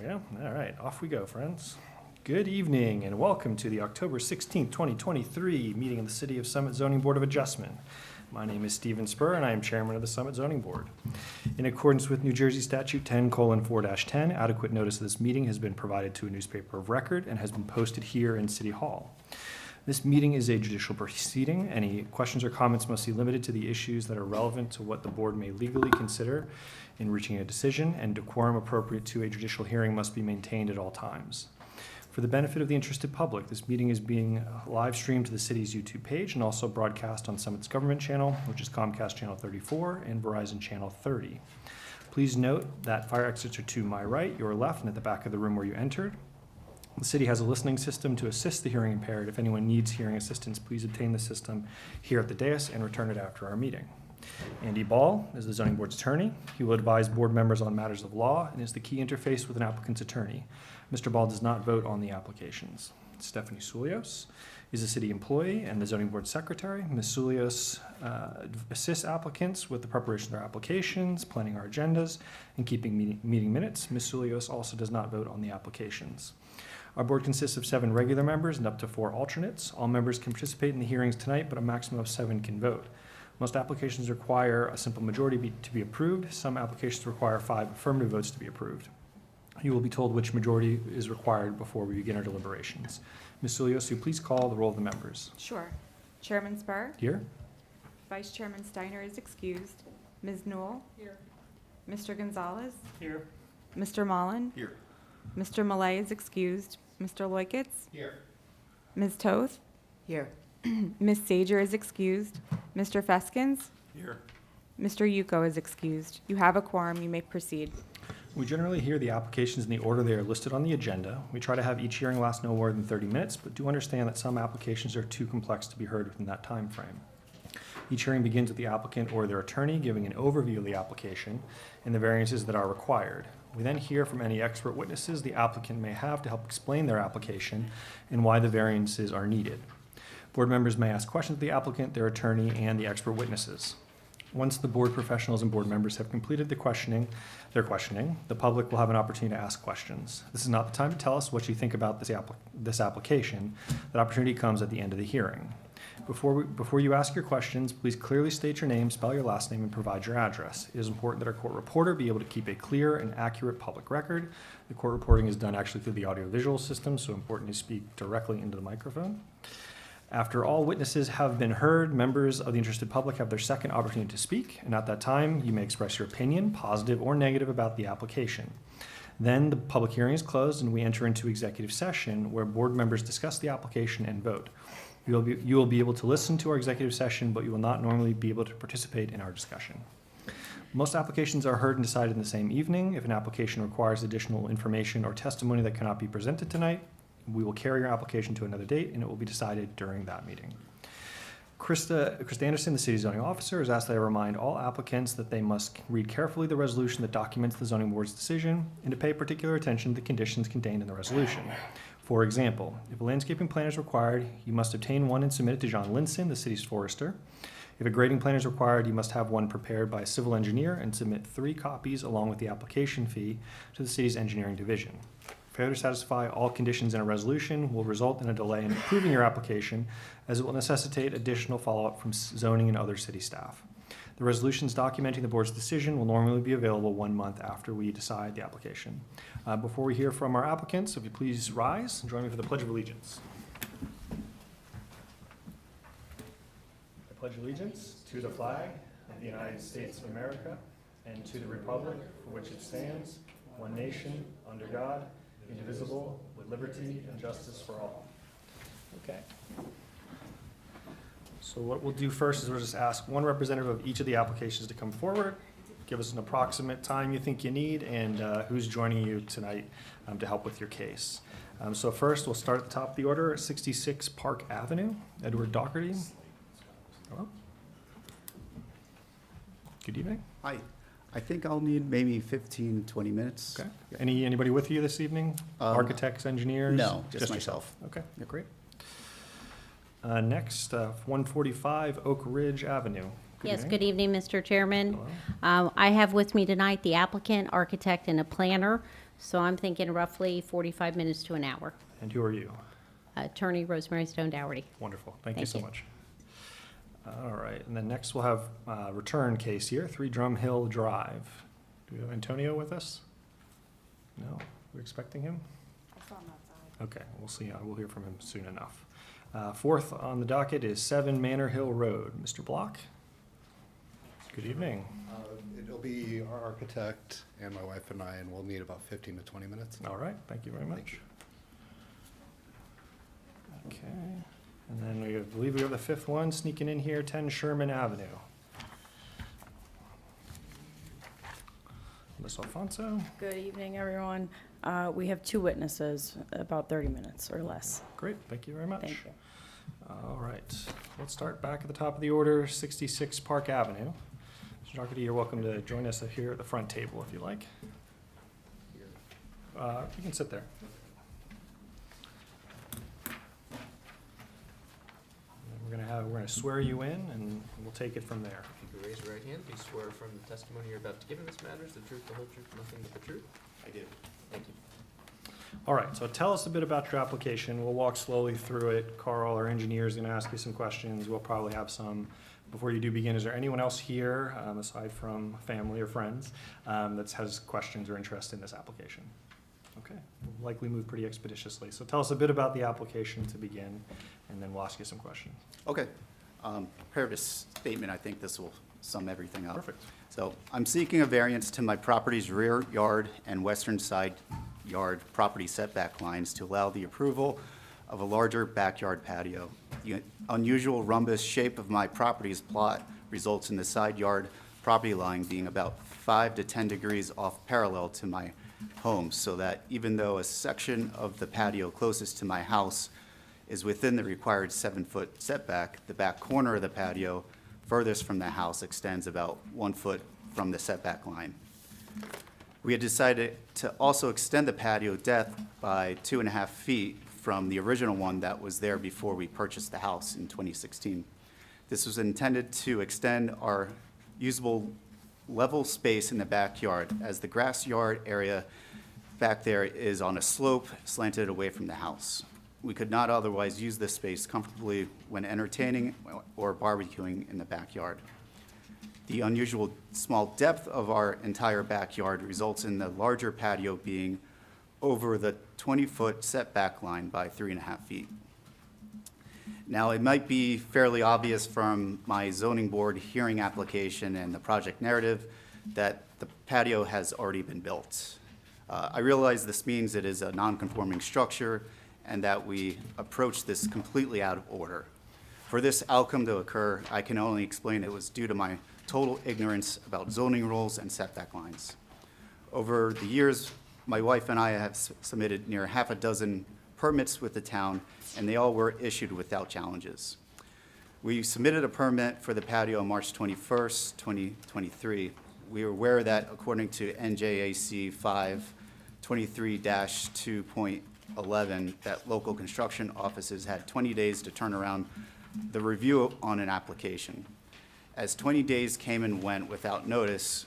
go. All right, off we go, friends. Good evening and welcome to the October 16th, 2023 meeting of the City of Summit Zoning Board of Adjustment. My name is Stephen Spur and I am chairman of the Summit Zoning Board. In accordance with New Jersey Statute 10:4-10, adequate notice of this meeting has been provided to a newspaper of record and has been posted here in City Hall. This meeting is a judicial proceeding. Any questions or comments must be limited to the issues that are relevant to what the board may legally consider in reaching a decision, and decorum appropriate to a judicial hearing must be maintained at all times. For the benefit of the interested public, this meeting is being live streamed to the city's YouTube page and also broadcast on Summit's government channel, which is Comcast Channel 34 and Verizon Channel 30. Please note that fire exits are to my right, your left, and at the back of the room where you entered. The city has a listening system to assist the hearing impaired. If anyone needs hearing assistance, please obtain the system here at the dais and return it after our meeting. Andy Ball is the zoning board's attorney. He will advise board members on matters of law and is the key interface with an applicant's attorney. Mr. Ball does not vote on the applications. Stephanie Sulios is a city employee and the zoning board secretary. Ms. Sulios assists applicants with the preparation of their applications, planning our agendas, and keeping meeting minutes. Ms. Sulios also does not vote on the applications. Our board consists of 7 regular members and up to 4 alternates. All members can participate in the hearings tonight, but a maximum of 7 can vote. Most applications require a simple majority to be approved. Some applications require 5 affirmative votes to be approved. You will be told which majority is required before we begin our deliberations. Ms. Sulios, will you please call the roll of the members? Sure. Chairman Spur? Here. Vice Chairman Steiner is excused. Ms. Newell? Here. Mr. Gonzalez? Here. Mr. Mullen? Here. Mr. Millay is excused. Mr. Loikitz? Here. Ms. Toth? Here. Ms. Sager is excused. Mr. Feskins? Here. Mr. Yuko is excused. You have a quorum. You may proceed. We generally hear the applications in the order they are listed on the agenda. We try to have each hearing last no more than 30 minutes, but do understand that some applications are too complex to be heard within that time frame. Each hearing begins with the applicant or their attorney giving an overview of the application and the variances that are required. We then hear from any expert witnesses the applicant may have to help explain their application and why the variances are needed. Board members may ask questions of the applicant, their attorney, and the expert witnesses. Once the board professionals and board members have completed their questioning, the public will have an opportunity to ask questions. This is not the time to tell us what you think about this application. That opportunity comes at the end of the hearing. Before you ask your questions, please clearly state your name, spell your last name, and provide your address. It is important that our court reporter be able to keep a clear and accurate public record. The court reporting is done actually through the audiovisual system, so important to speak directly into the microphone. After all witnesses have been heard, members of the interested public have their second opportunity to speak, and at that time, you may express your opinion, positive or negative, about the application. Then the public hearing is closed and we enter into executive session where board members discuss the application and vote. You will be able to listen to our executive session, but you will not normally be able to participate in our discussion. Most applications are heard and decided in the same evening. If an application requires additional information or testimony that cannot be presented tonight, we will carry your application to another date and it will be decided during that meeting. Krista Anderson, the city zoning officer, has asked that I remind all applicants that they must read carefully the resolution that documents the zoning board's decision and to pay particular attention to the conditions contained in the resolution. For example, if a landscaping plan is required, you must obtain one and submit it to John Linson, the city's forester. If a grading plan is required, you must have one prepared by a civil engineer and submit 3 copies along with the application fee to the city's engineering division. Failure to satisfy all conditions in a resolution will result in a delay in approving your application, as it will necessitate additional follow-up from zoning and other city staff. The resolutions documenting the board's decision will normally be available 1 month after we decide the application. Before we hear from our applicants, if you please rise and join me for the Pledge of Allegiance. I pledge allegiance to the flag of the United States of America and to the republic for which it stands, one nation, under God, indivisible, with liberty and justice for all. Okay. So what we'll do first is we'll just ask one representative of each of the applications to come forward, give us an approximate time you think you need, and who's joining you tonight to help with your case. So first, we'll start at the top of the order, 66 Park Avenue, Edward Doherty. Hello. Good evening. Hi. I think I'll need maybe 15, 20 minutes. Okay. Anybody with you this evening? Architects, engineers? No, just myself. Okay, yeah, great. Next, 145 Oak Ridge Avenue. Good evening, Mr. Chairman. Hello. I have with me tonight the applicant, architect, and a planner. So I'm thinking roughly 45 minutes to an hour. And who are you? Attorney Rosemary Stone Dougherty. Wonderful. Thank you Thank so you. much. All right, and then next we'll have return case here, 3 Drum Hill Drive. Do we have Antonio with us? No? We're expecting him? I saw him outside. Okay, we'll see. We'll hear from him soon enough. Fourth on the docket is 7 Manor Hill Road. Mr. Block? Good evening. It'll be our architect and my wife and I, and we'll need about 15 to 20 minutes. All right, thank you very much. Thank you. Okay, and then I believe we have the 5th one sneaking in here, 10 Sherman Avenue. Ms. Alfonso? Good evening, everyone. We have 2 witnesses, about 30 minutes or less. Great, thank you very much. Thank you. All right, let's start back at the top of the order, 66 Park Avenue. Mr. Dougherty, you're welcome to join us here at the front table if you like. You can sit there. And we're gonna swear you in, and we'll take it from there. If you could raise your right hand, please swear from the testimony you're about to give in this matter is the truth, the whole truth, nothing but the truth. I do. Thank you. All right, so tell us a bit about your application. We'll walk slowly through it. Carl, our engineer, is going to ask you some questions. We'll probably have some. Before you do begin, is there anyone else here, aside from family or friends, that has questions or interest in this application? Okay, we'll likely move pretty expeditiously. So tell us a bit about the application to begin, and then we'll ask you some questions. Okay. Prepare this statement, I think this will sum everything up. Perfect. So I'm seeking a variance to my property's rear yard and western side yard property setback lines to allow the approval of a larger backyard patio. The unusual rhombus shape of my property's plot results in the side yard property line being about 5 to 10 degrees off parallel to my home, so that even though a section of the patio closest to my house is within the required 7-foot setback, the back corner of the patio furthest from the house extends about 1 foot from the setback line. We had decided to also extend the patio depth by 2.5 feet from the original one that was there before we purchased the house in 2016. This was intended to extend our usable level space in the backyard, as the grass yard area back there is on a slope slanted away from the house. We could not otherwise use this space comfortably when entertaining or barbecuing in the backyard. The unusual small depth of our entire backyard results in the larger patio being over the 20-foot setback line by 3.5 feet. Now, it might be fairly obvious from my zoning board hearing application and the project narrative that the patio has already been built. I realize this means it is a non-conforming structure and that we approach this completely out of order. For this outcome to occur, I can only explain it was due to my total ignorance about zoning rules and setback lines. Over the years, my wife and I have submitted near half a dozen permits with the town, and they all were issued without challenges. We submitted a permit for the patio on March 21st, 2023. We are aware that according to NJAC 523-2.11, that local construction offices had 20 days to turn around the review on an application. As 20 days came and went without notice,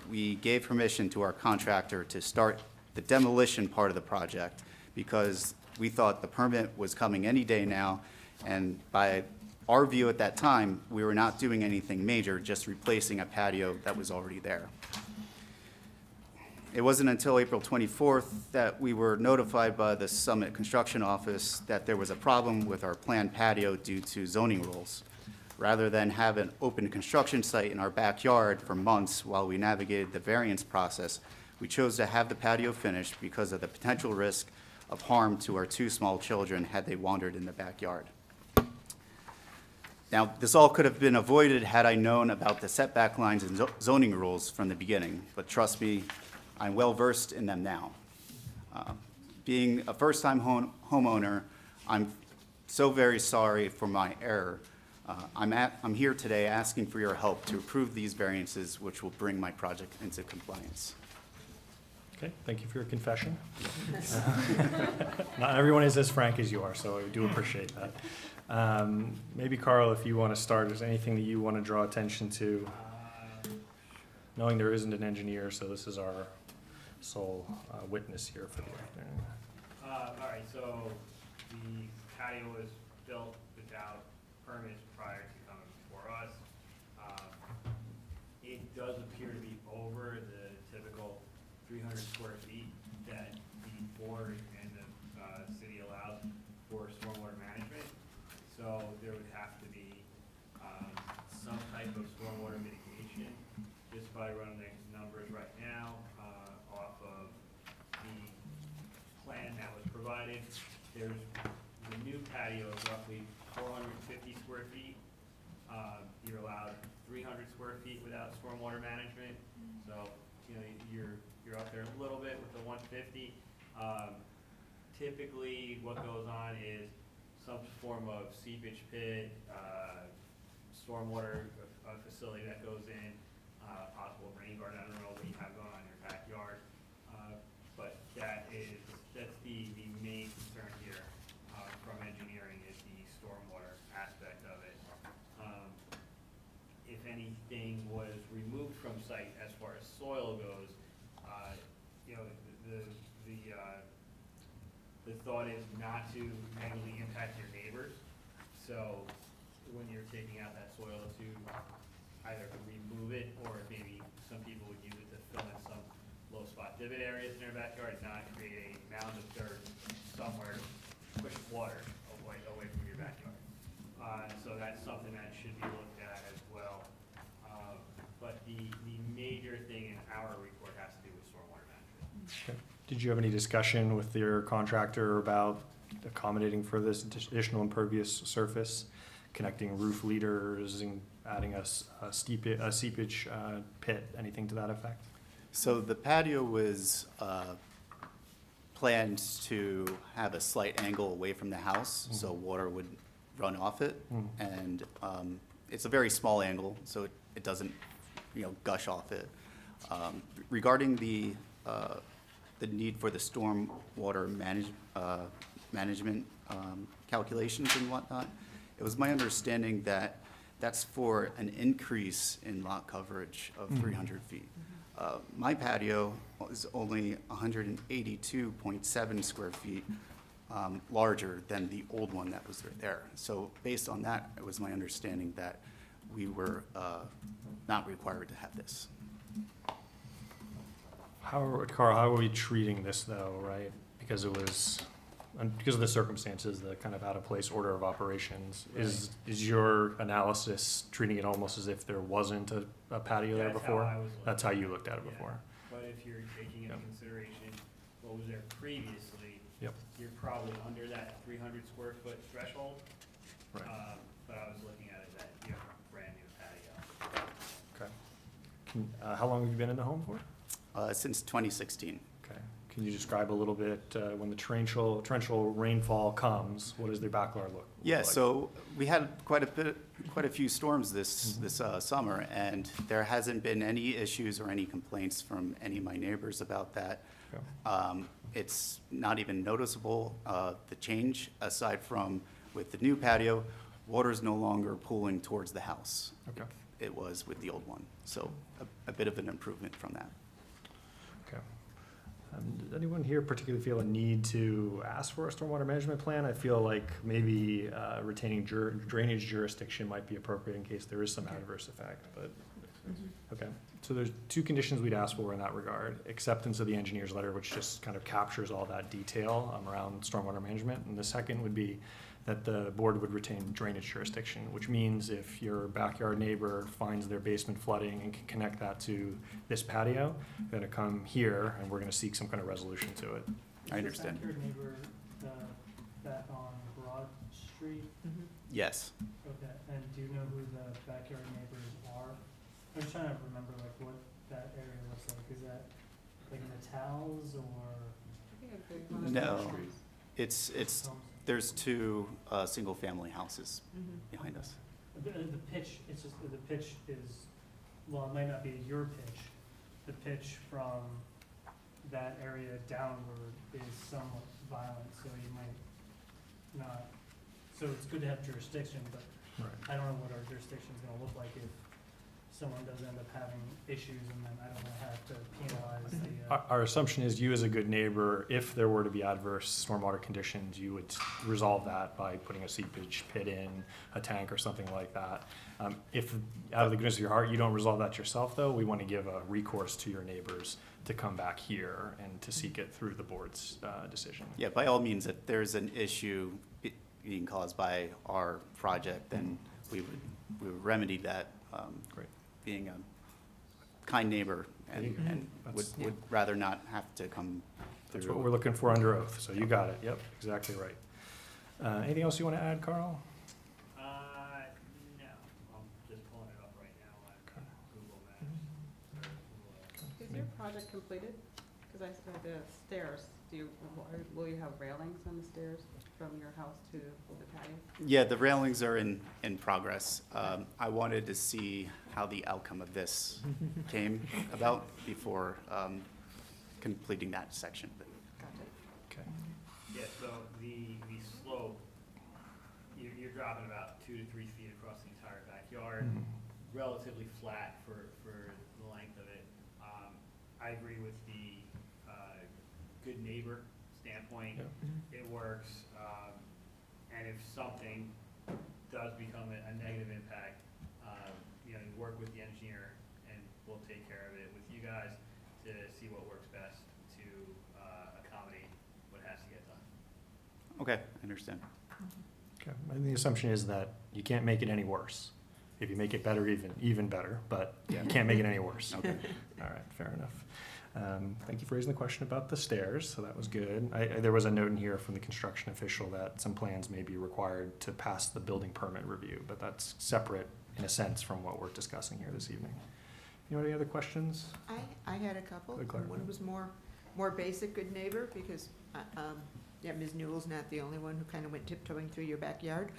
we gave permission to our contractor to start the demolition part of the project because we thought the permit was coming any day now, and by our view at that time, we were not doing anything major, just replacing a patio that was already there. It wasn't until April 24th that we were notified by the Summit Construction Office that there was a problem with our planned patio due to zoning rules. Rather than have an open construction site in our backyard for months while we navigated the variance process, we chose to have the patio finished because of the potential risk of harm to our 2 small children had they wandered in the backyard. Now, this all could have been avoided had I known about the setback lines and zoning rules from the beginning, but trust me, I'm well versed in them now. Being a first-time homeowner, I'm so very sorry for my error. I'm here today asking for your help to approve these variances, which will bring my project into compliance. Okay, thank you for your confession. Not everyone is as frank as you are, so I do appreciate that. Maybe Carl, if you want to start, is there anything that you want to draw attention to? Knowing there isn't an engineer, so this is our sole witness here for the afternoon. All right, so the patio was built without permits prior to coming before us. It does appear to be over the typical 300 square feet that the board and the city allows for stormwater management. So there would have to be some type of stormwater mitigation. Just by running the numbers right now off of the plan that was provided, there's the new patio is roughly 450 square feet. You're allowed 300 square feet without stormwater management. So, you know, you're up there a little bit with the 150. Typically, what goes on is some form of seepage pit, stormwater facility that goes in, possible rain garden. I don't know what you have going on in your backyard, but that's the main concern here from engineering is the stormwater aspect of it. If anything was removed from site as far as soil goes, you know, the thought is not to negatively impact your neighbors. So when you're taking out that soil to either remove it or maybe some people would use it to fill in some low spot divot areas in their backyard, not create a mound of dirt somewhere to push water away from your backyard. So that's something that should be looked at as well. But the major thing in our report has to do with stormwater management. Okay. Did you have any discussion with your contractor about accommodating for this additional impervious surface, connecting roof leaders and adding a seepage pit, anything to that effect? So the patio was planned to have a slight angle away from the house, so water would run off it. And it's a very small angle, so it doesn't, you know, gush off it. Regarding the need for the storm water management calculations and whatnot, it was my understanding that that's for an increase in lot coverage of 300 feet. My patio is only 182.7 square feet larger than the old one that was there. So based on that, it was my understanding that we were not required to have this. Carl, how are we treating this though, right? Because it was, because of the circumstances, the kind of out of place order of operations. Right. Is your analysis treating it almost as if there wasn't a patio there That's how before? I was looking That's how at you it, looked at it yeah. before? But if you're taking into Yep. consideration what was there previously, Yep. you're probably under that 300 square foot threshold. Right. But I was looking at it that you have a brand new patio. Okay. How long have you been in the home for? Since 2016. Okay. Can you describe a little bit, when the torrential rainfall comes, what does the backyard look Yeah, like? so we had quite a few storms this summer, and there hasn't been any issues or any complaints from any of my neighbors about that. Okay. It's not even noticeable, the change, aside from with the new patio, water's no longer pooling towards the house. Okay. It was with the old one, so a bit of an improvement from that. Okay. Does anyone here particularly feel a need to ask for a stormwater management plan? I feel like maybe retaining drainage jurisdiction might be appropriate in case there is some adverse effect, but, okay. So there's two conditions we'd ask for in that regard. Acceptance of the engineer's letter, which just kind of captures all that detail around stormwater management. And the second would be that the board would retain drainage jurisdiction, which means if your backyard neighbor finds their basement flooding and can connect that to this patio, they're gonna come here and we're gonna seek some kind of resolution to it. I understand. Is your neighbor back on Broad Street? Yes. Okay, and do you know who the backyard neighbors are? I'm just trying to remember like what that area looks like. Is that like in the towels or? No, it's, homes? there's two single-family houses behind us. The pitch, it's just, the pitch is, well, it might not be your pitch. The pitch from that area downward is somewhat violent, so you might not, so it's good to have jurisdiction, but Right. I don't know what our jurisdiction's gonna look like if someone does end up having issues, and then I don't want to have to penalize the, Our assumption is you as a good neighbor, if there were to be adverse stormwater conditions, you would resolve that by putting a seepage pit in, a tank or something like that. If out of the goodness of your heart, you don't resolve that yourself though, we want to give a recourse to your neighbors to come back here and to seek it through the board's decision. Yeah, by all means, if there's an issue being caused by our project, then we would remedy that, Great. being a kind neighbor There you and go. would rather not have to come That's what through. we're looking for under oath, so you got it, yep, exactly right. Anything else you want to add, Carl? No, I'm just pulling it up right now on Google Maps. Or Is your project completed? Because I saw the stairs, will you have railings on the stairs from your house to the patio? Yeah, the railings are in progress. I wanted to see how the outcome of this came about before completing that section. But Gotcha. Okay. Yeah, so the slope, you're dropping about 2 to 3 feet across the entire backyard, Mhm. relatively flat for the length of it. I agree with the good neighbor standpoint. Yep. It works, and if something does become a negative impact, you work with the engineer, and we'll take care of it with you guys to see what works best to accommodate what has to get done. okay, I understand. Okay, and the assumption is that you can't make it any worse. If you make it better, even better, but you can't make it any worse. Okay. All right, fair enough. Thank you for raising the question about the stairs, so that was good. There was a note in here from the construction official that some plans may be required to pass the building permit review, but that's separate in a sense from what we're discussing here this evening. You know, any other questions? I had a couple. Good, Claire. One was more basic good neighbor, because, yeah, Ms. Newell's not the only one who kind of went tiptoeing through your backyard.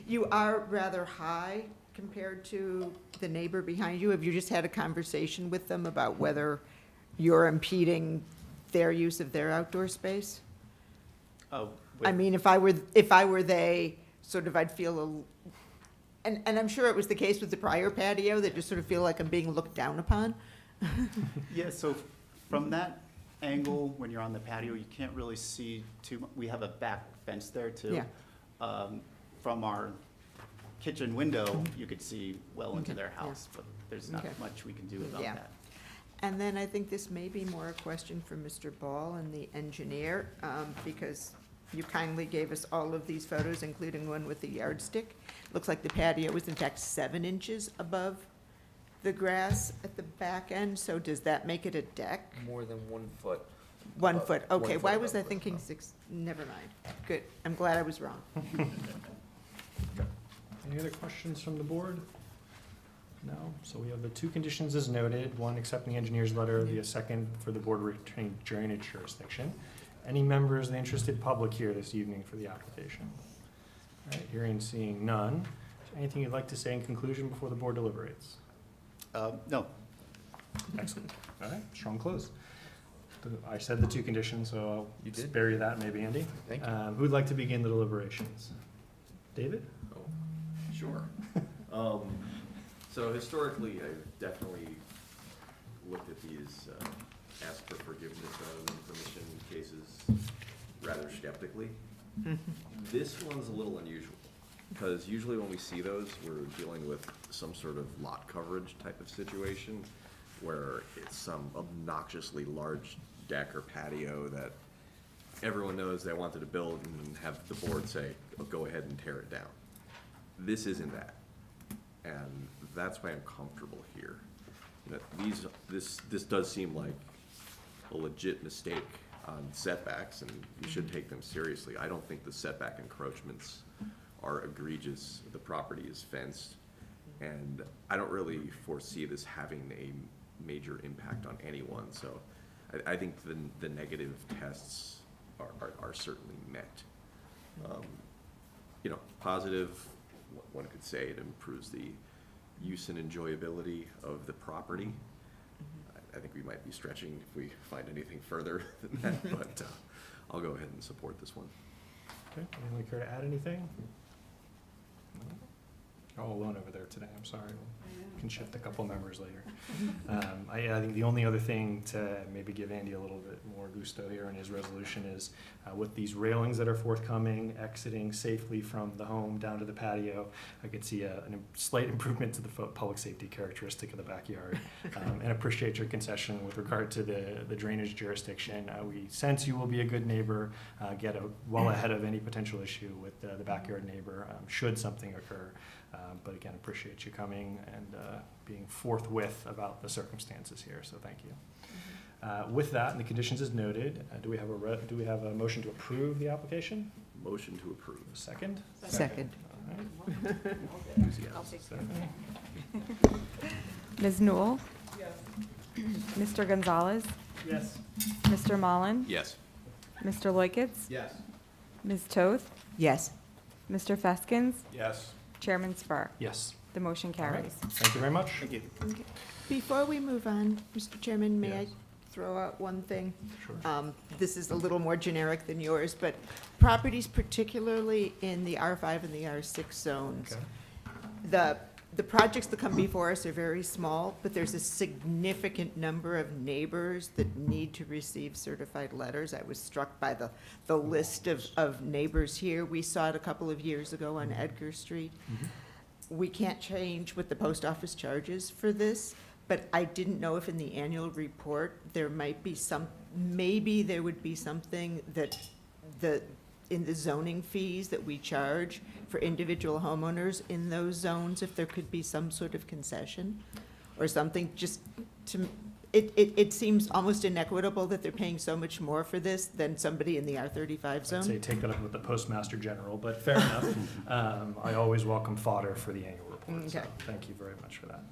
You are rather high compared to the neighbor behind you. Have you just had a conversation with them about whether you're impeding their use of their outdoor space? Oh, I mean, if I were they, sort of, I'd feel and I'm sure it was the case with the prior patio, that just sort of feel like I'm being looked down upon. yeah, so from that angle, when you're on the patio, you can't really see too much. We have a back fence there too. Yeah. From our kitchen window, you could see well into Okay, their yeah. house, but there's not Okay. much we can do about Yeah. that. And then I think this may be more a question for Mr. Ball and the engineer, because you kindly gave us all of these photos, including one with the yardstick. Looks like the patio is in fact 7 inches above the grass at the back end, so does that make it a deck? More than 1 foot. 1 foot, okay, 1 foot why was I above the thinking ground. 6, never mind. Good, I'm glad I was wrong. Any other questions from the board? No, so we have the 2 conditions as noted, one accepting the engineer's letter, the second for the board retaining drainage jurisdiction. Any members of the interested public here this evening for the application? All right, hearing and seeing none. Is there anything you'd like to say in conclusion before the board deliberates? No, Excellent. All right, strong close. I said the 2 conditions, so I'll You did. spare you that, maybe Andy. Thank you. Who'd like to begin the deliberations? David? Oh, sure. So historically, I've definitely looked at these, ask for forgiveness rather than permission cases rather skeptically. This one's a little unusual, because usually when we see those, we're dealing with some sort of lot coverage type of situation, where it's some obnoxiously large deck or patio that everyone knows they wanted to build and have the board say, oh, go ahead and tear it down. This isn't that, and that's why I'm comfortable here. You know, this does seem like a legit mistake on setbacks, and you should take them seriously. I don't think the setback encroachments are egregious. The property is fenced, and I don't really foresee this having a major impact on anyone, so I think the negative tests are certainly met. You know, positive, one could say it improves the use and enjoyability of the property. I think we might be stretching if we find anything further than that, but I'll go ahead and support this one. Okay, anyone care to add anything? No? You're all alone over there today, I'm sorry. We can shift a couple members later. I think the only other thing to maybe give Andy a little bit more gusto here in his resolution is with these railings that are forthcoming, exiting safely from the home down to the patio, I could see a slight improvement to the public safety characteristic of the backyard. And appreciate your concession with regard to the drainage jurisdiction. We sense you will be a good neighbor, get well ahead of any potential issue with the backyard neighbor should something occur. But again, appreciate you coming and being forthwith about the circumstances here, so thank you. With that, and the conditions as noted, do we have a motion to approve the application? Motion to approve. Second? Second. All right. I'll take care Stephanie? Ms. Newell? Mr. Gonzalez? Yes. Mr. Mullen? Yes. Mr. Loiketz? Yes. Ms. Toth? Yes. Mr. Feskins? Yes. Chairman Spur? Yes. The motion All right. carries. Thank you very much. Thank you. Okay. Before we move on, Mr. Chairman, may I Yes. throw out one thing? Sure. This is a little more generic than yours, but properties particularly in the R5 and the R6 zones, Okay. the projects that come before us are very small, but there's a significant number of neighbors that need to receive certified letters. I was struck by the list of neighbors here. We saw it a couple of years ago on Edgar Street. Mhm. We can't change what the post office charges for this, but I didn't know if in the annual report, there might be maybe there would be something that in the zoning fees that we charge for individual homeowners in those zones, if there could be some sort of concession or something, just to, it seems almost inequitable that they're paying so much more for this than somebody in the R35 I'd say zone. take that up with the Postmaster General, but fair enough. I always welcome fodder for the annual report, so Okay. thank you very much for that.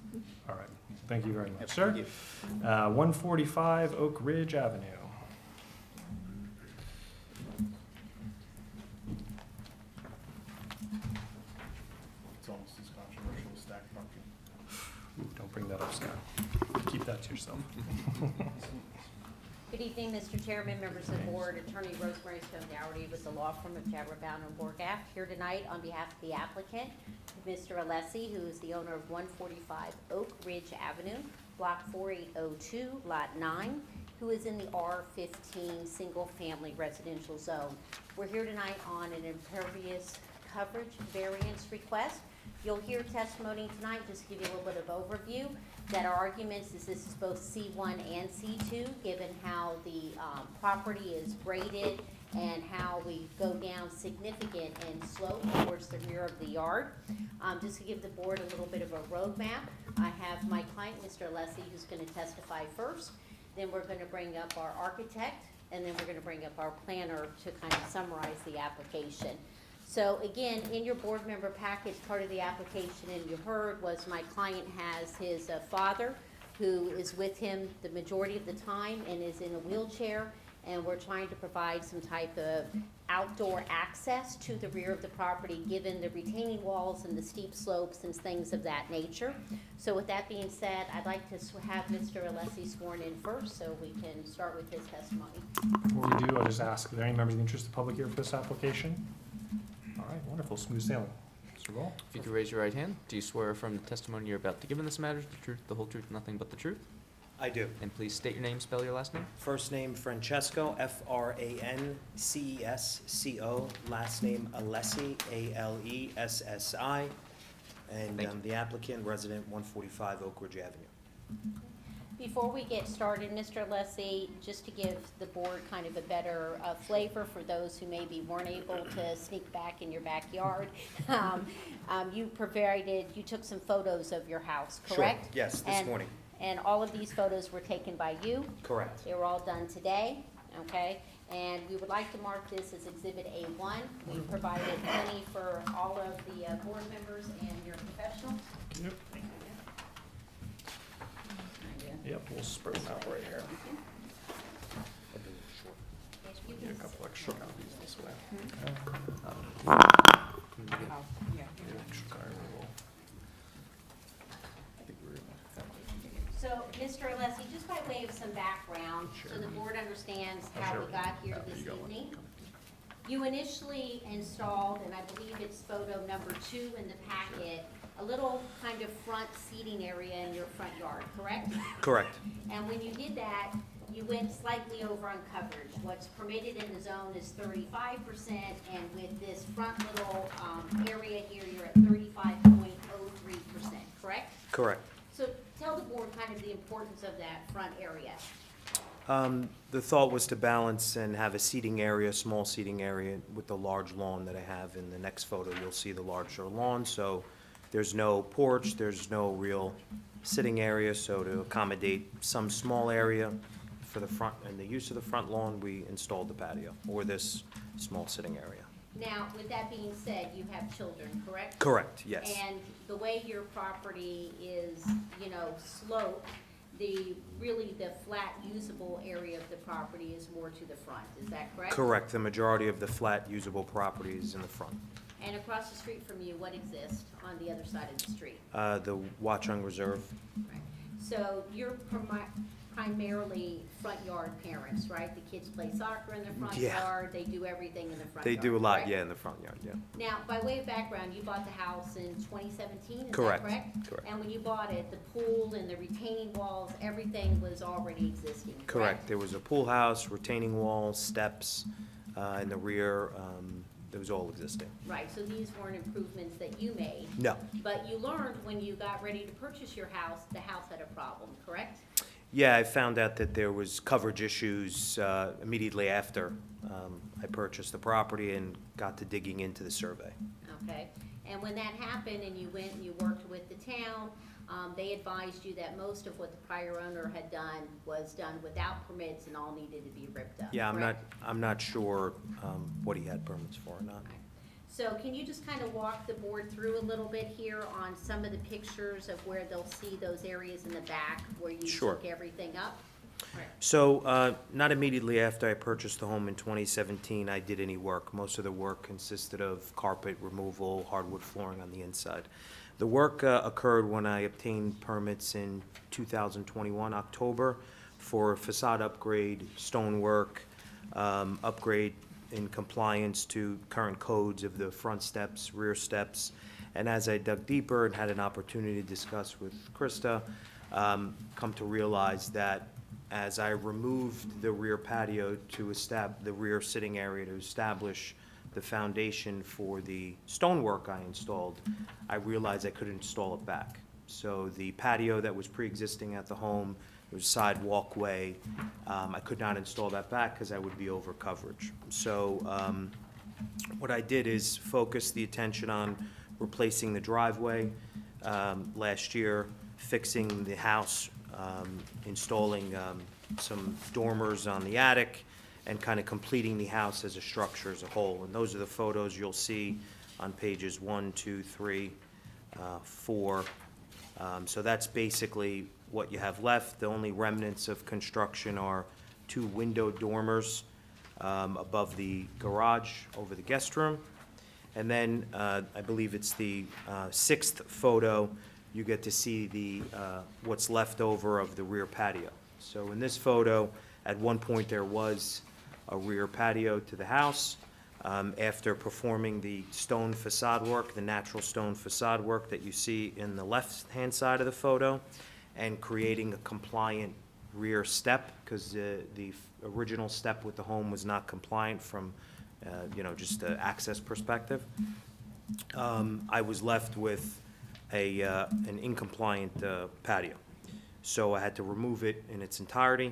All right, thank you very much, Yep, sir. thank you. 145 Oak Ridge Avenue. It's almost as controversial as stack parking. Ooh, don't bring that up, Scott. Keep that to yourself. Good evening, Mr. Chairman, members of the board, Attorney Rosemary Stone Dougherty with the law firm of Jabberbound and Borgaff, here tonight on behalf of the applicant, Mr. Alessi, who is the owner of 145 Oak Ridge Avenue, Block 4802, Lot 9, who is in the R15 single-family residential zone. We're here tonight on an impervious coverage variance request. You'll hear testimony tonight, just to give you a little bit of overview, that our arguments is this is both C1 and C2, given how the property is graded and how we go down significant in slope towards the rear of the yard. Just to give the board a little bit of a roadmap, I have my client, Mr. Alessi, who's going to testify first. Then we're going to bring up our architect, and then we're going to bring up our planner to kind of summarize the application. So again, in your board member package, part of the application, and you heard, was my client has his father, who is with him the majority of the time and is in a wheelchair, and we're trying to provide some type of outdoor access to the rear of the property, given the retaining walls and the steep slopes and things of that nature. So with that being said, I'd like to have Mr. Alessi sworn in first, so we can start with his testimony. Before we do, I'll just ask, are there any members of the interest of the public here for this application? All right, wonderful, smooth sailing. Mr. Ball? If you could raise your right hand, do you swear from the testimony you're about to give in this matter the truth, the whole truth, nothing but the truth? I do. And please state your name, spell your last name. First name Francesco, Francesco. Last name Alessi, Alessi. And Thank you. the applicant, resident 145 Oak Ridge Avenue. Before we get started, Mr. Alessi, just to give the board kind of a better flavor for those who maybe weren't able to sneak back in your backyard, you took some photos of your house, correct? Sure, yes, this morning. And all of these photos were taken by you? Correct. They were all done today, okay? And we would like to mark this as Exhibit A1. We provided plenty for all of the board members and your professionals. Yep. Yep, we'll spread them out right here. Get a couple extra copies this way. So, Mr. Alessi, just by way of some background, so the board understands how we got here this evening. You initially installed, and I believe it's photo number 2 in the packet, a little kind of front seating area in your front yard, correct? Correct. And when you did that, you went slightly over on coverage. What's permitted in the zone is 35%, and with this front little area here, you're at 35.03%, correct? Correct. So tell the board kind of the importance of that front area. The thought was to balance and have a seating area, small seating area with the large lawn that I have. In the next photo, you'll see the larger lawn, so there's no porch, there's no real sitting area, so to accommodate some small area for the front and the use of the front lawn, we installed the patio, or this small sitting area. Now, with that being said, you have children, correct? Correct, yes. And the way your property is, sloped, really the flat usable area of the property is more to the front, is that correct? Correct. The majority of the flat usable property is in the front. And across the street from you, what exists on the other side of the street? The Watchung Reserve. Right. So you're primarily front yard parents, right? The kids play soccer in the front Yeah. yard, they do everything in the front They yard, do a lot, correct? yeah, in the front yard, yeah. Now, by way of background, you bought the house in 2017, is that Correct, correct? correct. And when you bought it, the pool and the retaining walls, everything was already existing, correct? Correct. There was a pool house, retaining walls, steps in the rear. It was all existing. Right, so these weren't improvements that you made, No. but you learned when you got ready to purchase your house, the house had a problem, correct? Yeah, I found out that there was coverage issues immediately after I purchased the property and got to digging into the survey. Okay, and when that happened and you went and you worked with the town, they advised you that most of what the prior owner had done was done without permits and all needed to be ripped up, Yeah, correct? I'm not sure what he had permits for or not. Right. So can you just kind of walk the board through a little bit here on some of the pictures of where they'll see those areas in the back where you Sure. took everything up? Right. So, not immediately after I purchased the home in 2017, I did any work. Most of the work consisted of carpet removal, hardwood flooring on the inside. The work occurred when I obtained permits in 2021, October, for facade upgrade, stonework, upgrade in compliance to current codes of the front steps, rear steps. And as I dug deeper and had an opportunity to discuss with Krista, come to realize that as I removed the rear patio to the rear sitting area to establish the foundation for the stonework I installed, I realized I couldn't install it back. So the patio that was pre-existing at the home, there was a side walkway, I could not install that back because I would be over coverage. So what I did is focus the attention on replacing the driveway last year, fixing the house, installing some dormers on the attic, and kind of completing the house as a structure as a whole. And those are the photos you'll see on pages 1, 2, 3, 4. So that's basically what you have left. The only remnants of construction are 2 window dormers above the garage over the guest room. And then I believe it's the 6th photo, you get to see the what's left over of the rear patio. So in this photo, at one point there was a rear patio to the house. After performing the stone facade work, the natural stone facade work that you see in the left-hand side of the photo, and creating a compliant rear step, because the original step with the home was not compliant from, just an access perspective. I was left with an incompliant patio. So I had to remove it in its entirety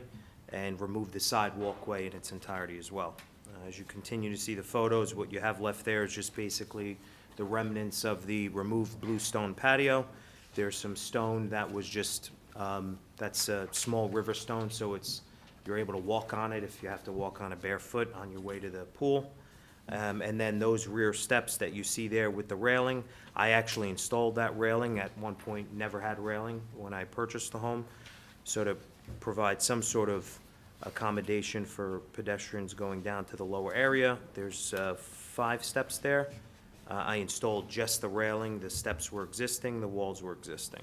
and remove the side walkway in its entirety as well. As you continue to see the photos, what you have left there is just basically the remnants of the removed bluestone patio. There's some stone that was just, that's a small river stone, so you're able to walk on it if you have to walk on it barefoot on your way to the pool. And then those rear steps that you see there with the railing, I actually installed that railing. At one point, never had railing when I purchased the home. So to provide some sort of accommodation for pedestrians going down to the lower area, there's 5 steps there. I installed just the railing. The steps were existing, the walls were existing.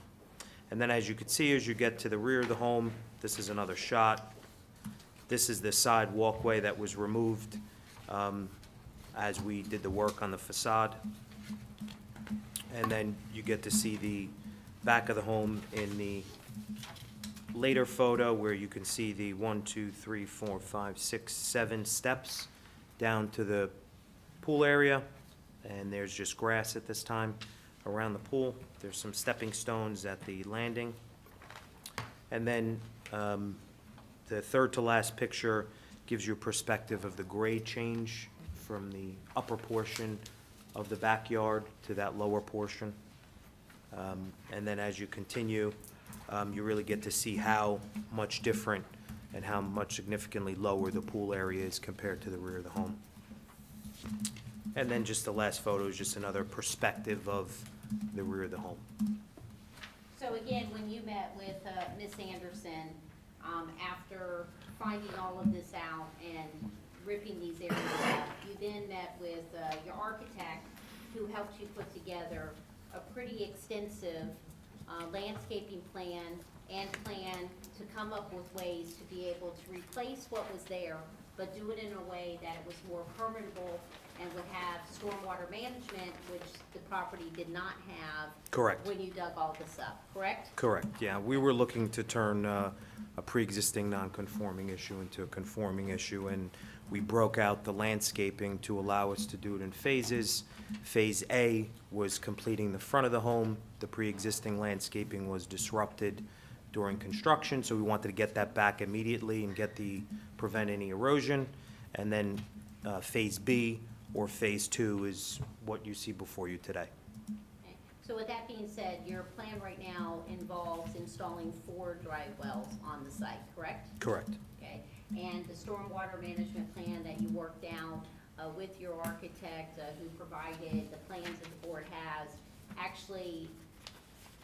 And then as you can see, as you get to the rear of the home, this is another shot. This is the side walkway that was removed. as we did the work on the facade. And then you get to see the back of the home in the later photo where you can see the 1, 2, 3, 4, 5, 6, 7 steps down to the pool area. And there's just grass at this time around the pool. There's some stepping stones at the landing. And then the third to last picture gives you a perspective of the grade change from the upper portion of the backyard to that lower portion. And then as you continue, you really get to see how much different and how much significantly lower the pool area is compared to the rear of the home. And then just the last photo is just another perspective of the rear of the home. So again, when you met with Ms. Anderson, after finding all of this out and ripping these areas out, you then met with your architect who helped you put together a pretty extensive landscaping plan and plan to come up with ways to be able to replace what was there, but do it in a way that it was more permeable and would have stormwater management, which the property did not have. Correct. When you dug all this up, correct? Correct, yeah. We were looking to turn a pre-existing non-conforming issue into a conforming issue, and we broke out the landscaping to allow us to do it in phases. Phase A was completing the front of the home. The pre-existing landscaping was disrupted during construction, so we wanted to get that back immediately and prevent any erosion. And then Phase B or Phase 2 is what you see before you today. Okay. So with that being said, your plan right now involves installing 4 dry wells on the site, correct? Correct. Okay, and the stormwater management plan that you worked out with your architect who provided the plans that the board has actually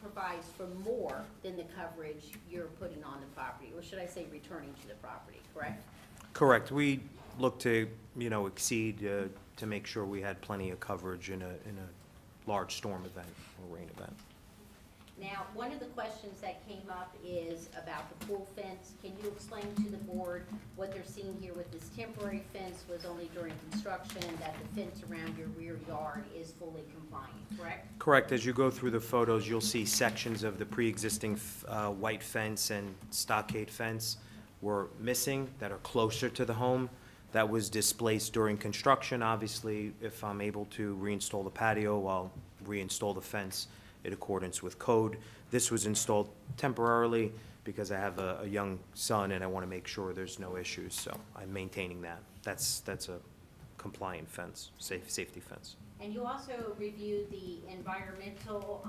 provides for more than the coverage you're putting on the property, or should I say returning to the property, correct? Correct. We look to, exceed to make sure we had plenty of coverage in a large storm event or rain event. Now, one of the questions that came up is about the pool fence. Can you explain to the board what they're seeing here with this temporary fence was only during construction, that the fence around your rear yard is fully compliant, correct? Correct. As you go through the photos, you'll see sections of the pre-existing white fence and stockade fence were missing that are closer to the home. That was displaced during construction. Obviously, if I'm able to reinstall the patio, I'll reinstall the fence in accordance with code. This was installed temporarily because I have a young son and I want to make sure there's no issues, so I'm maintaining that. That's a compliant fence, safety fence. And you also reviewed the environmental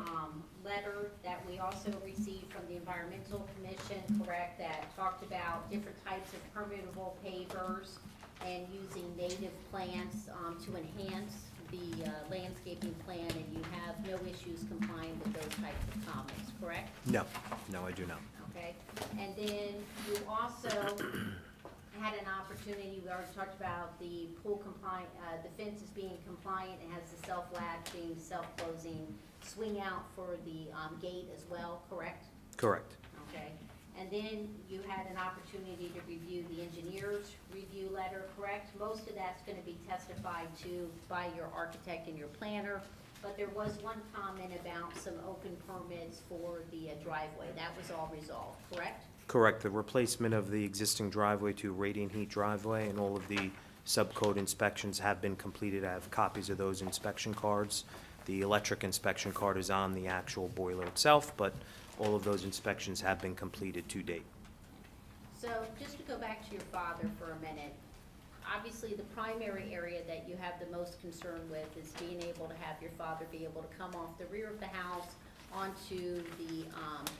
letter that we also received from the Environmental Commission, correct, that talked about different types of permeable pavers and using native plants to enhance the landscaping plan, and you have no issues complying with those types of comments, correct? No, I do not. Okay, and then you also had an opportunity, we already talked about the pool compliant, the fence is being compliant, it has the self-latching, self-closing swing out for the gate as well, correct? Correct. Okay, and then you had an opportunity to review the engineer's review letter, correct? Most of that's gonna be testified to by your architect and your planner, but there was one comment about some open permits for the driveway. That was all resolved, correct? Correct. The replacement of the existing driveway to radiant heat driveway and all of the subcode inspections have been completed. I have copies of those inspection cards. The electric inspection card is on the actual boiler itself, but all of those inspections have been completed to date. So just to go back to your father for a minute, obviously the primary area that you have the most concern with is being able to have your father be able to come off the rear of the house onto the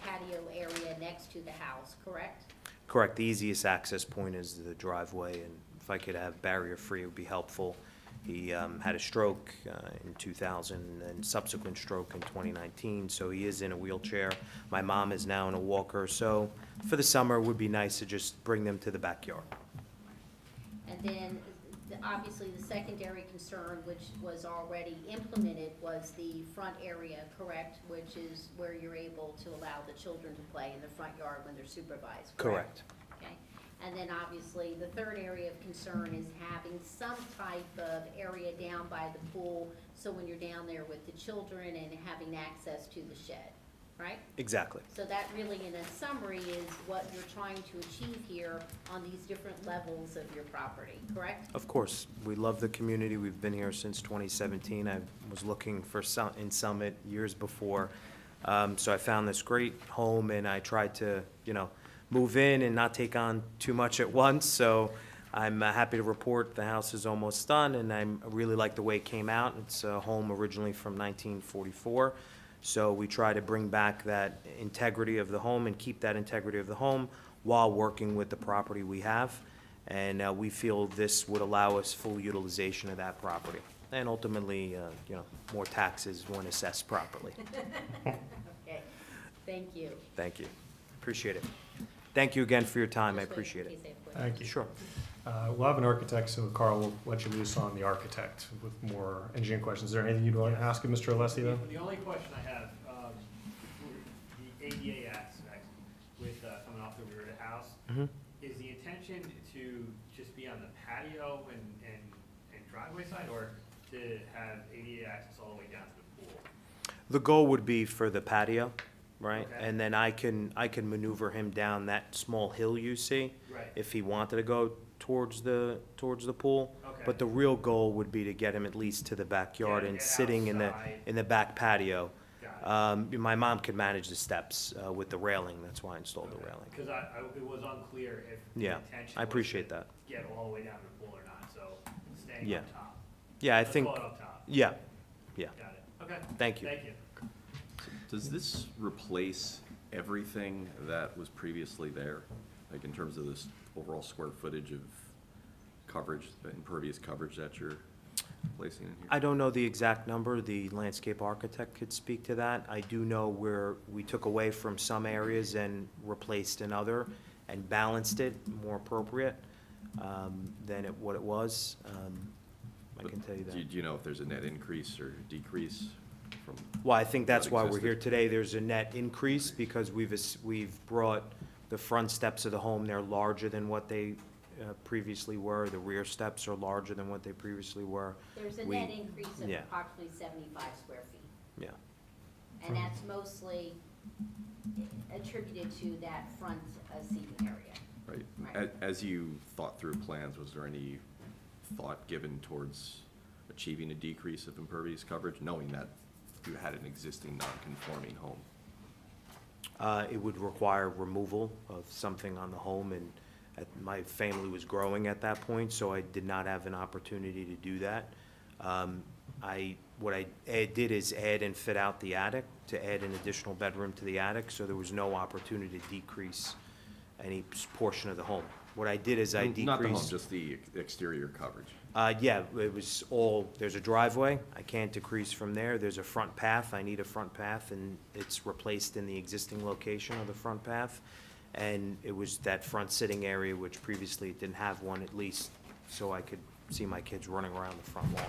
patio area next to the house, correct? Correct. The easiest access point is the driveway, and if I could have barrier-free, it would be helpful. He had a stroke in 2000 and subsequent stroke in 2019, so he is in a wheelchair. My mom is now in a walker, so for the summer, it would be nice to just bring them to the backyard. And then, obviously, the secondary concern, which was already implemented, was the front area, correct? Which is where you're able to allow the children to play in the front yard when they're supervised, correct? Correct. Okay. And then obviously, the third area of concern is having some type of area down by the pool, so when you're down there with the children and having access to the shed, right? Exactly. So that really, in a summary, is what you're trying to achieve here on these different levels of your property, correct? Of course, we love the community. We've been here since 2017. I was looking for in Summit years before. So I found this great home, and I tried to, move in and not take on too much at once. So I'm happy to report the house is almost done, and I really like the way it came out. It's a home originally from 1944. So we try to bring back that integrity of the home and keep that integrity of the home while working with the property we have. And we feel this would allow us full utilization of that property. And ultimately, more taxes when assessed properly. Okay, thank you. Thank you. Appreciate it. Thank you again for your time. I appreciate it. Thank you. Sure. We'll have an architect, so Carl will let you loose on the architect with more engineering questions. Is there anything you'd want to ask of Mr. Alessi, though? The only question I have, for the ADA aspect with coming off the rear of the house, Mhm. is the intention to just be on the patio and driveway side, or to have ADA access all the way down to the pool? The goal would be for the patio, right? Okay. And then I can maneuver him down that small hill you see. Right. If he wanted to go towards the pool. Okay. But the real goal would be to get him at least to the backyard Yeah, and get sitting outside. in the back patio. Got it. My mom could manage the steps with the railing, that's why I installed the railing. Because it was unclear if the Yeah, intention I was appreciate to that. get all the way down to the pool or not, so staying Yeah. on top. Yeah, I Let's think, call it up top. yeah, Got it. Okay. thank you. Thank you. Does this replace everything that was previously there? Like in terms of this overall square footage of coverage, the impervious coverage that you're placing in here? I don't know the exact number, the landscape architect could speak to that. I do know where we took away from some areas and replaced another and balanced it more appropriate than what it was. I can tell you that. Do you know if there's a net increase or decrease from? Well, I think that's what why we're here existed? today. There's a net increase because we've brought the front steps of the home, they're larger than what they previously were. The rear steps are larger than what they previously were. There's a We- net increase of yeah. approximately 75 square feet. Yeah. And that's mostly attributed to that front seating area. Right. Right. As you thought through plans, was there any thought given towards achieving a decrease of impervious coverage, knowing that you had an existing non-conforming home? It would require removal of something on the home, and my family was growing at that point, so I did not have an opportunity to do that. What I did is add and fit out the attic to add an additional bedroom to the attic, so there was no opportunity to decrease any portion of the home. What I did is I decreased. Not the home, just the exterior coverage. Yeah, it was all, there's a driveway, I can't decrease from there, there's a front path, I need a front path, and it's replaced in the existing location of the front path. And it was that front sitting area, which previously it didn't have one, at least, so I could see my kids running around the front lawn.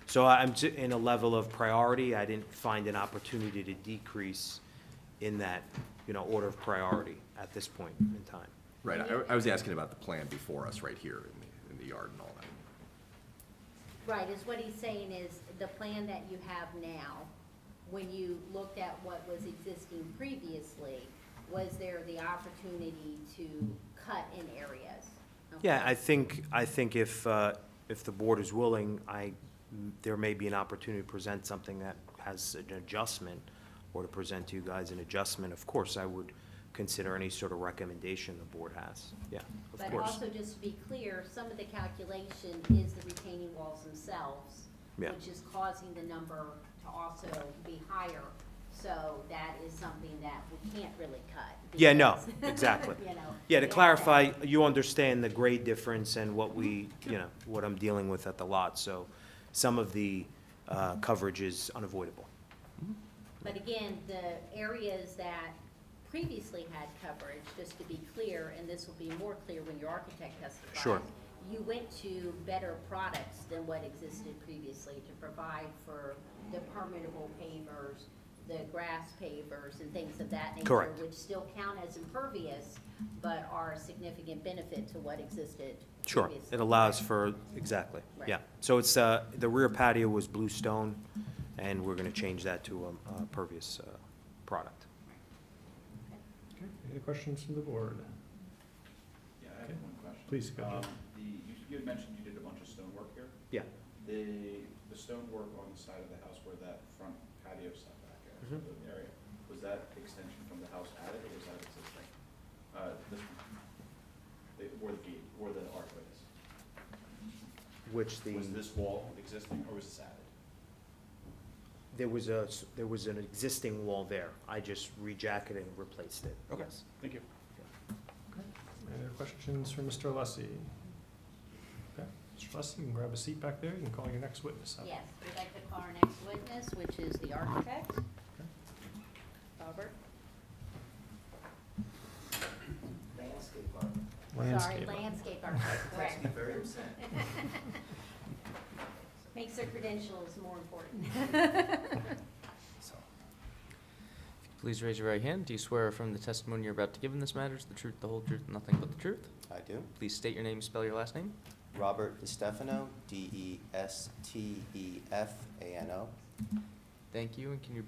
So I'm in a level of priority, I didn't find an opportunity to decrease in that, order of priority at this point in time. Right, I was asking about the plan before us right here in the yard and all that. Right, is what he's saying is the plan that you have now, when you looked at what was existing previously, was there the opportunity to cut in areas? Yeah, Okay. I think if the board is willing, there may be an opportunity to present something that has an adjustment, or to present to you guys an adjustment. Of course, I would consider any sort of recommendation the board has. Yeah, of But course. also, just to be clear, some of the calculation is the retaining walls themselves, Yeah. which is causing the number to also be higher. So that is something that we can't really cut. Yeah, no, because, exactly. you know, Yeah, we to have clarify, you understand the grade difference and what what I'm dealing with at the lot, so some of the coverage is unavoidable. But again, the areas that previously had coverage, just to be clear, and this will be more clear when your architect testifies. Sure. You went to better products than what existed previously to provide for the permeable pavers, the grass pavers and things of that nature. Correct. Which still count as impervious, but are a significant benefit to what existed Sure, previously. it allows for, exactly, Right. yeah. So it's, the rear patio was blue stone, and we're gonna change that to a pervious product. Okay, any other questions from the board? Yeah, I have Okay. one question. Please, go ahead. You had mentioned you did a bunch of stonework here. Yeah. The stonework on the side of the house where that front patio setback Mhm. area, was that extension from the house added, or was that existing? This one, where the archway is. Which Was this wall existing, or was this added? there was an existing wall there. I just rejacketed and replaced it. Yes. Thank you. Any other questions for Mr. Alessi? Okay, Mr. Alessi, you can grab a seat back there, you can call your next witness up. Yes, we'd like to call our next witness, which is the architect. Robert? Sorry, Landscape. landscape architect, correct. Makes their credentials more important. Please raise your right hand. Do you swear from the testimony you're about to give in this matter is the truth, the whole truth, and nothing but the truth? I do. Please state your name, spell your last name. Robert DeStefano, Destefano. Thank you, and can you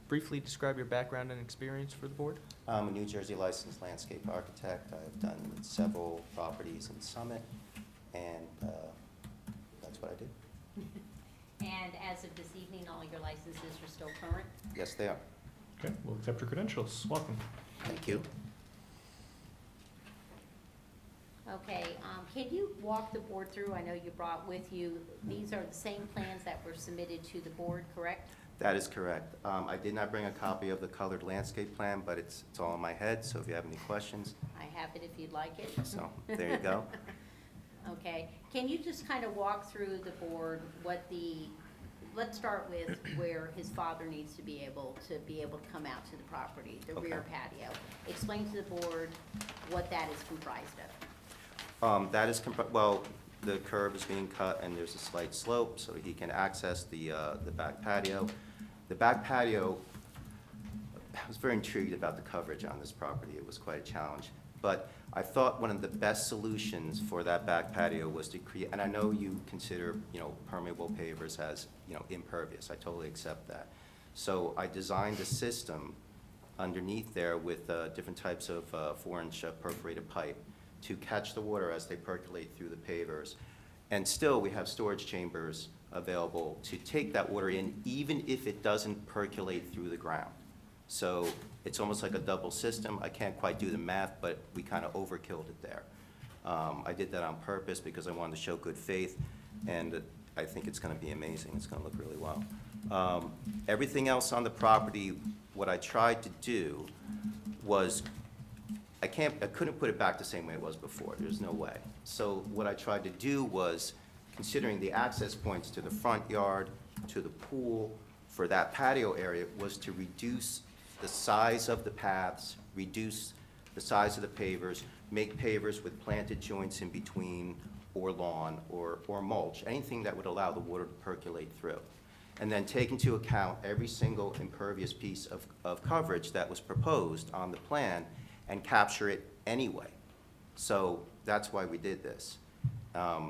briefly describe your background and experience for the board? I'm a New Jersey licensed landscape architect. I've done several properties in Summit, and that's what I do. And as of this evening, all your licenses are still current? Yes, they are. Okay, we'll accept your credentials. Welcome. Thank you. Okay, can you walk the board through, I know you brought with you, these are the same plans that were submitted to the board, correct? That is correct. I did not bring a copy of the colored landscape plan, but it's all in my head, so if you have any questions, I have it if you'd like it. so there you go. Okay, can you just kind of walk through the board what let's start with where his father needs to be able to come out to the property, the rear Okay. patio. Explain to the board what that is comprised of. That is, well, the curb is being cut and there's a slight slope, so he can access the back patio. The back patio, I was very intrigued about the coverage on this property. It was quite a challenge. But I thought one of the best solutions for that back patio was to create, and I know you consider, permeable pavers as, impervious. I totally accept that. So I designed a system underneath there with different types of 4-inch perforated pipe to catch the water as they percolate through the pavers. And still, we have storage chambers available to take that water in, even if it doesn't percolate through the ground. So it's almost like a double system. I can't quite do the math, but we kind of overkilled it there. I did that on purpose because I wanted to show good faith, and I think it's going to be amazing. It's going to look really well. Everything else on the property, what I tried to do was, I couldn't put it back the same way it was before. There's no way. So what I tried to do was, considering the access points to the front yard, to the pool, for that patio area, was to reduce the size of the paths, reduce the size of the pavers, make pavers with planted joints in between, or lawn, or mulch, anything that would allow the water to percolate through. And then take into account every single impervious piece of coverage that was proposed on the plan and capture it anyway. So that's why we did this.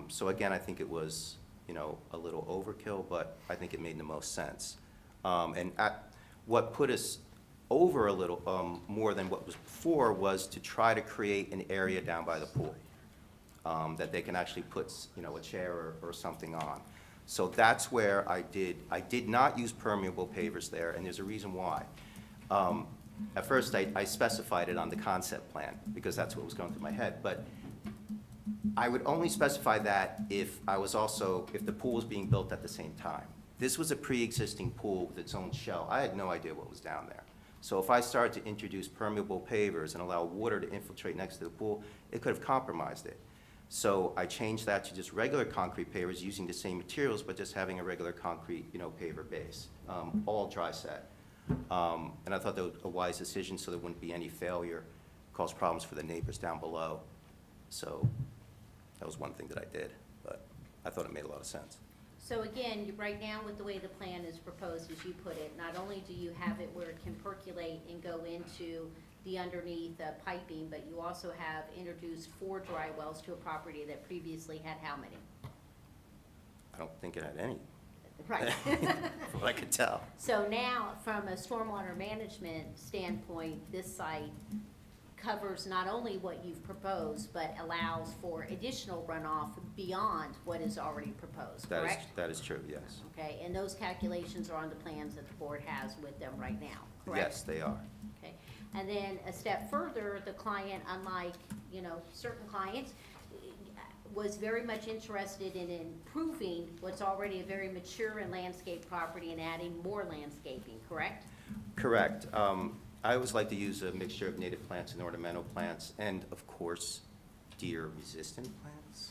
So again, I think it was, a little overkill, but I think it made the most sense. What put us over a little more than what was before was to try to create an area down by the pool that they can actually put, a chair or something on. So that's where I did not use permeable pavers there, and there's a reason why. At first, I specified it on the concept plan, because that's what was going through my head, but I would only specify that if the pool was being built at the same time. This was a pre-existing pool with its own shell. I had no idea what was down there. So if I started to introduce permeable pavers and allow water to infiltrate next to the pool, it could have compromised it. So I changed that to just regular concrete pavers using the same materials, but just having a regular concrete, paver base, all dry set. And I thought that was a wise decision, so there wouldn't be any failure, cause problems for the neighbors down below. So that was one thing that I did, but I thought it made a lot of sense. So again, right now with the way the plan is proposed, as you put it, not only do you have it where it can percolate and go into the underneath piping, but you also have introduced 4 dry wells to a property that previously had how many? I don't think it had any, Right. from what I could tell. So now, from a stormwater management standpoint, this site covers not only what you've proposed, but allows for additional runoff beyond what is already proposed, correct? That is true, yes. Okay, and those calculations are on the plans that the board has with them right now, correct? Yes, they are. Okay, and then a step further, the client, unlike, certain clients, was very much interested in improving what's already a very mature and landscaped property and adding more landscaping, correct? Correct. I always like to use a mixture of native plants and ornamental plants, and of course, deer-resistant plants,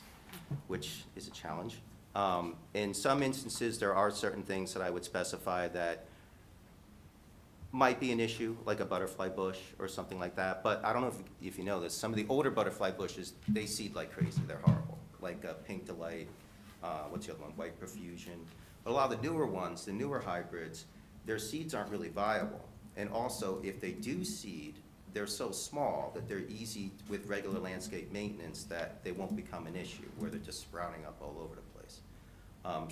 which is a challenge. In some instances, there are certain things that I would specify that might be an issue, like a butterfly bush or something like that. But I don't know if you know this, some of the older butterfly bushes, they seed like crazy. They're horrible, like Pink Delight, what's the other one, White Profusion. But a lot of the newer ones, the newer hybrids, their seeds aren't really viable. And also, if they do seed, they're so small that they're easy with regular landscape maintenance that they won't become an issue, where they're just sprouting up all over the place.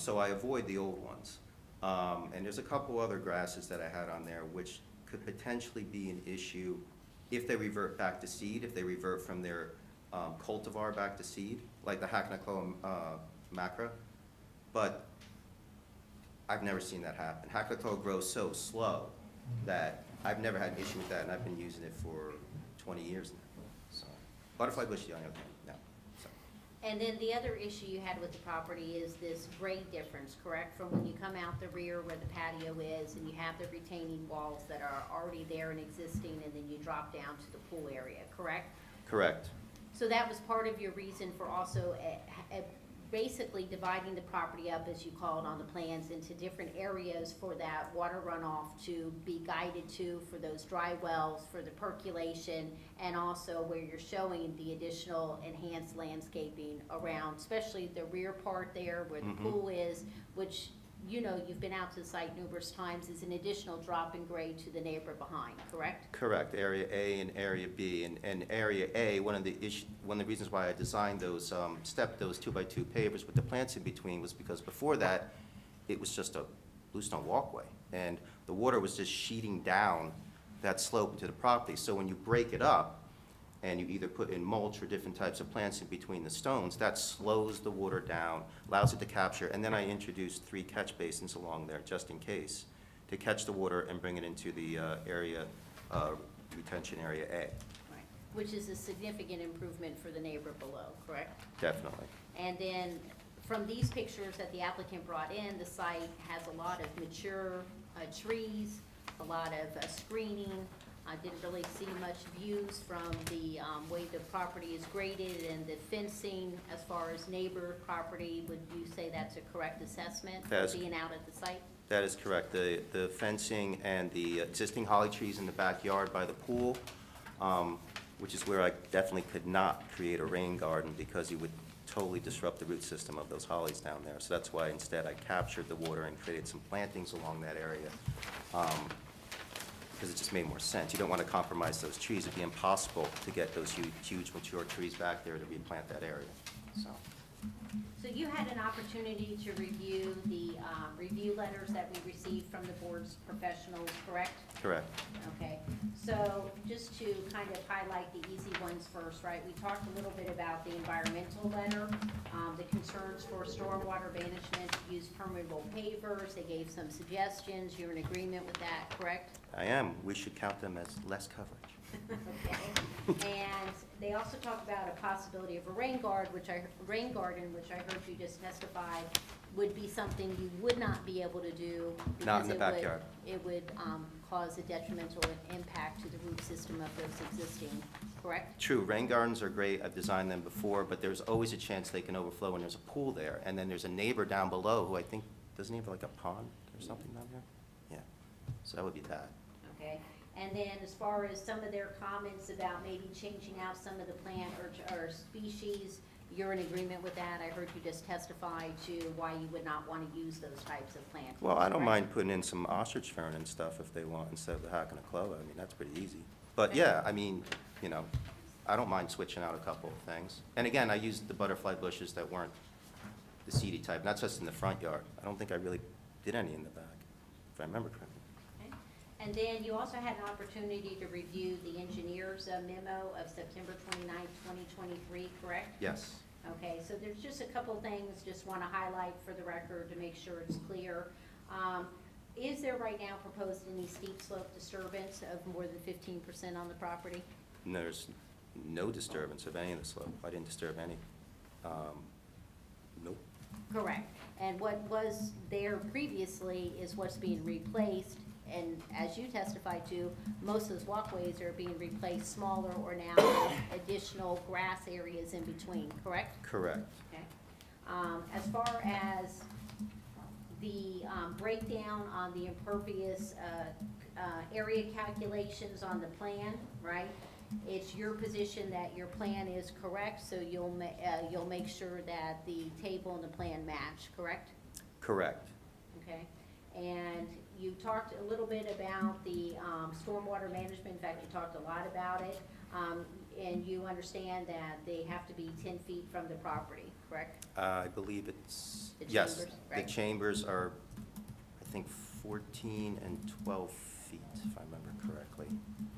So I avoid the old ones. And there's a couple other grasses that I had on there which could potentially be an issue if they revert back to seed, if they revert from their cultivar back to seed, like the Hacknacloa macra. But I've never seen that happen. Hacknacloa grows so slow that I've never had an issue with that, and I've been using it for 20 years now. So, butterfly bush, the only other thing, no. So. And then the other issue you had with the property is this grade difference, correct? From when you come out the rear where the patio is, and you have the retaining walls that are already there and existing, and then you drop down to the pool area, correct? Correct. So that was part of your reason for also basically dividing the property up, as you call it on the plans, into different areas for that water runoff to be guided to, for those dry wells, for the percolation, and also where you're showing the additional enhanced landscaping around, especially the rear part there where the pool is, which, you've been out to the site numerous times, is an additional drop in grade to the neighbor behind, correct? Correct, Area A and Area B. And Area A, one of the reasons why I designed those, stepped those 2x2 pavers with the plants in between was because before that, it was just a bluestone walkway. And the water was just sheeting down that slope into the property. So when you break it up, and you either put in mulch or different types of plants in between the stones, that slows the water down, allows it to capture, and then I introduced 3 catch basins along there, just in case, to catch the water and bring it into the retention area A. Right. Which is a significant improvement for the neighbor below, correct? Definitely. And then, from these pictures that the applicant brought in, the site has a lot of mature trees, a lot of screening. I didn't really see much views from the way the property is graded and the fencing as far as neighbor property. Would you say that's a correct assessment for being out at the site? That is correct. The fencing and the existing holly trees in the backyard by the pool, which is where I definitely could not create a rain garden because you would totally disrupt the root system of those hollies down there. So that's why instead I captured the water and created some plantings along that area. Because it just made more sense. You don't want to compromise those trees. It'd be impossible to get those huge mature trees back there to replant that area. So you had an opportunity to review the review letters that we received from the board's professionals, correct? Correct. Okay, so just to kind of highlight the easy ones first, right? We talked a little bit about the environmental letter, the concerns for stormwater management, use permeable pavers. They gave some suggestions. You're in agreement with that, correct? I am. We should count them as less coverage. Okay, and they also talked about a possibility of a rain garden, which I heard you just testified would be something you would not be able to do. Not in the because backyard. It would cause a detrimental impact to the root system of those existing, correct? True, rain gardens are great. I've designed them before, but there's always a chance they can overflow when there's a pool there. And then there's a neighbor down below who I think, doesn't he have like a pond or something down there? Yeah, so that would be bad. Okay, and then as far as some of their comments about maybe changing out some of the plant or species You're in agreement with that? I heard you just testify to why you would not want to use those types of plantings. Well, I don't correct? mind putting in some ostrich fern and stuff if they want, instead of the hack and a clover. I mean, that's pretty easy. But yeah, I mean, you know, I don't mind switching out a couple of things. And again, I used the butterfly bushes that weren't the seedy type, not just in the front yard. I don't think I really did any in the back, if I remember correctly. Okay. And then you also had an opportunity to review the engineer's memo of September 29, 2023, correct? Yes. Okay, so there's just a couple things, just want to highlight for the record to make sure it's clear. Is there right now proposed any steep slope disturbance of more than 15% on the property? And there's no disturbance of any of the slope. I didn't disturb any. Nope. Correct. And what was there previously is what's being replaced, and as you testified to, most of those walkways are being replaced smaller or now with additional grass areas in between, correct? Correct. Okay. As far as the breakdown on the impervious area calculations on the plan, right? It's your position that your plan is correct, so you'll make sure that the table and the plan match, correct? Correct. Okay. And you talked a little bit about the stormwater management. In fact, you talked a lot about it. And you understand that they have to be 10 feet from the property, correct? I believe it's, The yes. chambers, The right. chambers are, I think, 14 and 12 feet, if I remember correctly.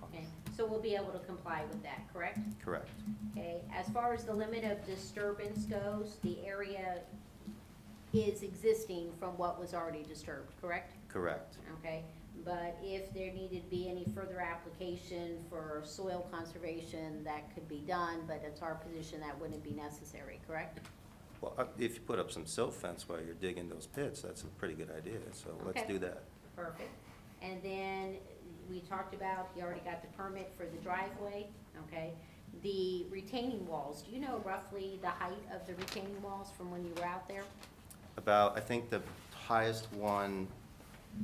Okay. So we'll be able to comply with that, correct? Correct. Okay. As far as the limit of disturbance goes, the area is existing from what was already disturbed, correct? Correct. Okay, but if there needed to be any further application for soil conservation, that could be done, but it's our position that wouldn't be necessary, correct? Well, if you put up some silt fence while you're digging those pits, that's a pretty good idea, so let's Okay. do that. Perfect. And then we talked about, you already got the permit for the driveway, okay? The retaining walls, do you know roughly the height of the retaining walls from when you were out there? About, I think the highest one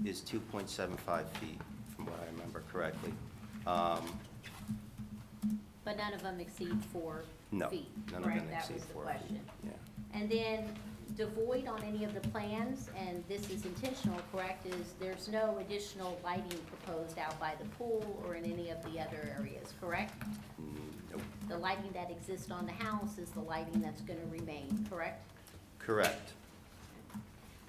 is 2.75 feet, from what I remember correctly. But none of them exceed 4 No, feet, none of them correct? That exceed was the 4 feet. question. Yeah. And then devoid on any of the plans, and this is intentional, correct, is there's no additional lighting proposed out by the pool or in any of the other areas, correct? Nope. The lighting that exists on the house is the lighting that's gonna remain, correct? Correct.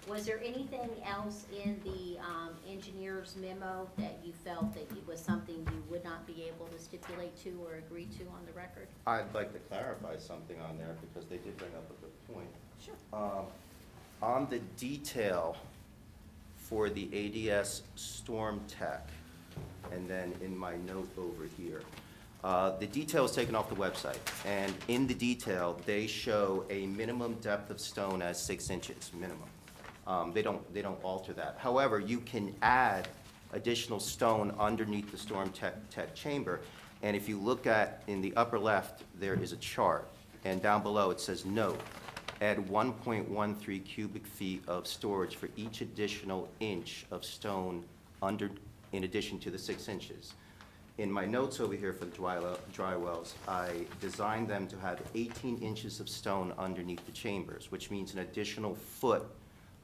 Was there anything else in the engineer's memo that you felt that it was something you would not be able to stipulate to or agree to on the record? I'd like to clarify something on there, because they did bring up a good point. Sure. On the detail for the ADS Storm Tech, and then in my note over here, the detail is taken off the website, and in the detail, they show a minimum depth of stone as 6 inches, minimum. They don't alter that. However, you can add additional stone underneath the Storm Tech chamber, and if you look at, in the upper left, there is a chart, and down below it says, note, add 1.13 cubic feet of storage for each additional inch of stone in addition to the 6 inches. In my notes over here for the dry wells, I designed them to have 18 inches of stone underneath the chambers, which means an additional foot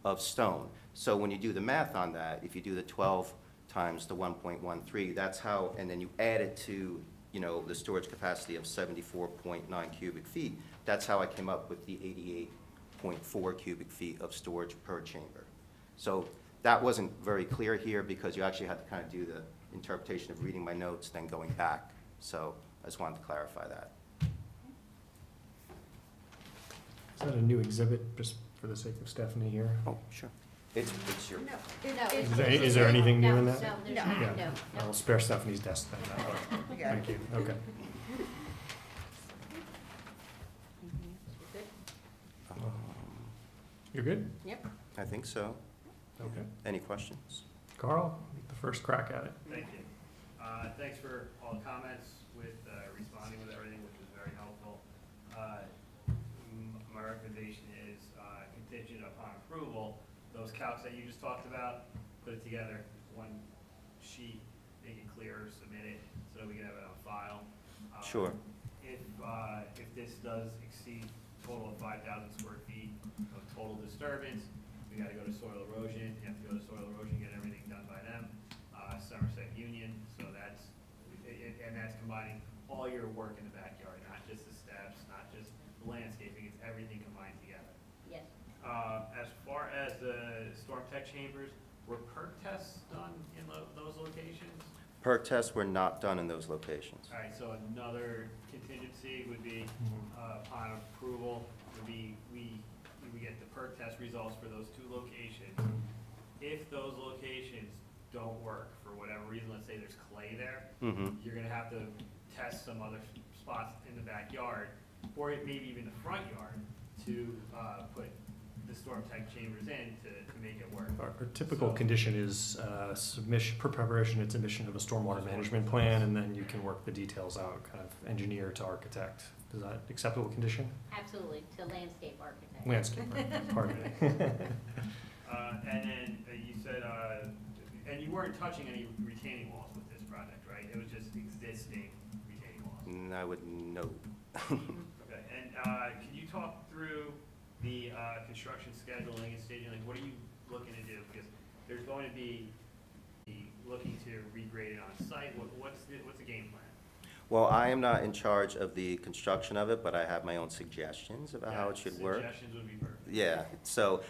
of stone. So when you do the math on that, if you do the 12 times the 1.13, that's how, and then you add it to, you know, the storage capacity of 74.9 cubic feet, that's how I came up with the 88.4 cubic feet of storage per chamber. So that wasn't very clear here, because you actually had to kind of do the interpretation of reading my notes, then going back. So I just wanted to clarify that. Is that a new exhibit, just for the sake of Stephanie here? Oh, sure. It's your, No, Is there anything new in that? No, there's No. not, no, I'll no. spare Stephanie's desk then. Okay. Thank you, okay. You're good? Yep. I think so. Okay. Any questions? Carl, the first crack at it. Thank you. Thanks for all the comments with responding with everything, which was very helpful. My recommendation is contingent upon approval, those calcs that you just talked about, put it together, one sheet, make it clear, submit it, so that we can have it on file. Sure. If this does exceed total of 5,000 square feet of total disturbance. We gotta go to soil erosion, you have to go to soil erosion, get everything done by them, Somerset Union, so that's, and that's combining all your work in the backyard, not just the steps, not just the landscaping, it's everything combined together. Yes. As far as the storm tech chambers, were perk tests done in those locations? Perk tests were not done in those locations. All right, so another contingency would be, upon approval, would be, we get the perk test results for those 2 locations. If those locations don't work, for whatever reason, let's say there's clay there, you're gonna have to test some other spots in the backyard, or maybe even the front yard, to, put the storm tech chambers in to make it work. Our typical So- condition is submission, preparation and submission of a stormwater management plan, and then you can work the details out, kind of engineer to architect. Is that acceptable condition? Absolutely, to landscape architect. Landscape, pardon me. And then you said, and you weren't touching any retaining walls with this project, right? It was just existing retaining walls. And I would note. Okay, and can you talk through the construction scheduling and staging? Like, what are you looking to do? Because there's going to be looking to regrade it on site. What's the game plan? Well, I am not in charge of the construction of it, but I have my own suggestions about how it should work. Suggestions would be perfect. Yeah, so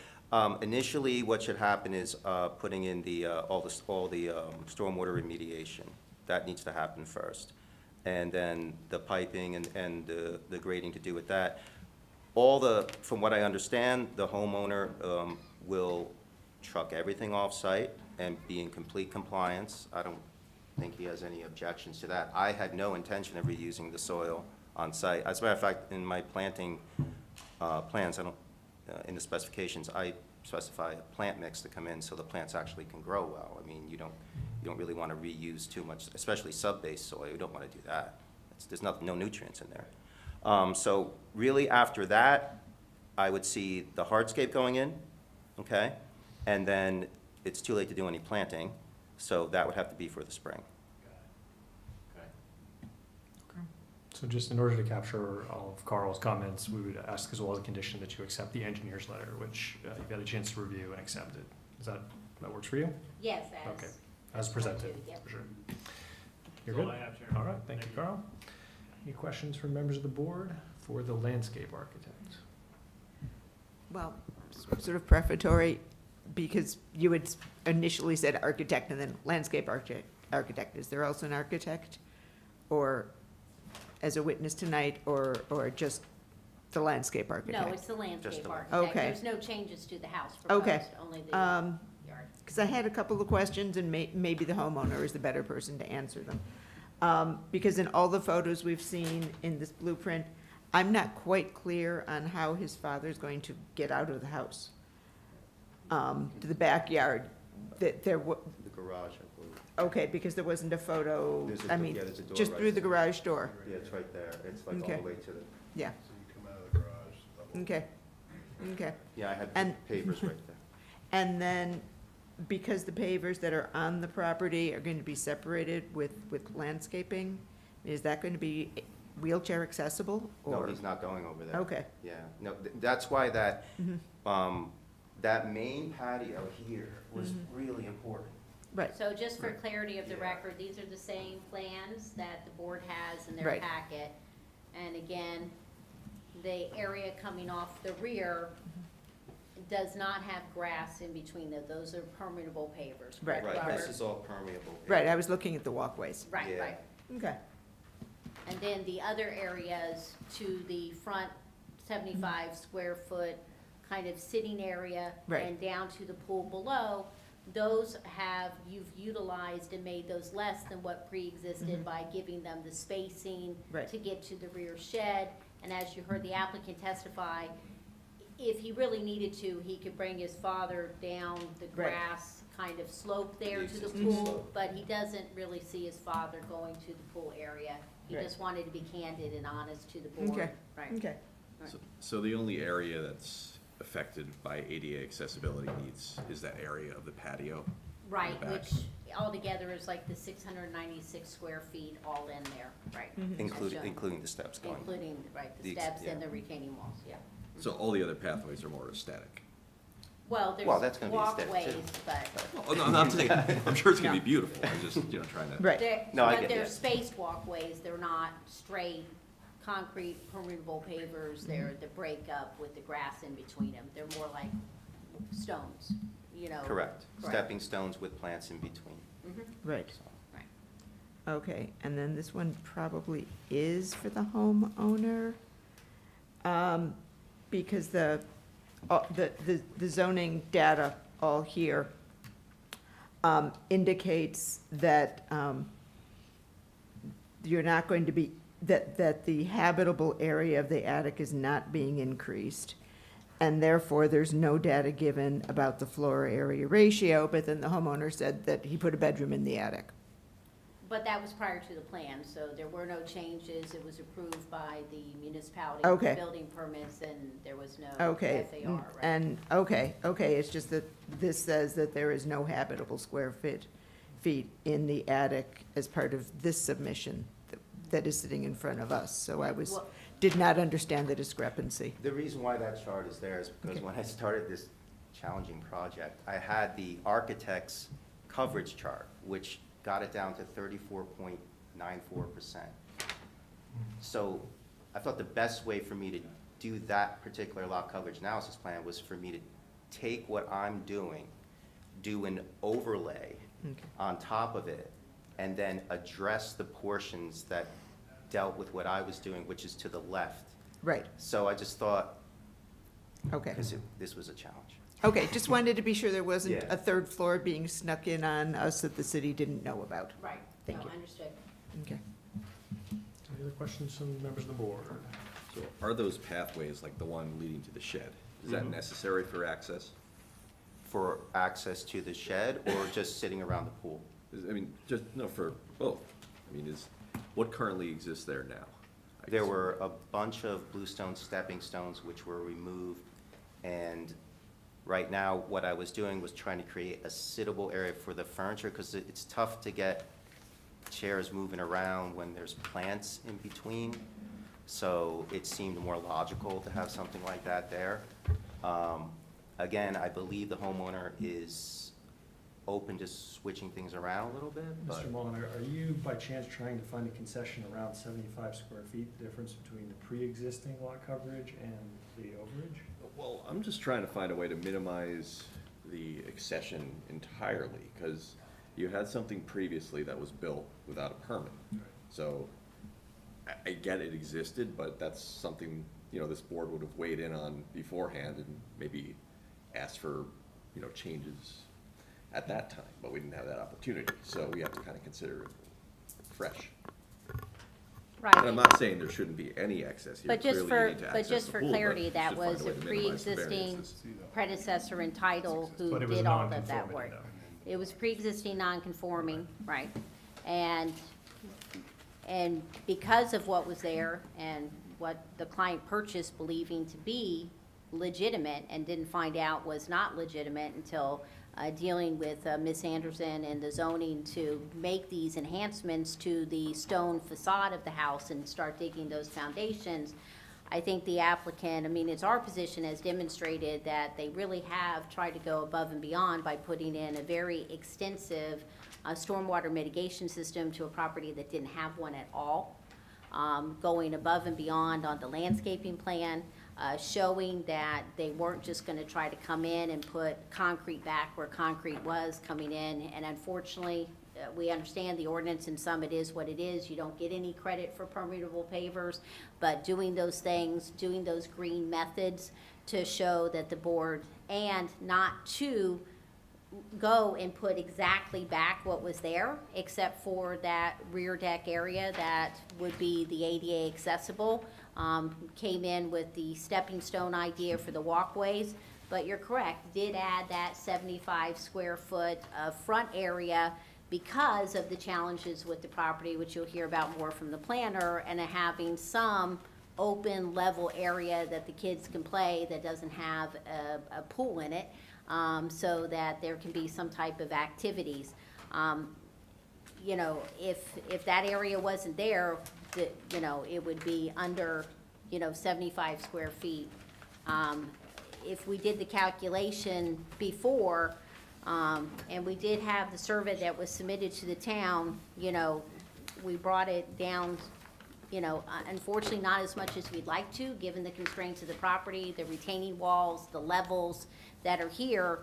initially, what should happen is putting in the, all the stormwater remediation. That needs to happen first. And then the piping and the grading to do with that. From what I understand, the homeowner will truck everything off-site and be in complete compliance. I don't think he has any objections to that. I had no intention of reusing the soil on-site. As a matter of fact, in my planting plans, in the specifications, I specify a plant mix to come in so the plants actually can grow well. I mean, you don't really want to reuse too much, especially sub-base soil. You don't want to do that. There's no nutrients in there. So really, after that, I would see the hardscape going in, okay? And then it's too late to do any planting, so that would have to be for the spring. Got it. Okay. So just in order to capture all of Carl's comments, we would ask as well as a condition that you accept the engineer's letter, which you've had a chance to review and accept it. That works for you? Yes, Okay, as presented, Yep. for sure. You're That's good? all I have, Chairman. All right, thank you, Carl. Any questions from members of the board for the landscape architect? Well, sort of prefatory, because you had initially said architect and then landscape architect. Is there also an architect? Or as a witness tonight, or just the landscape architect? No, it's the landscape the- architect. Okay. There's no changes to the house Okay. proposed, only the Um, yard. Because I had a couple of questions, and maybe the homeowner is the better person to answer them. Because in all the photos we've seen in this blueprint, I'm not quite clear on how his father's going to get out of the house, to the backyard. That there The garage, I believe. okay, because there wasn't a photo, There's a I door- mean, yeah, there's a door just right through the there. garage door. Yeah, it's right there. It's like all Okay. the way to the, Yeah, So you come out of the garage. level. okay, okay. yeah, I had And- pavers right there. And then, because the pavers that are on the property are going to be separated with landscaping, is that going to be wheelchair accessible? No, or he's not going over there. Okay. Yeah, no, that's why that, Mhm. that main patio here was Mhm. really important. Right, So just for Right. clarity of the Yeah. record, these are the same plans that the board has in their Right. packet. And again, the area coming off the rear does not have grass in between them. Those are permeable pavers, Right. correct, Right, Robert? this is all permeable. right, I was looking at the walkways. Right, Yeah. right. Okay, And then the other areas to the front 75 square foot kind of sitting area Right. and down to the pool below, those you've utilized and made those less than what pre-existed Mhm. by giving them the spacing Right. to get to the rear shed. And as you heard the applicant testify, if he really needed to, he could bring his father down the Right. grass kind of slope there The to the existing pool, slope. but he doesn't really see his father going to the pool area. He Right. just wanted to be candid and honest to the board. Okay. Right. okay, So the only area that's affected by ADA accessibility needs is that area of the patio Right, back. which altogether is like the 696 square feet all in there, right? Including the steps going. Including, right, the The- steps yeah. and the retaining walls, yeah. So all the other pathways are more static? Well, Well, there's that's gonna be a step, too. walkways, but Oh, no, I'm not saying, I'm sure it's gonna be beautiful, I'm just, trying to. Right. No, I but get they're that. spaced walkways, they're not straight concrete permeable pavers, they're the break up with the grass in between them. They're more like stones, you know? Correct. Stepping stones with plants in between. Mhm. Right. So, Right. Okay, and then this one probably is for the homeowner, because the zoning data all here indicates that you're not going to be, that the habitable area of the attic is not being increased, and therefore there's no data given about the floor area ratio, but then the homeowner said that he put a bedroom in the attic. But that was prior to the plan, so there were no changes. It was approved by the municipality. Okay. with Building permits, and there was no Okay, FAR, right? and, okay, it's just that this says that there is no habitable square feet in the attic as part of this submission that is sitting in front of us, so I Well- did not understand the discrepancy. The reason why that chart is there is because Okay. when I started this challenging project, I had the architect's coverage chart, which got it down to 34.94%. So I thought the best way for me to do that particular lot coverage analysis plan was for me to take what I'm doing, do an overlay Okay. on top of it, and then address the portions that dealt with what I was doing, which is to the left. Right, So I just thought, okay. because this was a challenge. Okay, just wanted to be sure there wasn't Yeah. a third floor being snuck in on us that the city didn't know about. Right, Thank no, you. understood. Okay. Any other questions from members of the board? So are those pathways, like the one leading to the shed, is that Mhm. necessary for access? For access to the shed or just sitting around the pool? I mean, just, no, for both. I mean, what currently exists there now? I There guess. were a bunch of bluestone stepping stones which were removed, and right now, what I was doing was trying to create a sittable area for the furniture, because it's tough to get chairs moving around when there's plants in between. So it seemed more logical to have something like that there. Again, I believe the homeowner is open to switching things around a little bit, but Mr. Mullen, are you by chance trying to find a concession around 75 square feet, the difference between the pre-existing lot coverage and the overage? Well, I'm just trying to find a way to minimize the accession entirely, because you had something previously that was built without a permit. So I get it existed, but that's something, this board would have weighed in on beforehand and maybe asked for, changes at that time, but we didn't have that opportunity. So we have to kind of consider it fresh. Right. And I'm not saying there shouldn't be any excess here. But just Clearly, for, you need to but access just the for pool, but clarity, you that should find was a way to minimize the pre-existing variances. predecessor and title who But it was did all of that non-conformity, work. though. It was pre-existing non-conforming, right? And because of what was there and what the client purchased believing to be legitimate and didn't find out was not legitimate until dealing with Ms. Anderson and the zoning to make these enhancements to the stone facade of the house and start digging those foundations, I think the applicant, it's our position as demonstrated that they really have tried to go above and beyond by putting in a very extensive stormwater mitigation system to a property that didn't have one at all, going above and beyond on the landscaping plan, showing that they weren't just gonna try to come in and put concrete back where concrete was coming in, and unfortunately, we understand the ordinance, and some it is what it is, you don't get any credit for permeable pavers, but doing those things, doing those green methods to show that the board, and not to go and put exactly back what was there, except for that rear deck area that would be the ADA accessible, came in with the stepping stone idea for the walkways, but you're correct, did add that 75 square foot front area because of the challenges with the property, which you'll hear about more from the planner, and having some open level area that the kids can play that doesn't have a pool in it. so that there can be some type of activities. You know, if that area wasn't there, you know, it would be under, you know, 75 square feet. If we did the calculation before, and we did have the survey that was submitted to the town, you know, we brought it down, you know, unfortunately not as much as we'd like to, given the constraints of the property, the retaining walls, the levels that are here.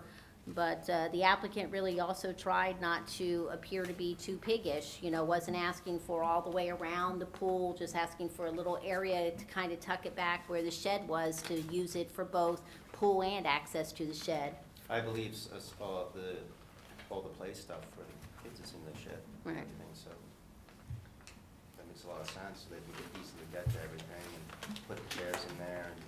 But the applicant really also tried not to appear to be too piggish, you know, wasn't asking for all the way around the pool, just asking for a little area to kind of tuck it back where the shed was, to use it for both pool and access to the shed. I believe all the play stuff for the kids is in the shed and Right. everything, so that makes a lot of sense, so they can easily get to everything and put the chairs in there and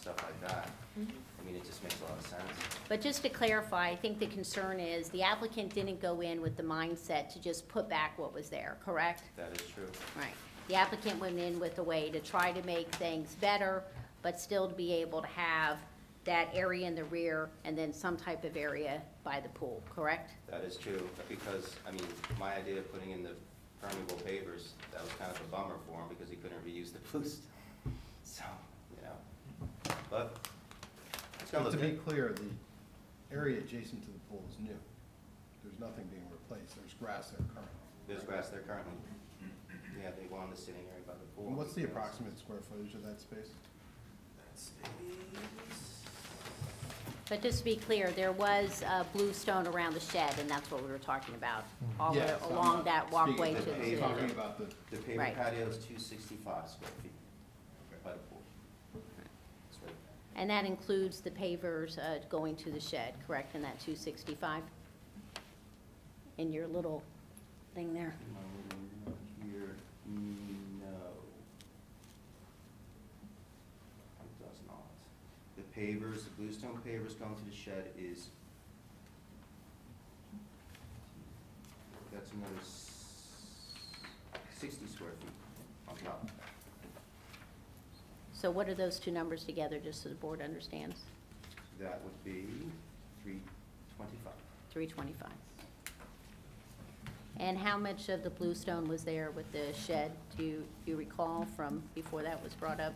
stuff like that. I mean, it just makes a lot of sense. But just to clarify, I think the concern is the applicant didn't go in with the mindset to just put back what was there, correct? That is true. Right. The applicant went in with a way to try to make things better, but still to be able to have that area in the rear and then some type of area by the pool, correct? That is true, because, I mean, my idea of putting in the permeable pavers, that was kind of a bummer for him because he couldn't reuse the boost. So, you know, but it's gonna But look to be good. clear, the area adjacent to the pool is new. There's nothing being replaced. There's grass there currently. There's grass there currently. Yeah, they wanted the sitting area by the pool. And what's the approximate square footage of that space? That space. But just to be clear, there was blue stone around the shed, and that's what we were talking about, all Yeah, so I'm along not that walkway to speaking the of the I'm talking city. about the, The paver Right. patio is 265 square feet by the pool. That's right. And that includes the pavers going to the shed, correct, in that 265? In your little thing there? Here, no. It does not. The pavers, the bluestone pavers going to the shed is, that's another 60 square feet on top. So what are those two numbers together, just so the board understands? That would be 325. 325. And how much of the bluestone was there with the shed? Do you recall from before that was brought up?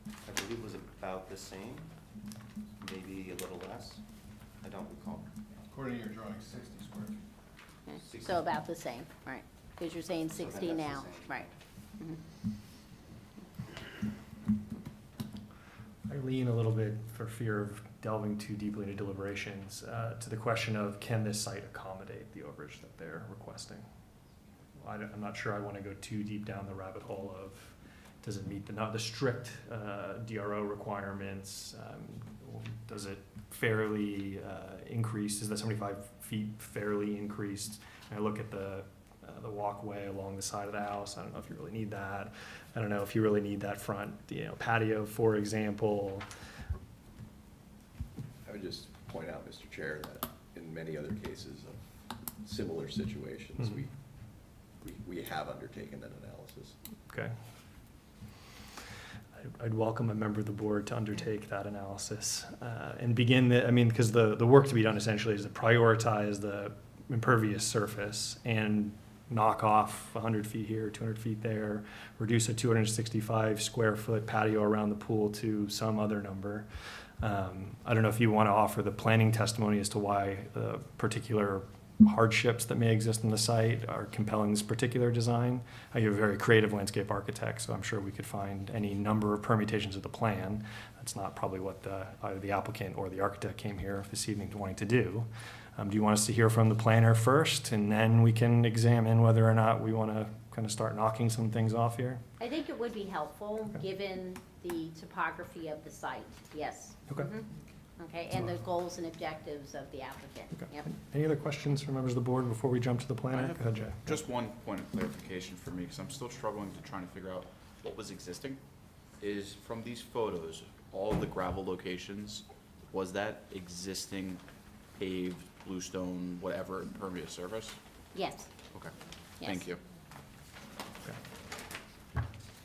I believe it was about the same, maybe a little less. I don't recall. according to your drawing, 60 square feet. Okay, 60. So about the same, right? Because you're saying So then 60 that's the now, same. right? Mhm. I lean a little bit, for fear of delving too deeply into deliberations, to the question of, can this site accommodate the overage that they're requesting? I'm not sure I want to go too deep down the rabbit hole of, does it meet the strict DRO requirements? Does it fairly increase? Is the 75 feet fairly increased? And I look at the walkway along the side of the house. I don't know if you really need that. I don't know if you really need that front, patio, for example. I would just point out, Mr. Chair, that in many other cases of similar situations, Mhm. we have undertaken an analysis. Okay. I'd welcome a member of the board to undertake that analysis and begin because the work to be done essentially is to prioritize the impervious surface and knock off 100 feet here, 200 feet there, reduce a 265 square foot patio around the pool to some other number. I don't know if you want to offer the planning testimony as to why the particular hardships that may exist in the site are compelling this particular design. You're a very creative landscape architect, so I'm sure we could find any number of permutations of the plan. That's not probably what either the applicant or the architect came here this evening wanting to do. Do you want us to hear from the planner first, and then we can examine whether or not we want to kind of start knocking some things off here? I think it would be helpful, given the topography of the site, yes. Okay. Mhm. Okay, and the goals and objectives of the applicant, Okay. yep. Any other questions from members of the board before we jump to the I planner? have Go ahead, Jay. Just one point of clarification for me, because I'm still struggling to trying to figure out what was existing. Is from these photos, all the gravel locations, was that existing paved, bluestone, whatever, impervious surface? Yes, Okay, yes. thank you.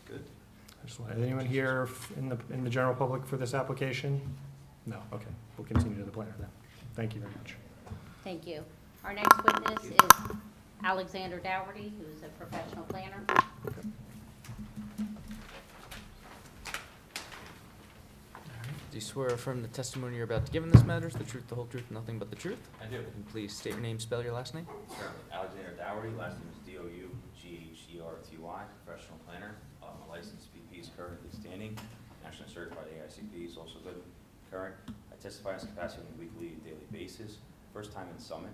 Good. Anyone here in the general public for this application? No, okay. we'll continue to the planner then. Thank you very much. Thank you. Our next witness is Alexander Dougherty, who is a professional planner. Do you swear or affirm the testimony you're about to give in this matter is the truth, the whole truth, and nothing but the truth? I do. And please state your name, spell your last name. Certainly. Alexander Dougherty, last name is D-O-U-G-H-E-R-T-Y, professional planner. My license BP is currently standing. Nationally certified AICP is also good, current. I testify in this capacity on a weekly and daily basis. First time in Summit.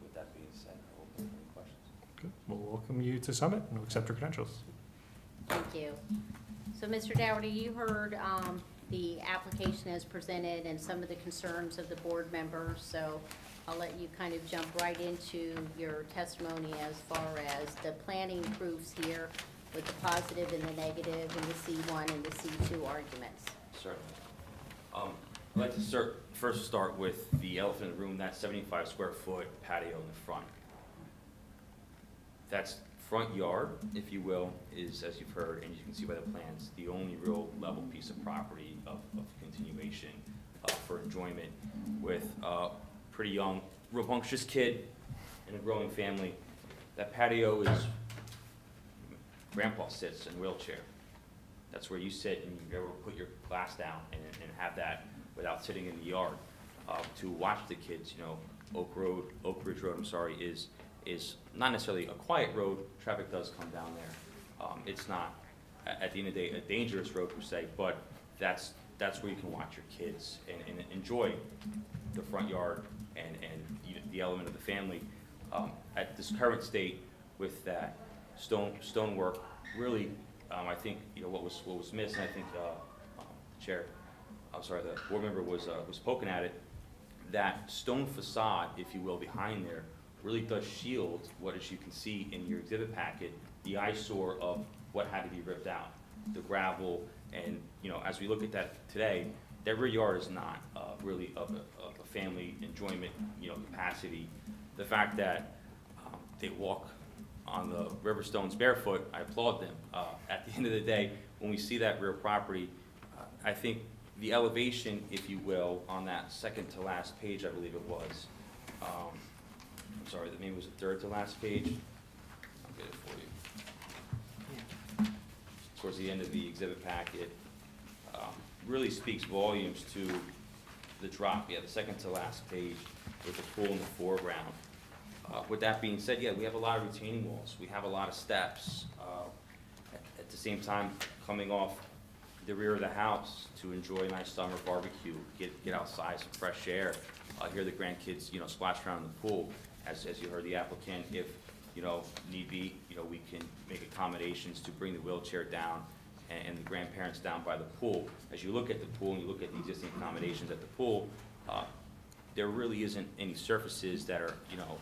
With that being said, I will take any questions. Good. We'll welcome you to Summit and we'll accept your credentials. Thank you. So, Mr. Dougherty, you heard the application as presented and some of the concerns of the board members, so I'll let you kind of jump right into your testimony as far as the planning proofs here with the positive and the negative and the C1 and the C2 arguments. Certainly. I'd like to first start with the elephant in the room, that 75 square foot patio in the front. That's front yard, if you will, is, as you've heard, and you can see by the plans, the only real level piece of property of continuation for enjoyment with a pretty young, rambunctious kid and a growing family. That patio is, grandpa sits in a wheelchair. That's where you sit and you ever put your glass down and have that without sitting in the yard. To watch the kids, you know, Oak Ridge Road, I'm sorry, is not necessarily a quiet road. Traffic does come down there. It's not, at the end of the day, a dangerous road per se, but that's where you can watch your kids and enjoy the front yard and the element of the family. At this current state with that stonework, really, I think, you know, what was missing, I think the board member was poking at it. That stone facade, if you will, behind there really does shield what, as you can see in your exhibit packet, the eyesore of what had to be ripped out, the gravel, and, you know, as we look at that today, that rear yard is not really of a family enjoyment, you know, capacity. The fact that they walk on the Riverstones barefoot, I applaud them. At the end of the day, when we see that rear property, I think the elevation, if you will, on that second to last page, I believe it was, I'm sorry, maybe it was the third to last page. I'll get it for you. Towards the end of the exhibit packet, really speaks volumes to the drop. Yeah, the second to last page with the pool in the foreground. With that being said, yeah, we have a lot of retaining walls. We have a lot of steps. At the same time, coming off the rear of the house to enjoy a nice summer barbecue, get outside, some fresh air, hear the grandkids, you know, splash around in the pool. As you heard the applicant, if, you know, need be, you know, we can make accommodations to bring the wheelchair down and the grandparents down by the pool. As you look at the pool and you look at the existing accommodations at the pool, there really isn't any surfaces that are, you know,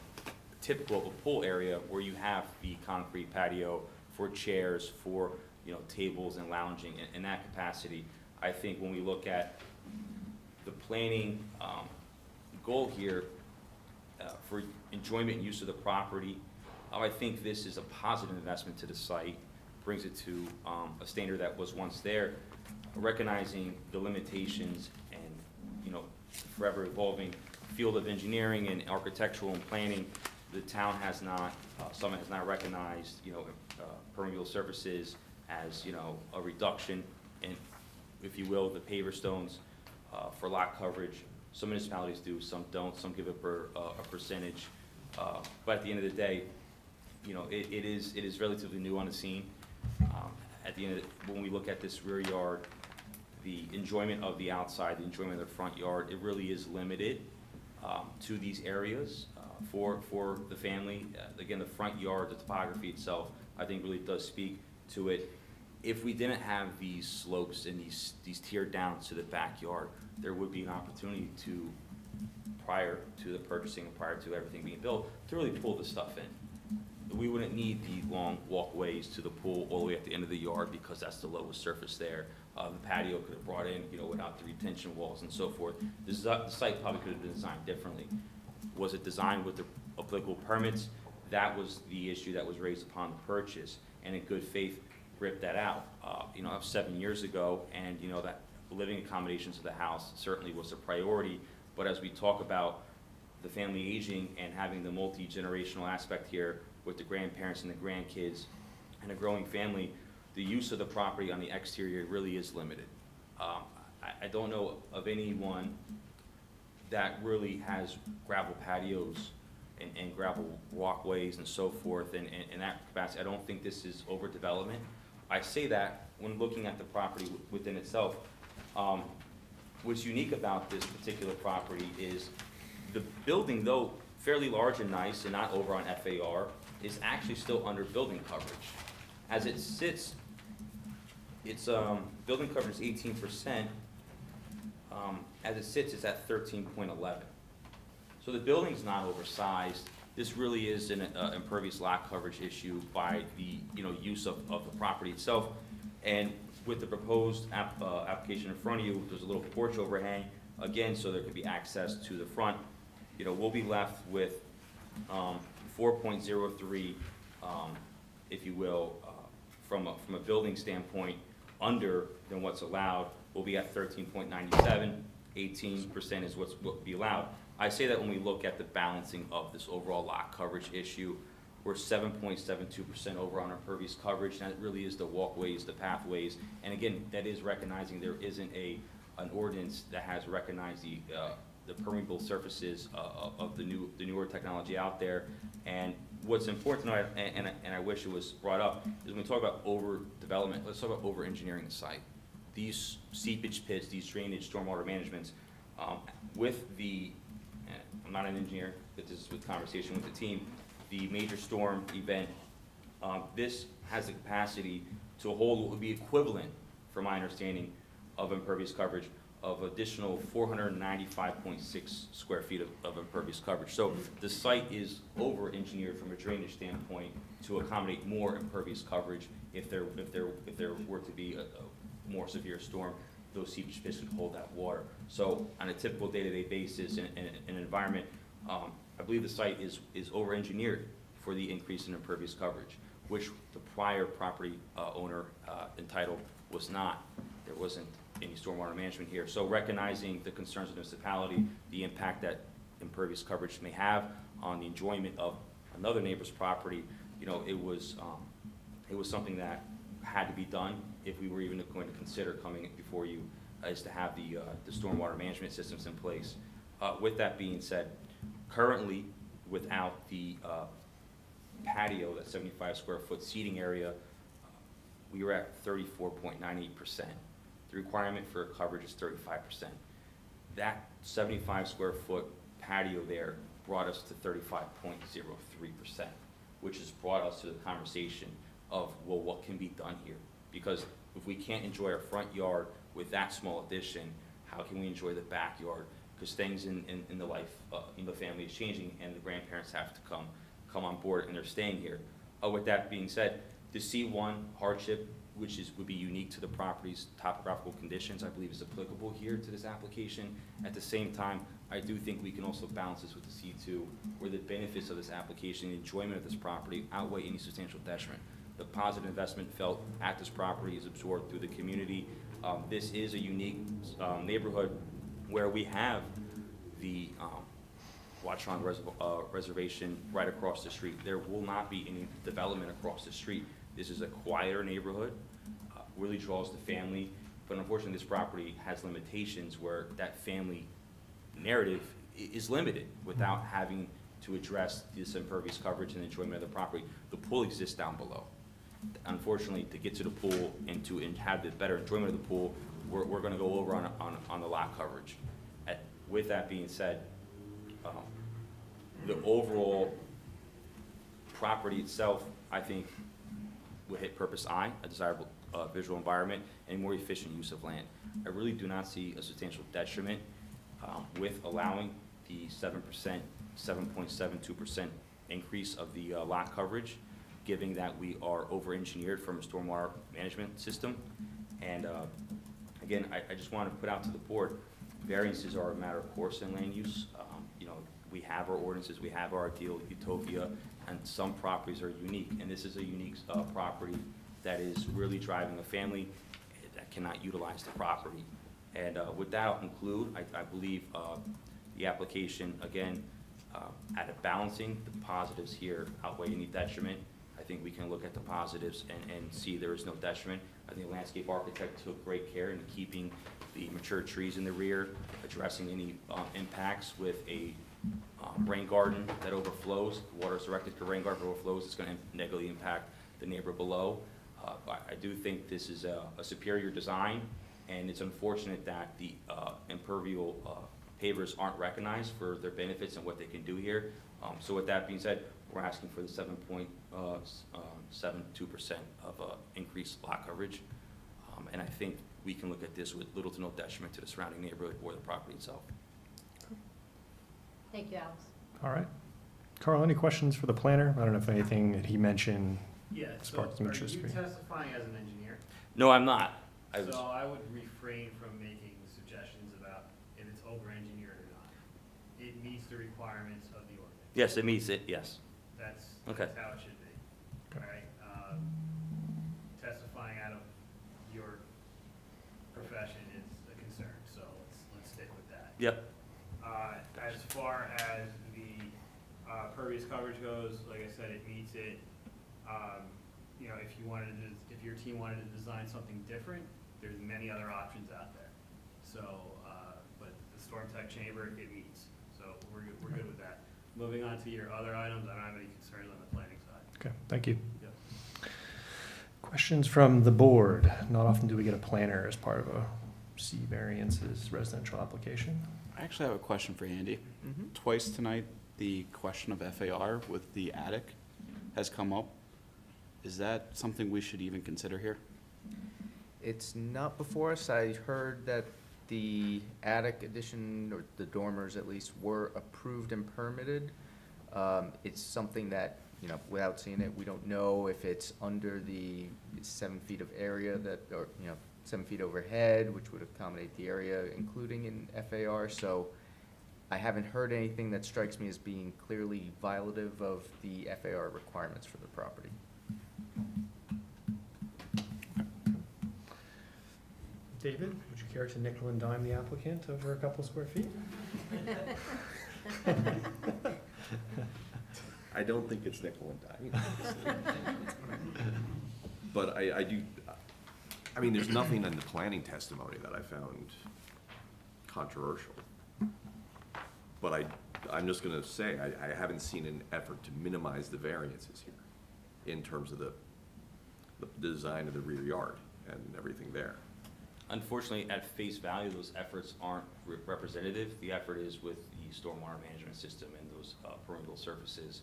typical of a pool area where you have the concrete patio for chairs, for, you know, tables and lounging in that capacity. I think when we look at the planning goal here for enjoyment and use of the property, I think this is a positive investment to the site, brings it to a standard that was once there, recognizing the limitations and, you know, forever evolving field of engineering and architectural and planning. The town has not, Summit has not recognized, you know, permeable surfaces as, you know, a reduction in, if you will, the paver stones for lot coverage. Some municipalities do, some don't, some give a percentage. But at the end of the day, you know, it is relatively new on the scene. At the end of when we look at this rear yard, the enjoyment of the outside, the enjoyment of the front yard, it really is limited to these areas for the family. Again, the front yard, the topography itself, I think really does speak to it. If we didn't have these slopes and these tiered downs to the backyard, there would be an opportunity to, prior to the purchasing and prior to everything being built, to really pull this stuff in. We wouldn't need the long walkways to the pool all the way at the end of the yard because that's the lowest surface there. The patio could have brought in, you know, without the retention walls and so forth. The site probably could have been designed differently. Was it designed with the applicable permits? That was the issue that was raised upon the purchase, and in good faith ripped that out. You know, that was 7 years ago, and you know that living accommodations of the house certainly was a priority, but as we talk about the family aging and having the multi-generational aspect here with the grandparents and the grandkids and a growing family, the use of the property on the exterior really is limited. I don't know of anyone that really has gravel patios and gravel walkways and so forth, and in that capacity, I don't think this is overdevelopment. I say that when looking at the property within itself. What's unique about this particular property is the building, though fairly large and nice and not over on FAR, is actually still under building coverage. As it sits, its building coverage is 18%. As it sits, it's at 13.11. So the building's not oversized. This really is an impervious lot coverage issue by the use of the property itself. And with the proposed application in front of you, there's a little porch overhang, again, so there could be access to the front. We'll be left with 4.03, if you will, from a building standpoint, under than what's allowed. We'll be at 13.97, 18% is what will be allowed. I say that when we look at the balancing of this overall lot coverage issue, we're 7.72% over on impervious coverage, and it really is the walkways, the pathways, and again, that is recognizing there isn't an ordinance that has recognized the permeable surfaces of the newer technology out there. And what's important to know, and I wish it was brought up, is when we talk about overdevelopment, let's talk about over-engineering the site. These seepage pits, these drainage, stormwater managements, with the, I'm not an engineer, but this is with conversation with the team, the major storm event, this has the capacity to hold what would be equivalent, from my understanding, of impervious coverage of additional 495.6 square feet of impervious coverage. So the site is over-engineered from a drainage standpoint to accommodate more impervious coverage if there were to be a more severe storm. Those seepage pits can hold that water. So on a typical day-to-day basis in an environment, I believe the site is over-engineered for the increase in impervious coverage, which the prior property owner entitled was not. There wasn't any stormwater management here. So recognizing the concerns of the municipality, the impact that impervious coverage may have on the enjoyment of another neighbor's property, it was something that had to be done if we were even going to consider coming before you, is to have the stormwater management systems in place. With that being said, currently, without the patio, that 75 square foot seating area, we were at 34.98%. The requirement for coverage is 35%. That 75 square foot patio there brought us to 35.03%, which has brought us to the conversation of, well, what can be done here? Because if we can't enjoy our front yard with that small addition, how can we enjoy the backyard? Because things in the life in the family is changing, and the grandparents have to come on board, and they're staying here. With that being said, the C1 hardship, which would be unique to the property's topographical conditions, I believe is applicable here to this application. At the same time, I do think we can also balance this with the C2, where the benefits of this application, the enjoyment of this property outweigh any substantial detriment. The positive investment felt at this property is absorbed through the community. This is a unique neighborhood where we have the Watchung Reservation right across the street. There will not be any development across the street. This is a quieter neighborhood, really draws the family, but unfortunately this property has limitations where that family narrative is limited without having to address this impervious coverage and enjoyment of the property. The pool exists down below. Unfortunately, to get to the pool and to have the better enjoyment of the pool, we're gonna go over on the lot coverage. With that being said, the overall property itself, I think, will hit purpose I, a desirable visual environment, and more efficient use of land. I really do not see a substantial detriment with allowing the 7%, 7.72% increase of the lot coverage, given that we are over-engineered from a stormwater management system. And again, I just want to put out to the board, variances are a matter of course in land use. We have our ordinances, we have our ideal utopia, and some properties are unique, and this is a unique property that is really driving a family that cannot utilize the property. And with that, I'll conclude. I believe the application, again, at a balancing, the positives here outweigh any detriment. I think we can look at the positives and see there is no detriment. I think the landscape architect took great care in keeping the mature trees in the rear, addressing any impacts with a rain garden that overflows. Water is directed to rain garden overflows. It's going to negatively impact the neighbor below. But I do think this is a superior design, and it's unfortunate that the impervial pavers aren't recognized for their benefits and what they can do here. So with that being said, we're asking for the 7.72% of increased lot coverage. And I think we can look at this with little to no detriment to the surrounding neighborhood or the property itself. Thank you, Alex. All right. Carl, any questions for the planner? I don't know if anything that he mentioned Yeah, so sparked some are interest you for you. testifying as an engineer? No, I'm not. So I would refrain from making suggestions about if it's over-engineered or not. It meets the requirements of the ordinance. Yes, it meets it, yes. That's Okay. how it should be. Okay. All right? Testifying out of your profession is a concern, so let's stick with that. Yep. As far as the pervious coverage goes, like I said, it meets it. You know, if your team wanted to design something different, there's many other options out there. So, but the storm tech chamber, it meets. So we're good with that. Moving on to your other items, I don't have any concerns on the planning side. Okay, thank you. Yep. Questions from the board? Not often do we get a planner as part of a C variances residential application. I actually have a question for Andy. Mhm. Twice tonight, the question of FAR with the attic has come up. Is that something we should even consider here? It's not before us. I heard that the attic addition, or the dormers at least, were approved and permitted. It's something that, you know, without seeing it, we don't know if it's under the 7 feet of area that, or, you know, 7 feet overhead, which would accommodate the area, including in FAR. So I haven't heard anything that strikes me as being clearly violative of the FAR requirements for the property. David, would you care to nickel and dime the applicant over a couple square feet? I don't think it's nickel and dime. But I do, I mean, there's nothing in the planning testimony that I found controversial. But I'm just gonna say, I haven't seen an effort to minimize the variances here in terms of the design of the rear yard and everything there. Unfortunately, at face value, those efforts aren't representative. The effort is with the stormwater management system and those permeable surfaces.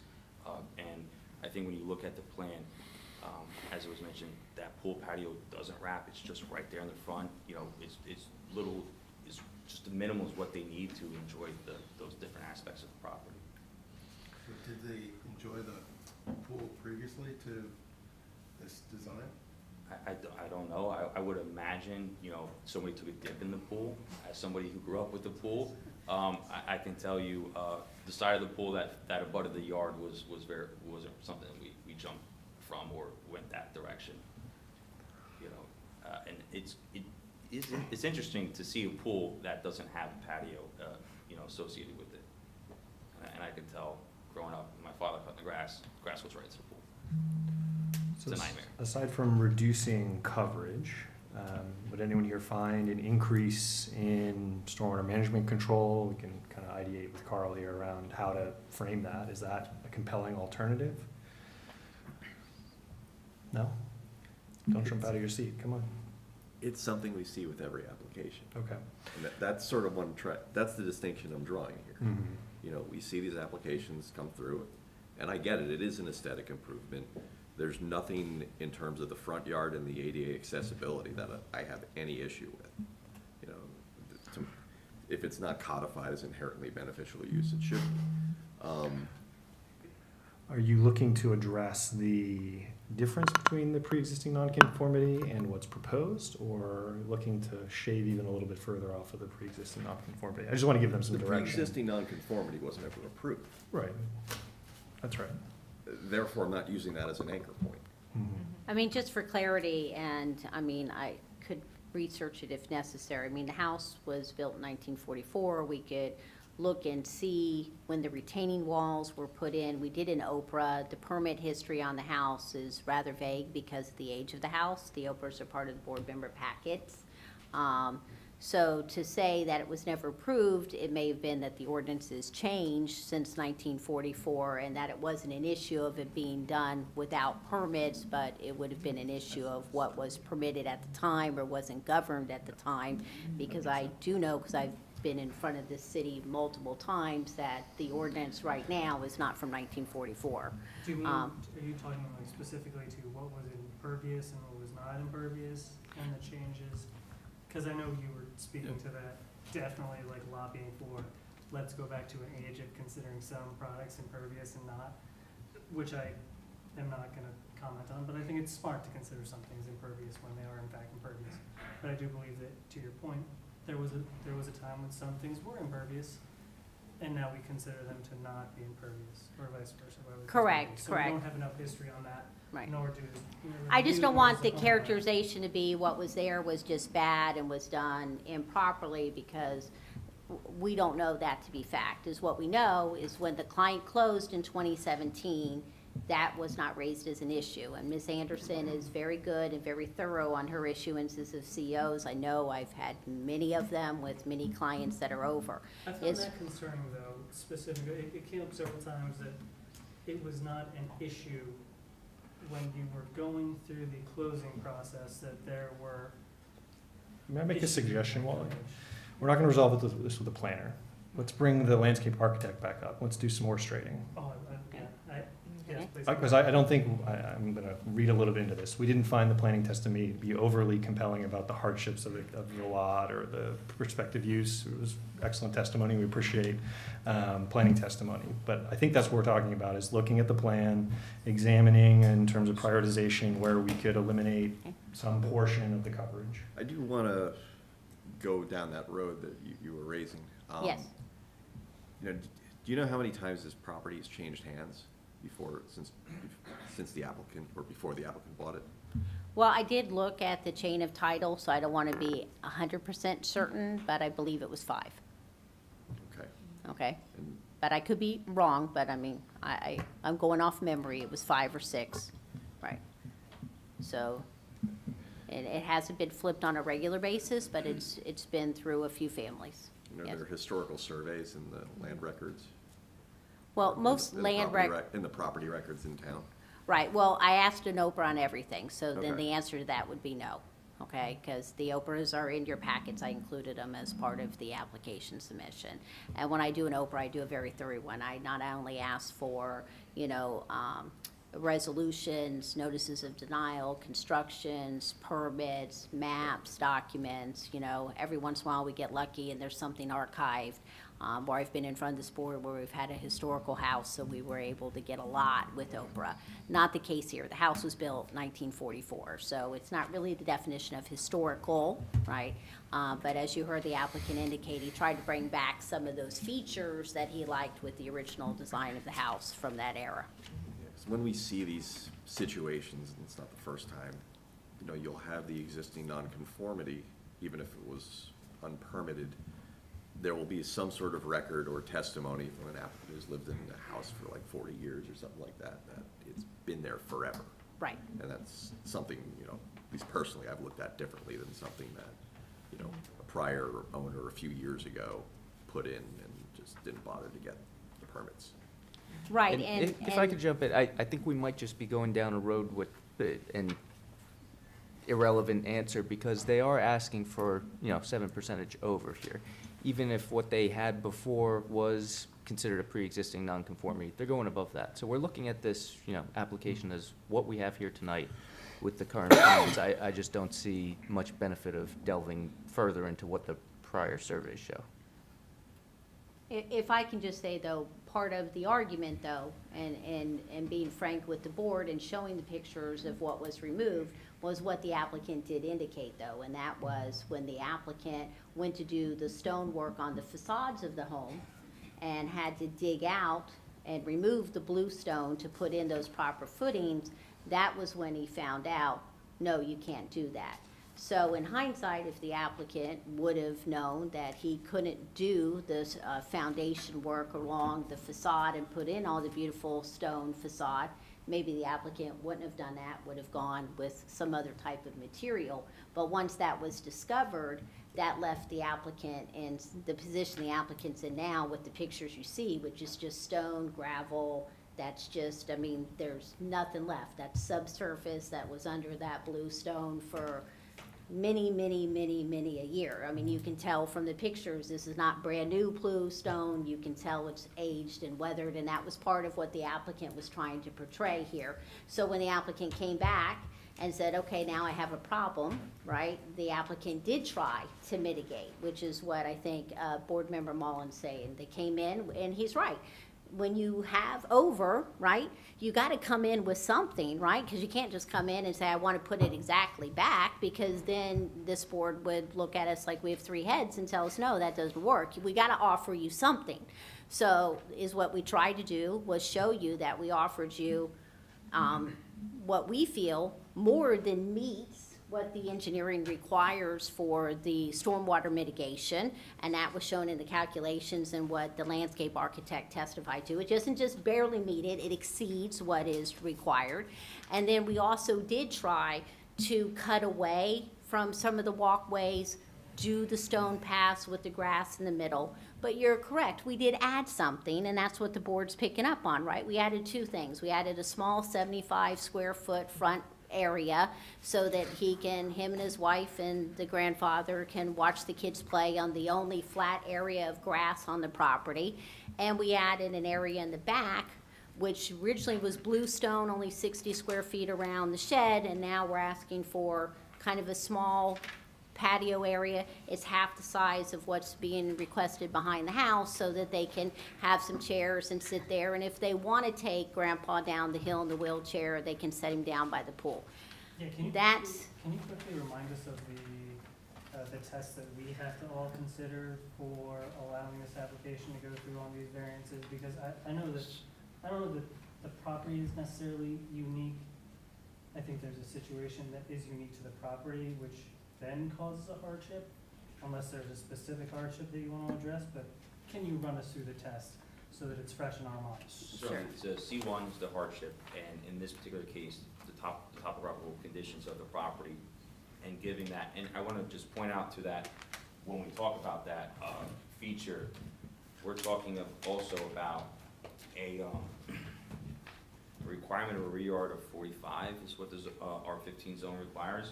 And I think when you look at the plan, as it was mentioned, that pool patio doesn't wrap. It's just right there in the front. You know, it's just the minimum is what they need to enjoy those different aspects of the property. So did they enjoy the pool previously to this design? I don't know. I would imagine, you know, somebody took a dip in the pool. As somebody who grew up with the pool, I can tell you, the side of the pool that abutted the yard wasn't something that we jumped from or went that direction. You know, and it's interesting to see a pool that doesn't have a patio, you know, associated with it. And I could tell, growing up, when my father cut the grass was right to the pool. So It's a nightmare. Aside from reducing coverage, would anyone here find an increase in stormwater management control? We can kind of ideate with Carl here around how to frame that. Is that a compelling alternative? No? Don't jump out of your seat, come on. It's something we see with every application. Okay. And that's sort of that's the distinction I'm drawing here. Mhm. You know, we see these applications come through, and I get it, it is an aesthetic improvement. There's nothing in terms of the front yard and the ADA accessibility that I have any issue with. You know, if it's not codified as inherently beneficial use, it should be. Are you looking to address the difference between the pre-existing nonconformity and what's proposed, or looking to shave even a little bit further off of the pre-existing nonconformity? I just want to give them some The direction. pre-existing nonconformity wasn't ever approved. Right. That's right. Therefore, I'm not using that as an anchor point. Mhm. I mean, just for clarity, and I mean, I could research it if necessary. I mean, the house was built in 1944. We could look and see when the retaining walls were put in. We did an Oprah. The permit history on the house is rather vague because of the age of the house. The Oprahs are part of the board member packets. So to say that it was never approved, it may have been that the ordinances changed since 1944 and that it wasn't an issue of it being done without permits, but it would have been an issue of what was permitted at the time or wasn't governed at the time. Because I do know, because I've been in front of this city multiple times, that the ordinance right now is not from 1944. Do you mean, are you talking like specifically to what was impervious and what was not impervious and the changes? Because I know you were speaking to that, definitely like lobbying for, let's go back to an age of considering some products impervious and not, which I am not gonna comment on, but I think it's smart to consider some things impervious when they are in fact impervious. But I do believe that, to your point, there was a time when some things were impervious, and now we consider them to not be impervious, or vice versa. Correct, So correct. we don't have enough history on that, Right. nor do. I just don't want the homeowner. characterization to be what was there was just bad and was done improperly, because we don't know that to be fact. Is what we know is when the client closed in 2017, that was not raised as an issue. And Ms. Anderson is very good and very thorough on her issuances of COs. I know I've had many of them with many clients that are over. I found Is- that concerning though, specifically, it came up several times that it was not an issue when you were going through the closing process, that there were. May I make a issues suggestion? with Well, frontage. we're not gonna resolve this with the planner. Let's bring the landscape architect back up. Let's do some more straightening. Oh, yes, Okay. please. Because I don't think, I'm gonna read a little bit into this. We didn't find the planning testimony to be overly compelling about the hardships of the lot or the prospective use. It was excellent testimony. We appreciate planning testimony. But I think that's what we're talking about, is looking at the plan, examining in terms of prioritization where we could eliminate some portion of the coverage. I do want to go down that road that you were raising. Yes. You know, do you know how many times this property has changed hands since the applicant, or before the applicant bought it? Well, I did look at the chain of title, so I don't want to be 100% certain, but I believe it was 5. Okay. Okay? And But I could be wrong, but I mean, I'm going off memory. It was 5 or 6, right? So, and it hasn't been flipped on a regular basis, but it's been through a few families. you know, Yes. there are historical surveys in the land records? Well, In the- most in the land property in the property records in town? right, well, I asked an Oprah on everything, so then Okay. the answer to that would be no, okay? Because the Oprahs are in your packets, I included them as part of the application submission. And when I do an Oprah, I do a very thorough one. I not only ask for, resolutions, notices of denial, constructions, permits, maps, documents, every once in a while we get lucky and there's something archived. Where I've been in front of this board where we've had a historical house, so we were able to get a lot with Oprah. Not the case here. The house was built 1944, so it's not really the definition of historical, right? But as you heard the applicant indicate, he tried to bring back some of those features that he liked with the original design of the house from that era. Yes, when we see these situations, and it's not the first time, you'll have the existing nonconformity, even if it was unpermitted. There will be some sort of record or testimony from an applicant who's lived in the house for like 40 years or something like that, that it's been there forever. Right. And that's something, at least personally, I've looked at differently than something that, a prior owner a few years ago put in and just didn't bother to get the permits. Right, And if I could jump in, I think we might just be going down a road with an irrelevant answer, because they are asking for, 7% over here. Even if what they had before was considered a pre-existing nonconformity, they're going above that. So we're looking at this, application as what we have here tonight with the current plans. I just don't see much benefit of delving further into what the prior surveys show. If I can just say, though, part of the argument, though, and being frank with the board and showing the pictures of what was removed, was what the applicant did indicate, though, and that was when the applicant went to do the stonework on the facades of the home and had to dig out and remove the blue stone to put in those proper footings, that was when he found out, no, you can't do that. So in hindsight, if the applicant would have known that he couldn't do this foundation work along the facade and put in all the beautiful stone facade, maybe the applicant wouldn't have done that, would have gone with some other type of material. But once that was discovered, that left the applicant in the position the applicant's in now with the pictures you see, which is just stone, gravel. That's just, I mean, there's nothing left. That's subsurface that was under that blue stone for many a year. I mean, you can tell from the pictures, this is not brand new blue stone. You can tell it's aged and weathered, and that was part of what the applicant was trying to portray here. So when the applicant came back and said, okay, now I have a problem, right? The applicant did try to mitigate, which is what I think Board Member Mullen's saying. They came in, and he's right. When you have over, right, you got to come in with something, right? Because you can't just come in and say, I want to put it exactly back, because then this board would look at us like we have three heads and tell us, no, that doesn't work. We got to offer you something. So is what we tried to do was show you that we offered you what we feel more than meets what the engineering requires for the stormwater mitigation, and that was shown in the calculations and what the landscape architect testified to. It doesn't just barely meet it, it exceeds what is required. And then we also did try to cut away from some of the walkways, do the stone paths with the grass in the middle. But you're correct, we did add something, and that's what the board's picking up on, right? We added two things. We added a small 75 square foot front area so that him and his wife and the grandfather can watch the kids play on the only flat area of grass on the property. And we added an area in the back, which originally was blue stone, only 60 square feet around the shed, and now we're asking for kind of a small patio area. It's half the size of what's being requested behind the house, so that they can have some chairs and sit there. And if they want to take Grandpa down the hill in the wheelchair, they can set him down by the pool. Yeah, can you quickly remind us of the tests that we have to all consider for allowing this application to go through all these variances? Because I don't know that the property is necessarily unique. I think there's a situation that is unique to the property, which then causes a hardship, unless there's a specific hardship that you want to address. But can you run us through the test so that it's fresh in our minds? So the C1 is the hardship, and in this particular case, the topographical conditions of the property, and giving that, and I want to just point out to that, when we talk about that feature, we're talking also about a requirement of a rear yard of 45 is what this R15 zone requires.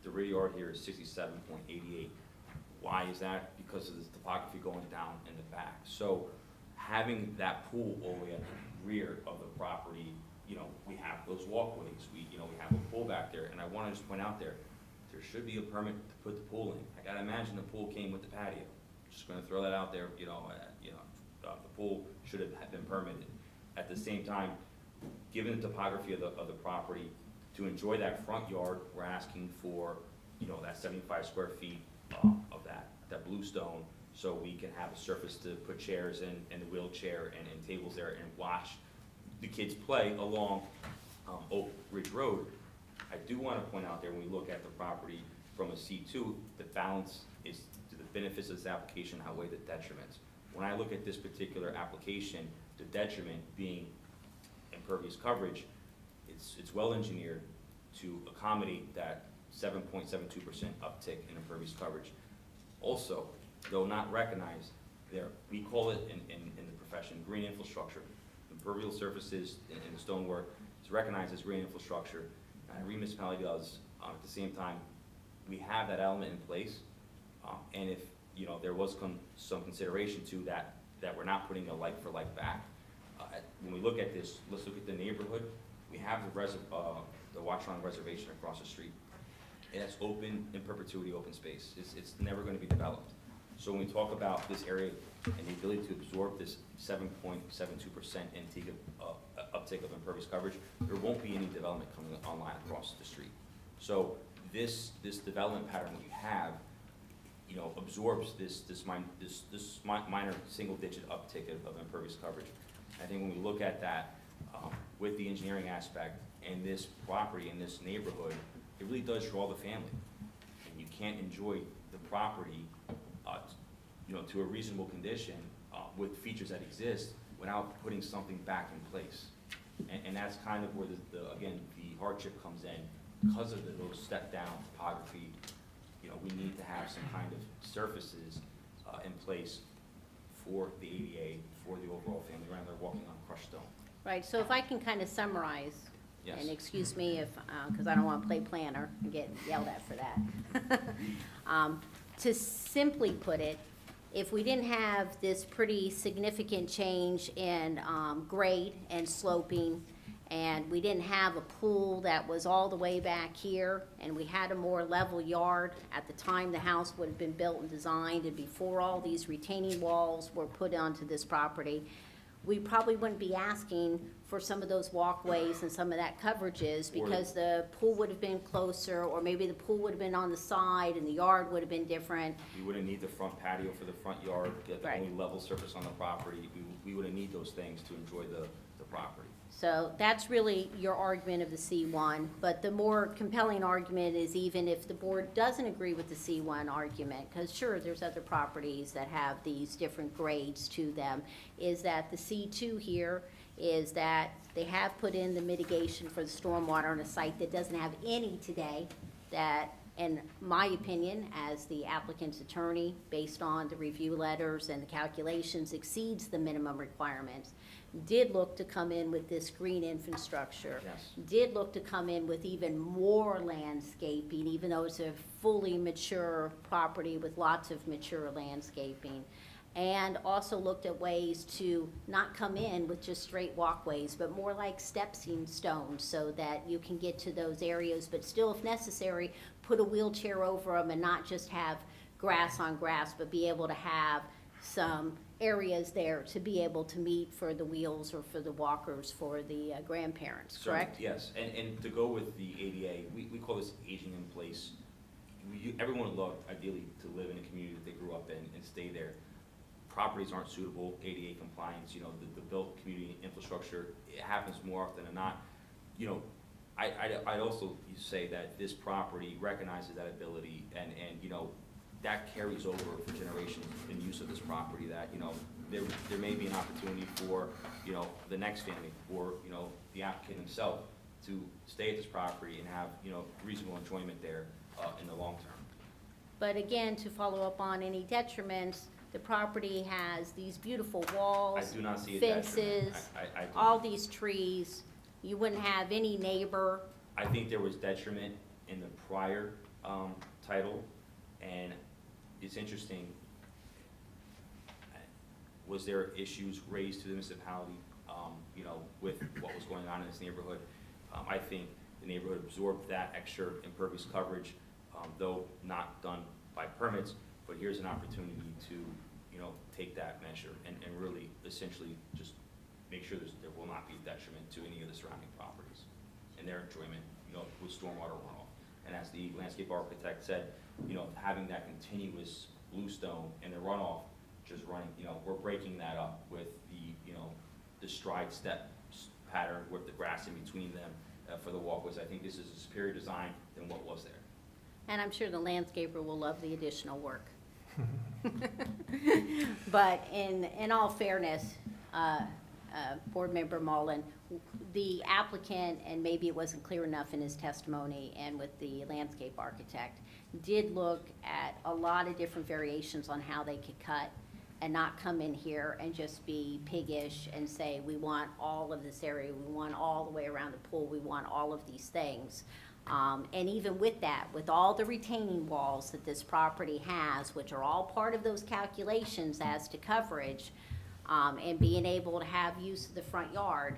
The rear yard here is 67.88. Why is that? Because of the topography going down in the back. So having that pool all the way at the rear of the property, you know, we have those walkways. We have a pool back there, and I want to just point out there should be a permit to put the pool in. I gotta imagine the pool came with the patio. Just gonna throw that out there. The pool should have been permitted. At the same time, given the topography of the property, to enjoy that front yard, we're asking for, that 75 square feet of that blue stone, so we can have a surface to put chairs in, and a wheelchair and tables there, and watch the kids play along Oak Ridge Road. I do want to point out there, when we look at the property from a C2, the balance is to the benefits of this application outweigh the detriments. When I look at this particular application, the detriment being impervious coverage, it's well engineered to accommodate that 7.72% uptick in impervious coverage. Also, though not recognized, we call it in the profession green infrastructure. Impervious surfaces in the stonework is recognized as green infrastructure. Every municipality does. At the same time, we have that element in place, and if there was some consideration to that we're not putting a like for like back. When we look at this, let's look at the neighborhood. We have the Watchung Reservation across the street. It's open in perpetuity, open space. It's never going to be developed. So when we talk about this area and the ability to absorb this 7.72% uptake of impervious coverage, there won't be any development coming online across the street. So this development pattern that you have, absorbs this minor single-digit uptick of impervious coverage. I think when we look at that with the engineering aspect and this property in this neighborhood, it really does draw the family. can't enjoy the property, you know, to a reasonable condition, with features that exist without putting something back in place. And that's kind of where again, the hardship comes in. Because of those step-down topography, you know, we need to have some kind of surfaces in place for the ADA, for the overall family, rather than walking on crushed stone. Right, so if I can kind of summarize, Yes. and excuse me if, because I don't want to play planner and get yelled at for that. To simply put it, if we didn't have this pretty significant change in grade and sloping, and we didn't have a pool that was all the way back here, and we had a more level yard at the time the house would have been built and designed, and before all these retaining walls were put onto this property, we probably wouldn't be asking for some of those walkways and some of that coverages, because the pool would have been closer, or maybe the pool would have been on the side and the yard would have been different. We wouldn't need the front patio for the front yard, get the Right. only level surface on the property. We wouldn't need those things to enjoy the property. So that's really your argument of the C1, but the more compelling argument is, even if the board doesn't agree with the C1 argument, because sure, there's other properties that have these different grades to them, is that the C2 here is that they have put in the mitigation for the stormwater on a site that doesn't have any today, that, in my opinion, as the applicant's attorney, based on the review letters and the calculations, exceeds the minimum requirements. Did look to come in with this green infrastructure. Yes. Did look to come in with even more landscaping, even though it's a fully mature property with lots of mature landscaping. And also looked at ways to not come in with just straight walkways, but more like stepping stones, so that you can get to those areas, but still, if necessary, put a wheelchair over them and not just have grass on grass, but be able to have some areas there to be able to meet for the wheels or for the walkers for the grandparents, correct? Yes, and to go with the ADA, we call this aging in place. Everyone would love, ideally, to live in a community that they grew up in and stay there. Properties aren't suitable, ADA compliance, you know, the built community infrastructure, it happens more often than not. You know, I'd also say that this property recognizes that ability, and you know, that carries over for generations in use of this property, that, you know, there may be an opportunity for, you know, the next family, or, you know, the applicant himself to stay at this property and have, you know, reasonable enjoyment there in the long term. But again, to follow up on any detriments, the property has these beautiful walls, I do not see a detriment. fences, I do. all these trees. You wouldn't have any neighbor. I think there was detriment in the prior title, and it's interesting, was there issues raised to the municipality, you know, with what was going on in this neighborhood? I think the neighborhood absorbed that extra impervious coverage, though not done by permits, but here's an opportunity to, you know, take that measure and really essentially just make sure there will not be detriment to any of the surrounding properties and their enjoyment, you know, with stormwater runoff. And as the landscape architect said, you know, having that continuous bluestone and the runoff just running, you know, we're breaking that up with the, you know, the stride step pattern with the grass in between them for the walkways. I think this is a superior design than what was there. And I'm sure the landscaper will love the additional work. But in all fairness, Board Member Mullen, the applicant, and maybe it wasn't clear enough in his testimony and with the landscape architect, did look at a lot of different variations on how they could cut and not come in here and just be piggish and say, we want all of this area, we want all the way around the pool, we want all of these things. And even with that, with all the retaining walls that this property has, which are all part of those calculations as to coverage, and being able to have use of the front yard,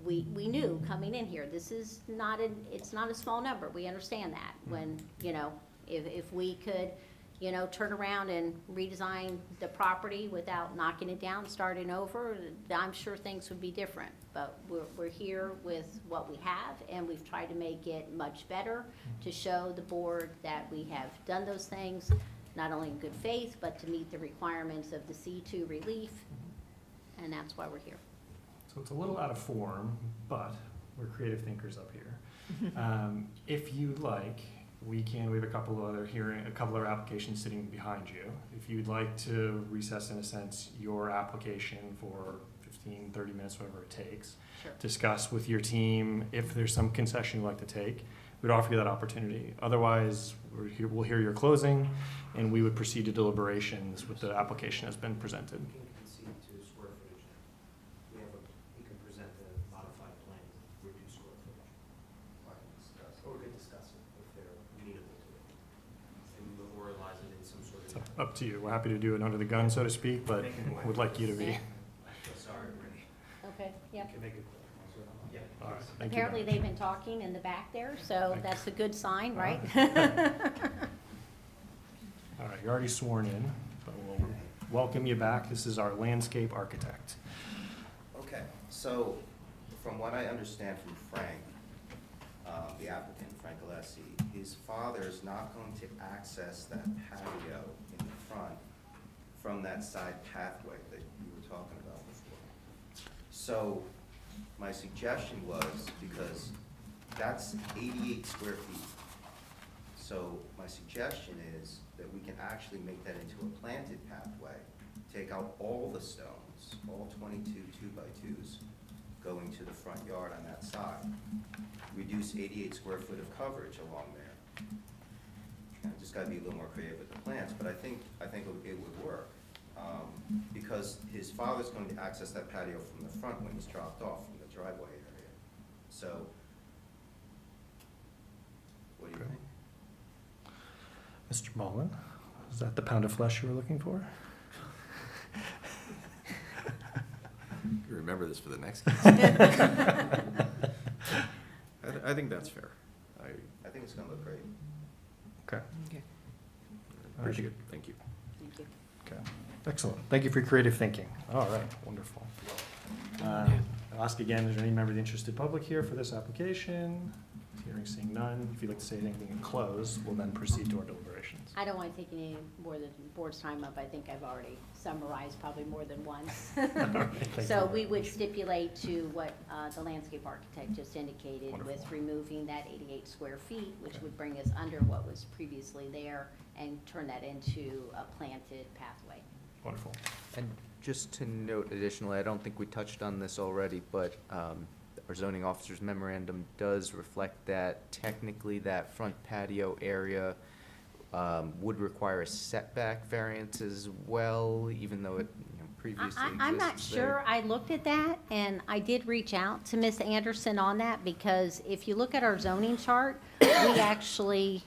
we knew coming in here, this is not it's not a small number. We understand that. When, you know, if we could, you know, turn around and redesign the property without knocking it down, starting over, I'm sure things would be different. But we're here with what we have, and we've tried to make it much better to show the board that we have done those things, not only in good faith, but to meet the requirements of the C2 relief, and that's why we're here. So it's a little out of form, but we're creative thinkers up here. If you'd like, we have a couple of other applications sitting behind you. If you'd like to recess, in a sense, your application for 15, 30 minutes, whatever it takes, Sure. discuss with your team if there's some concession you'd like to take, we'd offer you that opportunity. Otherwise, we'll hear your closing, and we would proceed to deliberations with the application has been presented. We can concede to square footage now. We can present the modified plan, reduce square footage. Or we could discuss it if they're amenable to it. And memorialize it in some sort It's of. up to you. We're happy to do it under the gun, so to speak, but would like you to be. Sorry, Renee. Okay, yep. Can make it. Yeah. All right, thank you. Apparently, they've been talking in the back there, so Thank that's a good sign, right? All right, you're already sworn in, but we'll welcome you back. This is our landscape architect. Okay, so from what I understand from Frank, the applicant, Frank Alessi, his father is not going to access that patio in the front from that side pathway that you were talking about before. So my suggestion was, because that's 88 square feet, so my suggestion is that we can actually make that into a planted pathway, take out all the stones, all 22 2x2s going to the front yard on that side, reduce 88 square foot of coverage along there. And just gotta be a little more creative with the plans, but I think it would work. Because his father's going to access that patio from the front when he's dropped off from the driveway area. So, what do you think? Mr. Mullen, is that the pound of flesh you were looking for? You remember this for the next case. I think that's fair. I think it's gonna look great. Okay. Okay. Appreciate it, thank you. Thank you. Okay, excellent. Thank you for your creative thinking. All right, wonderful. I'll ask again, is there any member of the interested public here for this application? Hearing, seeing none. If you'd like to say anything in close, we'll then proceed to our deliberations. I don't want to take any more than the board's time up. I think I've already summarized probably more than once. Thank So you we very would much. stipulate to what the landscape architect just indicated with Wonderful. removing that 88 square feet, which Okay. would bring us under what was previously there, and turn that into a planted pathway. Wonderful. And just to note additionally, I don't think we touched on this already, but our zoning officer's memorandum does reflect that technically that front patio area would require a setback variance as well, even though it previously exists I'm not there. sure. I looked at that, and I did reach out to Ms. Anderson on that, because if you look at our zoning chart, we actually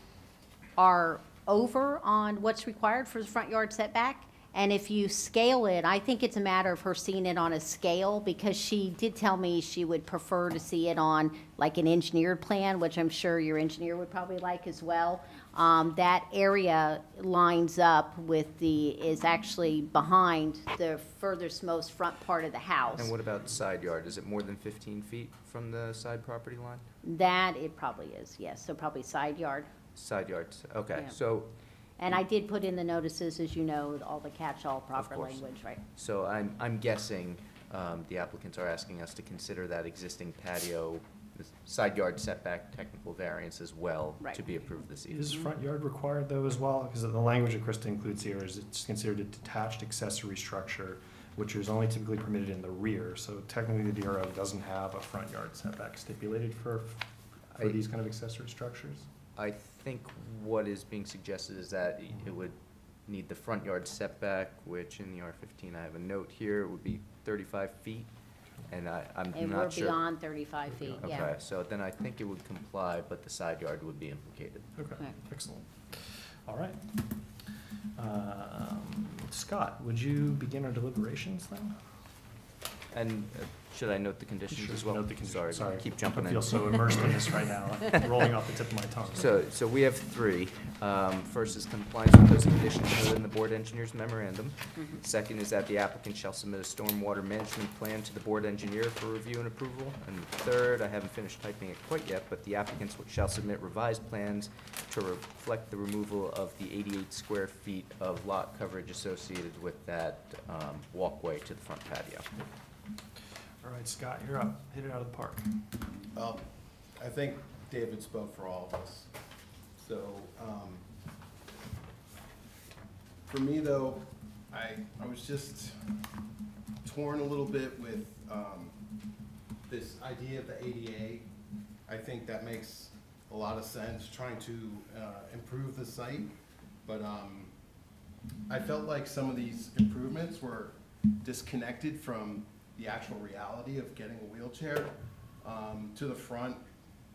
are over on what's required for the front yard setback. And if you scale it, I think it's a matter of her seeing it on a scale, because she did tell me she would prefer to see it on like an engineered plan, which I'm sure your engineer would probably like as well. That area lines up with is actually behind the furthest most front part of the house. And what about side yard? Is it more than 15 feet from the side property line? That it probably is, yes, so probably side yard. Side yards, okay, Yeah. so, And I did put in the notices, as you know, all the catch-all proper course. language, right? so I'm guessing the applicants are asking us to consider that existing patio, the side yard setback technical variance as well to Right. be approved this evening. Is front yard required though as well? Because the language that Krista includes here is it's considered a detached accessory structure, which is only typically permitted in the rear. So technically the DRO doesn't have a front yard setback stipulated for these kind of accessory structures. I think what is being suggested is that it would need the front yard setback, which in the R15, I have a note here, would be 35 feet, and I'm And we're not sure. beyond 35 feet, yeah. Okay, so then I think it would comply, but the side yard would be implicated. Okay, Right. excellent. All right. Scott, would you begin our deliberations then? And should I note the conditions Sure, as well? note the conditions. Sorry. Keep jumping I in. feel so immersed in this right now, rolling off the tip of my tongue. So we have three. First is compliance with those conditions noted in the board engineer's memorandum. Second is that the applicant shall submit a stormwater management plan to the board engineer for review and approval. And third, I haven't finished typing it quite yet, but the applicants shall submit revised plans to reflect the removal of the 88 square feet of lot coverage associated with that walkway to the front patio. All right, Scott, you're up. Hit it out of the park. I think David spoke for all of us. So, for me though, I was just torn a little bit with, this idea of the ADA. I think that makes a lot of sense, trying to, improve the site. But, I felt like some of these improvements were disconnected from the actual reality of getting a wheelchair, to the front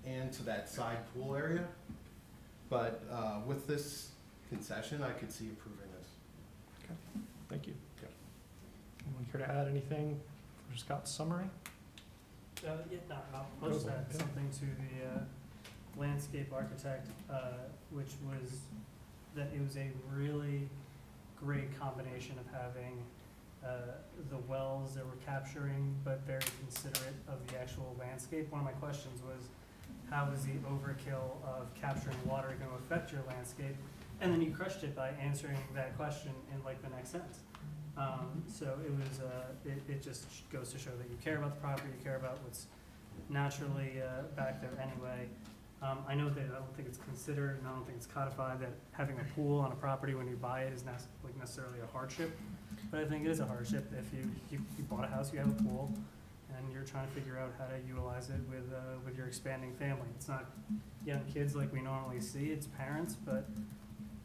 and to that side pool area. But, with this concession, I could see improving this. Okay, thank you. Anyone care to add anything for Scott's summary? Yeah, no, I'll just add something to the landscape architect, which was that it was a really great combination of having the wells that were capturing, but very considerate of the actual landscape. One of my questions was, how is the overkill of capturing water going to affect your landscape? And then you crushed it by answering that question in like the next sentence. So it was, it just goes to show that you care about the property, you care about what's naturally back there anyway. I know that I don't think it's considered, and I don't think it's codified, that having a pool on a property when you buy it is necessarily a hardship. But I think it is a hardship if you bought a house, you have a pool, and you're trying to figure out how to utilize it with your expanding family. It's not young kids like we normally see, it's parents, but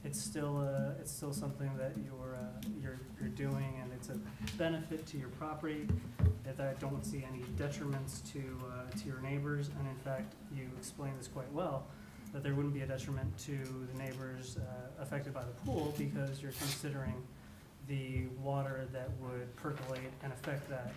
it's still something that you're doing, and it's a benefit to your property. That I don't see any detriments to your neighbors, and in fact, you explained this quite well, that there wouldn't be a detriment to the neighbors affected by the pool, because you're considering the water that would percolate and affect that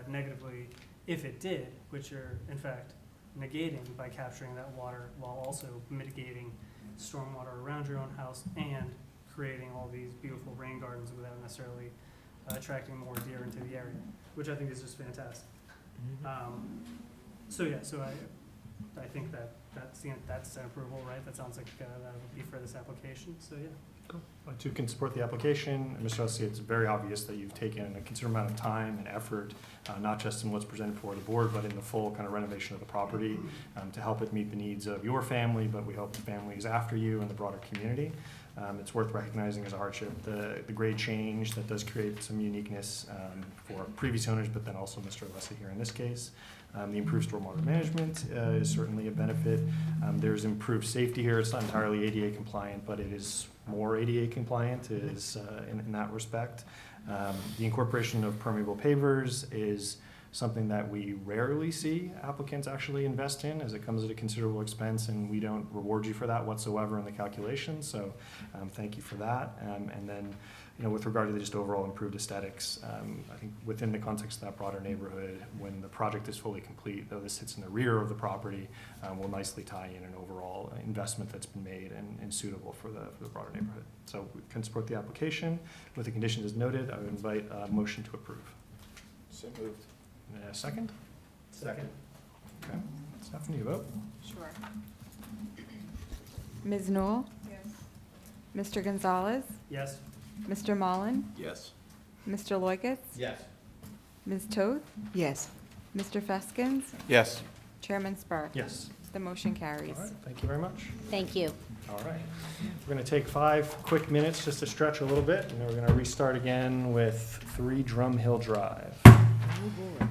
negatively if it did, which you're in fact negating by capturing that water while also mitigating stormwater around your own house and creating all these beautiful rain gardens without necessarily attracting more deer into the area, which I think is just fantastic. So I think that's an approval, right? That sounds like that would be for this application, so yeah. I too can support the application. And Mr. Hussey, it's very obvious that you've taken a considerable amount of time and effort, not just in what's presented before the board, but in the full kind of renovation of the property to help it meet the needs of your family, but we hope the families after you and the broader community. It's worth recognizing as a hardship the grade change that does create some uniqueness for previous owners, but then also Mr. Alessi here in this case. The improved stormwater management is certainly a benefit. There's improved safety here. It's not entirely ADA compliant, but it is more ADA compliant is in that respect. The incorporation of permeable pavers is something that we rarely see applicants actually invest in, as it comes at a considerable expense, and we don't reward you for that whatsoever in the calculation. So thank you for that. And then, with regard to the just overall improved aesthetics, I think within the context of that broader neighborhood, when the project is fully complete, though this sits in the rear of the property, will nicely tie in an overall investment that's been made and suitable for the broader neighborhood. So we can support the application. With the conditions as noted, I would invite a motion to approve. So moved. A second? Second. Okay. Stephanie, you vote? Sure. Ms. Newell? Yes. Mr. Gonzalez? Yes. Mr. Mullen? Yes. Mr. Loikis? Yes. Ms. Toth? Yes. Mr. Feskins? Yes. Chairman Sparks? Yes. The motion carries. All right, thank you very much. Thank you. All right. We're going to take 5 quick minutes just to stretch a little bit, and then we're going to restart again with 3 Drum Hill Drive. Oh, boy.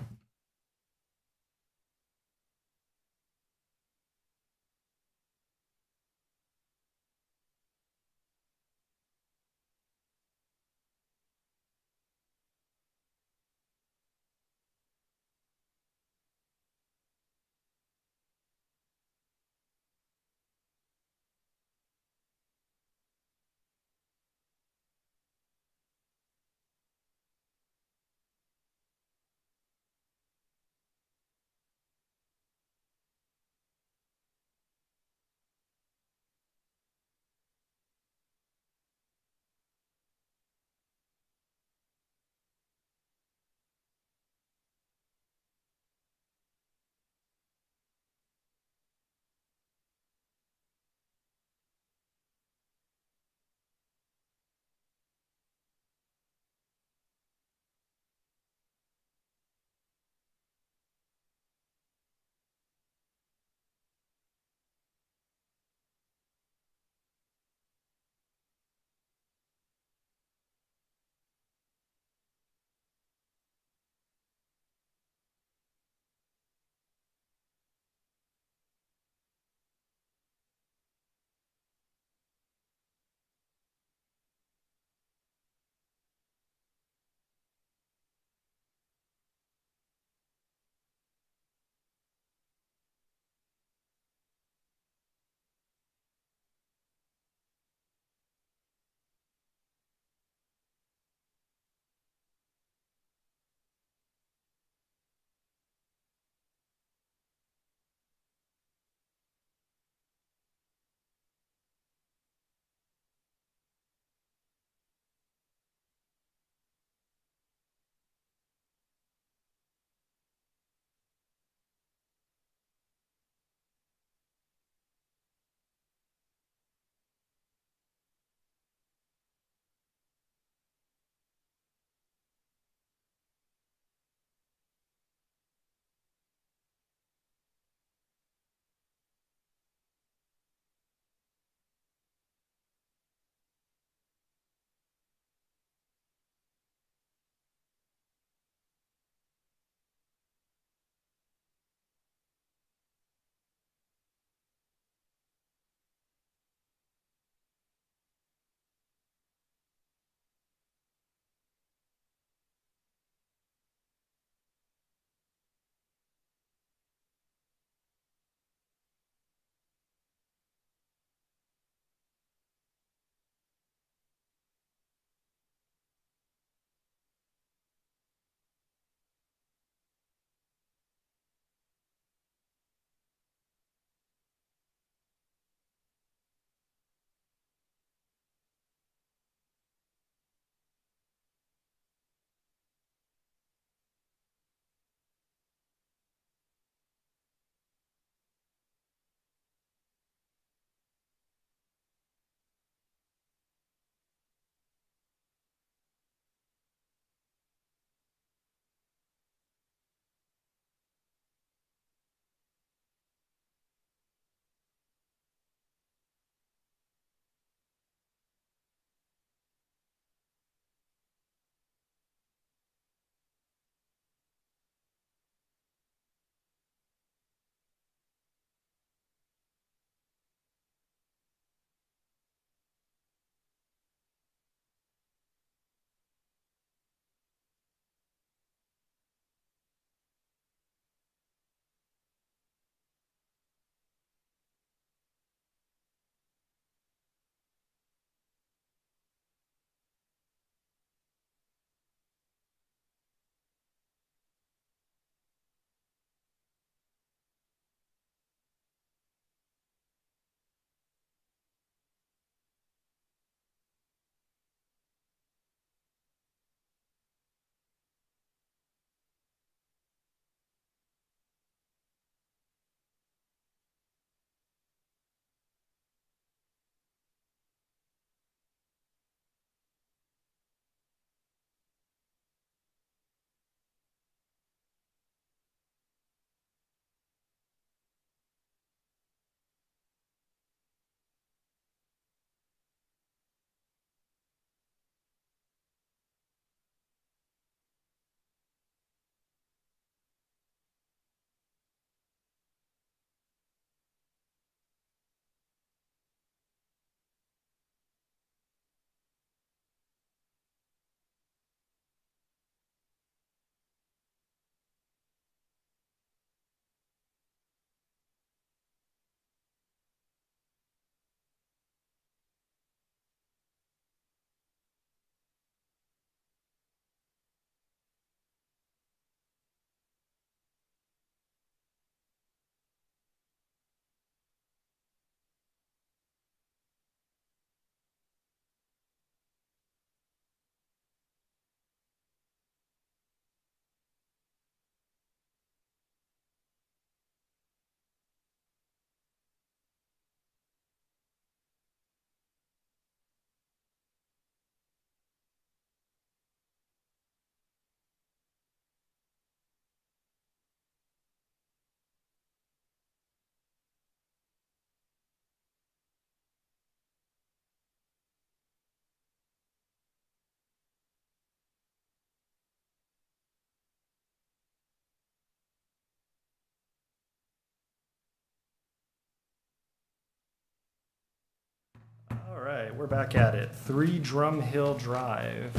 right, we're back at it. 3 Drum Hill Drive.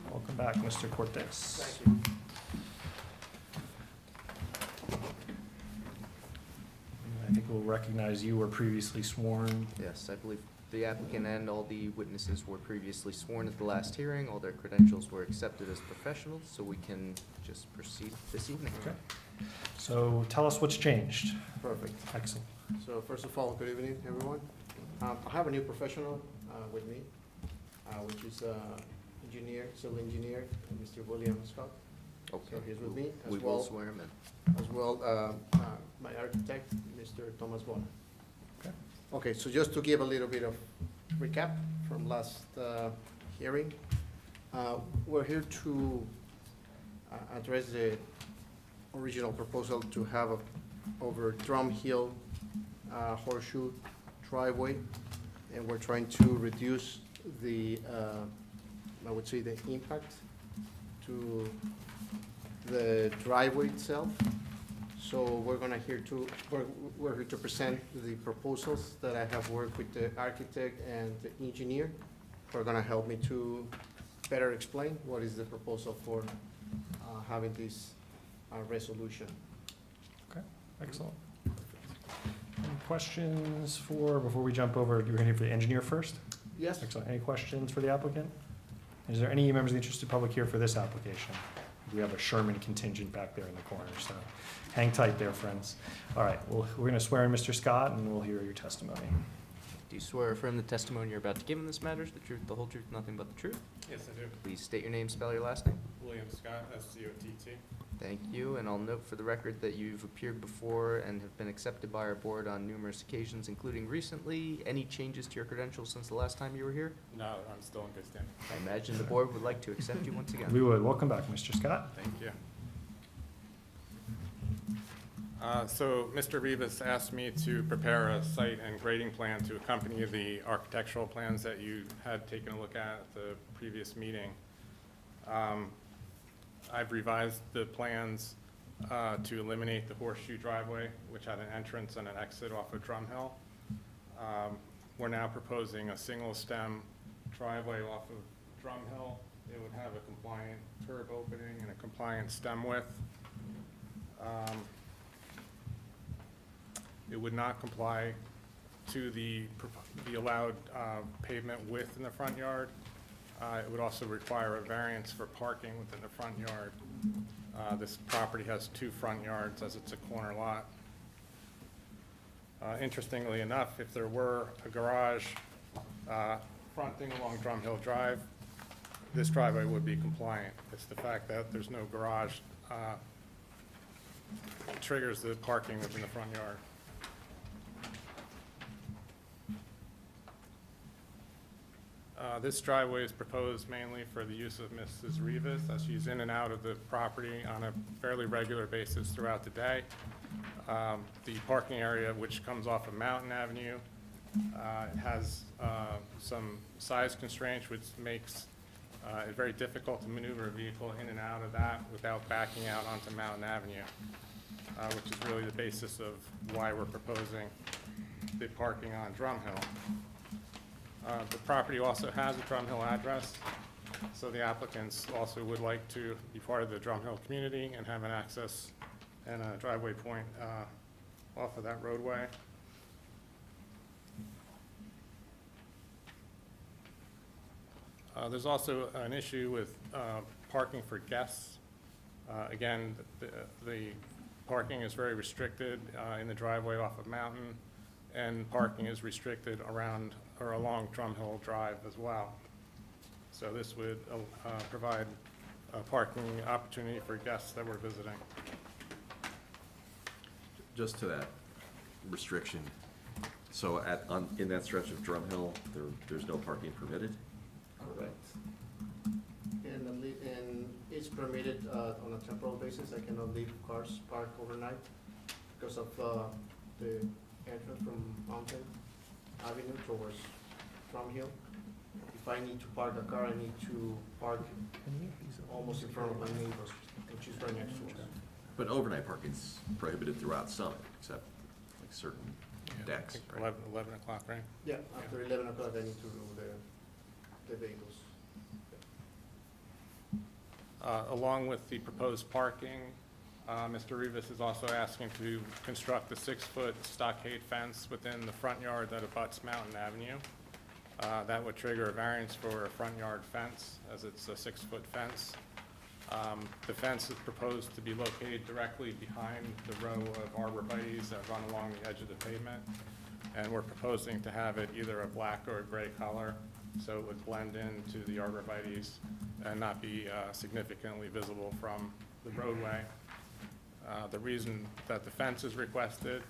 Welcome back, Mr. Cortez. Thank you. I think we'll recognize you were previously sworn. Yes, I believe the applicant and all the witnesses were previously sworn at the last hearing. All their credentials were accepted as professionals, so we can just proceed this evening. Okay. So tell us what's changed. Perfect. Excellent. So first of all, good evening, everyone. I have a new professional with me, which is engineer, civil engineer, Mr. William Scott. Okay. So he's with me, We as will well, swear him in. my architect, Mr. Thomas Bona. Okay. Okay, so just to give a little bit of recap from last hearing, we're here to address the original proposal to have over Drum Hill horseshoe driveway, and we're trying to reduce the, I would say, the impact to the driveway itself. So we're here to present the proposals that I have worked with the architect and the engineer, who are gonna help me to better explain what is the proposal for having this resolution. Okay, excellent. Any questions before we jump over, you're gonna hear for the engineer first? Yes? Excellent. Any questions for the applicant? Is there any members of the interested public here for this application? We have a Sherman contingent back there in the corner, so hang tight there, friends. All right, well, we're going to swear in Mr. Scott, and we'll hear your testimony. Do you swear or affirm the testimony you're about to give in this matter is the truth, the whole truth, nothing but the truth? Yes, I do. Please state your name, spell your last name. William Scott, S-C-O-T-T. Thank you, and I'll note for the record that you've appeared before and have been accepted by our board on numerous occasions, including recently. Any changes to your credentials since the last time you were here? No, I'm still in good standing. I imagine the board would like to accept you once again. We would. Welcome back, Mr. Scott. Thank you. So Mr. Rivas asked me to prepare a site and grading plan to accompany the architectural plans that you had taken a look at the previous meeting. I've revised the plans to eliminate the horseshoe driveway, which had an entrance and an exit off of Drum Hill. We're now proposing a single stem driveway off of Drum Hill. It would have a compliant curb opening and a compliant stem width. It would not comply to the allowed pavement width in the front yard. It would also require a variance for parking within the front yard. This property has 2 front yards as it's a corner lot. Interestingly enough, if there were a garage fronting along Drum Hill Drive, this driveway would be compliant. It's the fact that there's no garage triggers the parking within the front yard. This driveway is proposed mainly for the use of Mrs. Rivas, as she's in and out of the property on a fairly regular basis throughout the day. The parking area, which comes off of Mountain Avenue, has some size constraints, which makes it very difficult to maneuver a vehicle in and out of that without backing out onto Mountain Avenue, which is really the basis of why we're proposing the parking on Drum Hill. The property also has a Drum Hill address, so the applicants also would like to be part of the Drum Hill community and have an access and a driveway point off of that roadway. There's also an issue with parking for guests. Again, the parking is very restricted in the driveway off of Mountain, and parking is restricted around or along Drum Hill Drive as well. So this would provide a parking opportunity for guests that we're visiting. Just to that restriction, so in that stretch of Drum Hill, there's no parking permitted? Correct. And it's permitted on a temporal basis. I cannot leave cars parked overnight because of the entrance from Mountain Avenue towards Drum Hill. If I need to park a car, I need to park almost in front of my neighbors, which is right next to us. But overnight parking's prohibited throughout Summit, except like certain decks, right? 11 o'clock, right? Yeah, after 11 o'clock, I need to do the vehicles. Along with the proposed parking, Mr. Rivas is also asking to construct a 6-foot stockade fence within the front yard that abuts Mountain Avenue. That would trigger a variance for a front yard fence, as it's a 6-foot fence. The fence is proposed to be located directly behind the row of arborvitaes that run along the edge of the pavement. And we're proposing to have it either a black or a gray color, so it would blend into the arborvitaes and not be significantly visible from the roadway. The reason that the fence is requested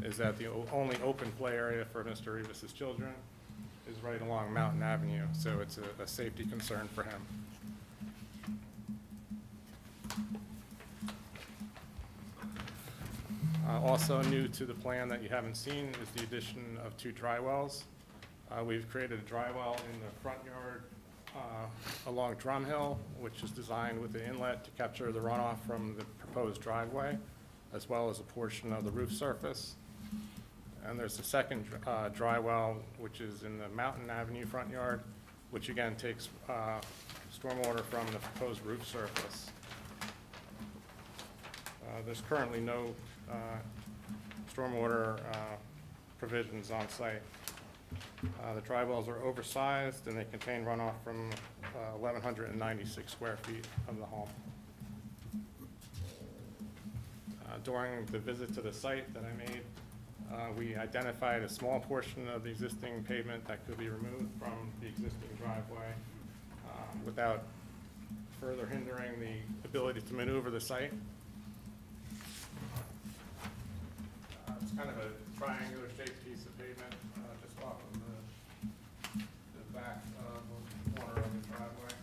is that the only open play area for Mr. Rivas's children is right along Mountain Avenue, so it's a safety concern for him. Also new to the plan that you haven't seen is the addition of 2 dry wells. We've created a dry well in the front yard along Drum Hill, which is designed with the inlet to capture the runoff from the proposed driveway, as well as a portion of the roof surface. And there's a second dry well, which is in the Mountain Avenue front yard, which again takes stormwater from the proposed roof surface. There's currently no stormwater provisions on site. The dry wells are oversized and they contain runoff from 1,196 square feet of the home. During the visit to the site that I made, we identified a small portion of the existing pavement that could be removed from the existing driveway without further hindering the ability to maneuver the site. It's kind of a triangular shaped piece of pavement just off of the back corner of the driveway.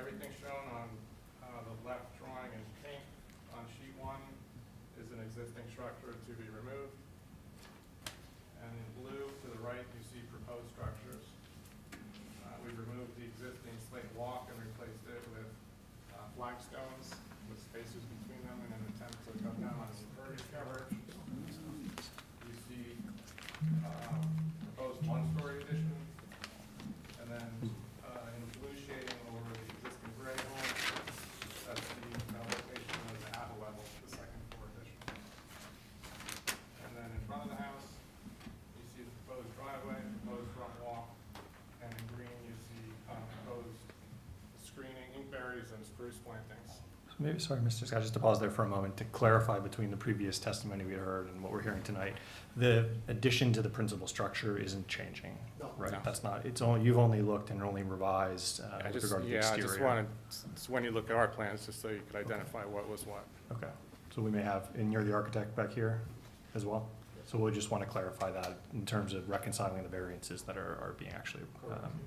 Everything shown on the left drawing in pink on sheet 1 is an existing structure to be removed. And in blue to the right you see proposed structures. We removed the existing slate walk and replaced it with flagstones with spaces between them in an attempt to cut down on impervious coverage. You see proposed 1-story addition, and then in blue shading over the existing gray home, that's the location of the attic level, the 2nd floor addition. And then in front of the house, you see the proposed driveway, proposed front walk, and in green you see proposed screening, inkberries, and spruce plantings. Maybe, sorry, Mr. Scott, just to pause there for a moment to clarify between the previous testimony we heard and what we're hearing tonight. The addition to the principal structure isn't changing, No. right? No. That's not, it's only, you've only looked and only revised with regard to the exterior. I just wanted, so when you look at our plans, just so you could identify what was what. Okay, so we may have, and you're the architect back here as well? So we'll just want to clarify that in terms of reconciling the variances that are being actually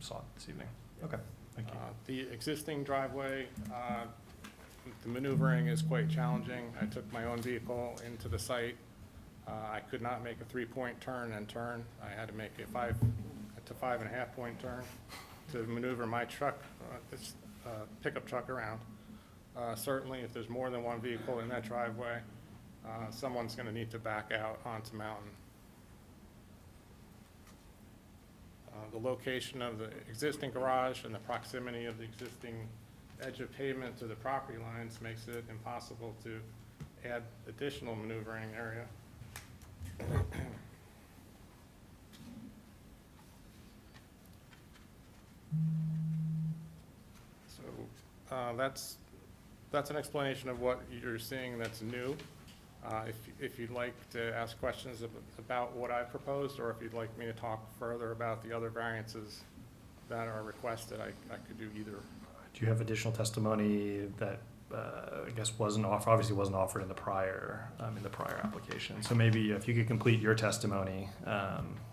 sought this evening. Okay, thank you. The existing driveway, the maneuvering is quite challenging. I took my own vehicle into the site. I could not make a 3-point turn and turn. I had to make a 5 to 5.5-point turn to maneuver my truck, this pickup truck around. Certainly, if there's more than one vehicle in that driveway, someone's going to need to back out onto Mountain. The location of the existing garage and the proximity of the existing edge of pavement to the property lines makes it impossible to add additional maneuvering area. So that's an explanation of what you're seeing that's new. If you'd like to ask questions about what I proposed, or if you'd like me to talk further about the other variances that are requested, I could do either. Do you have additional testimony that I guess obviously wasn't offered in the prior application? So maybe if you could complete your testimony,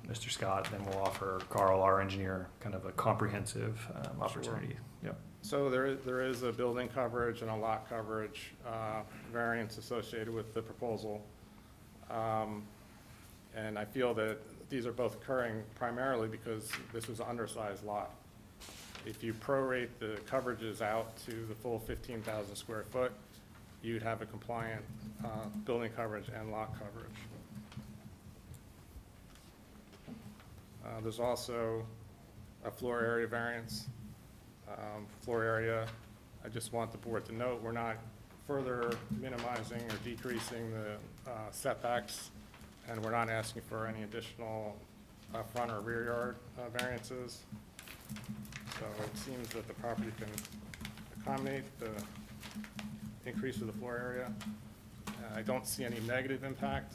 Mr. Scott, then we'll offer Carl, our engineer, kind of a comprehensive opportunity. Sure. Yep. So there is a building coverage and a lot coverage variance associated with the proposal. And I feel that these are both occurring primarily because this was an undersized lot. If you prorate the coverages out to the full 15,000 square foot, you'd have a compliant building coverage and lot coverage. There's also a floor area variance. Floor area, I just want the board to note, we're not further minimizing or decreasing the setbacks, and we're not asking for any additional front or rear yard variances. So it seems that the property can accommodate the increase of the floor area. I don't see any negative impact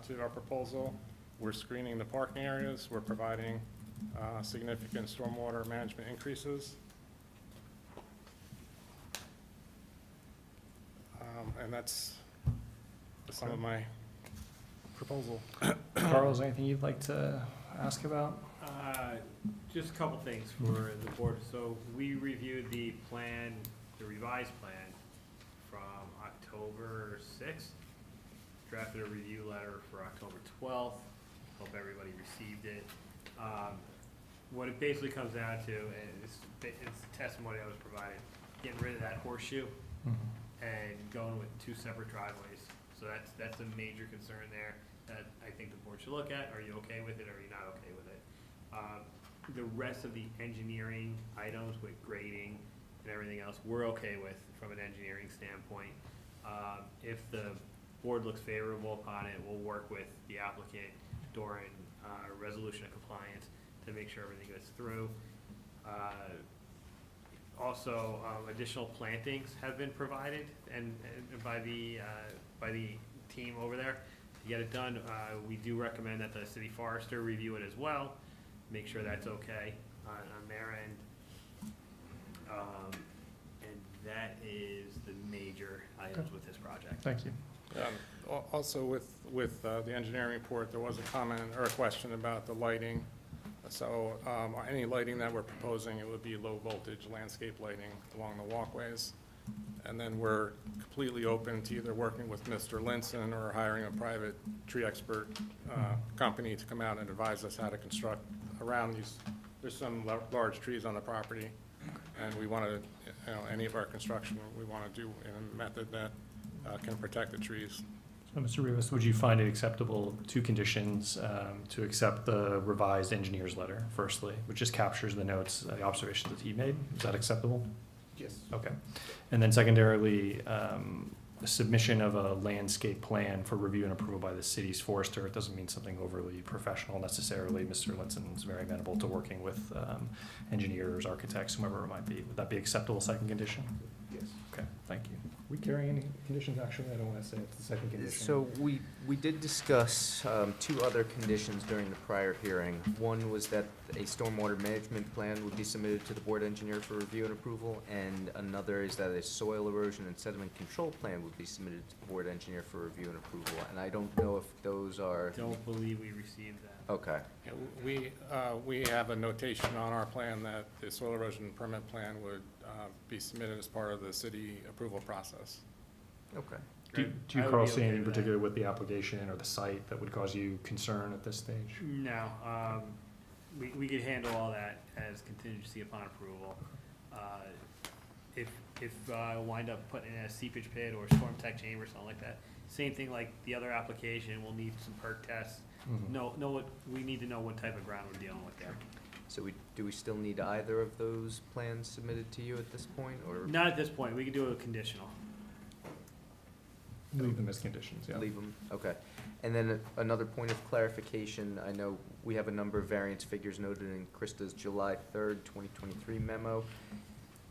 to our proposal. We're screening the parking areas. We're providing significant stormwater management increases. And that's some of my proposal. Carl, is there anything you'd like to ask about? Just a couple things for the board. So we reviewed the plan, the revised plan from October 6th. Drafted a review letter for October 12th. Hope everybody received it. What it basically comes down to, and it's testimony I was provided, getting rid of that horseshoe and going with 2 separate driveways. So that's a major concern there that I think the board should look at. Are you okay with it or are you not okay with it? The rest of the engineering items with grading and everything else, we're okay with from an engineering standpoint. If the board looks favorable upon it, we'll work with the applicant during resolution of compliance to make sure everything goes through. Also, additional plantings have been provided and by the team over there to get it done. We do recommend that the city forester review it as well, make sure that's okay on their end. And that is the major items with this project. Thank you. Also with the engineering report, there was a comment or a question about the lighting. So any lighting that we're proposing, it would be low voltage landscape lighting along the walkways. And then we're completely open to either working with Mr. Linson or hiring a private tree expert company to come out and advise us how to construct around these. There's some large trees on the property, and we want to, any of our construction, we want to do in a method that can protect the trees. So, Mr. Rivas, would you find it acceptable, 2 conditions, to accept the revised engineer's letter, firstly, which just captures the notes, the observations that he made? Is that acceptable? Yes. Okay. And then secondarily, the submission of a landscape plan for review and approval by the city's forester. It doesn't mean something overly professional necessarily. Mr. Linson is very amenable to working with engineers, architects, whomever it might be. Would that be acceptable second condition? Yes. Okay, thank you. Are we carrying any conditions? Actually, I don't want to say it's the second condition. So we did discuss 2 other conditions during the prior hearing. One was that a stormwater management plan would be submitted to the board engineer for review and approval, and another is that a soil erosion and sediment control plan would be submitted to the board engineer for review and approval. And I don't know if those are. Don't believe we received that. Okay. Yeah, we have a notation on our plan that the soil erosion permit plan would be submitted as part of the city approval process. Okay. Do you, I would Carl, be see okay anything in with particular with the application or the site that would cause you concern at this stage? No, we could handle all that as contingency upon approval. If I wind up putting in a seepage pit or storm tech chamber or something like that, same thing like the other application, we'll need some perk tests. We need to know what type of ground we're dealing with there. So do we still need either of those plans submitted to you at this point, or? Not at this point, we can do a conditional. Leave them as conditions, yeah. Leave them, okay. And then another point of clarification, I know we have a number of variance figures noted in Krista's July 3rd, 2023 memo.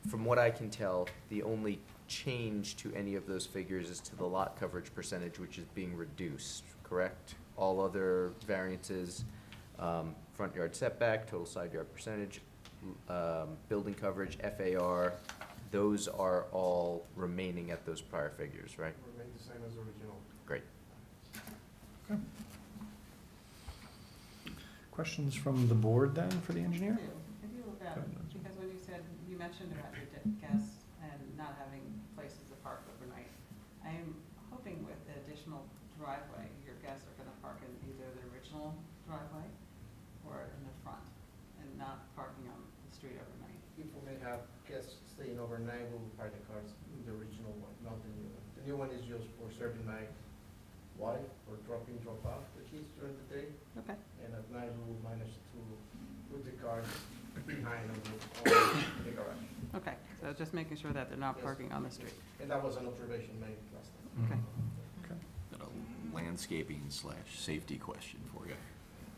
From what I can tell, the only change to any of those figures is to the lot coverage percentage, which is being reduced, correct? All other variances, front yard setback, total side yard percentage, building coverage, FAR, those are all remaining at those prior figures, right? Remain the same as original. Great. Okay. Questions from the board then for the engineer? If you look at, Go ahead, Lindsay. because when you mentioned about your guests and not having places to park overnight, I am hoping with the additional driveway, your guests are gonna park in either the original driveway or in the front, and not parking on the street overnight. If we may have guests staying overnight, we will park the cars in the original one, not the new one. The new one is just for serving my wife or drop off the kids during the day. Okay. And at night, we will manage to put the cars behind on the garage. Okay, so just making sure that they're not Yes. parking on the street. And that was an observation made last time. Okay. A landscaping / safety question for you.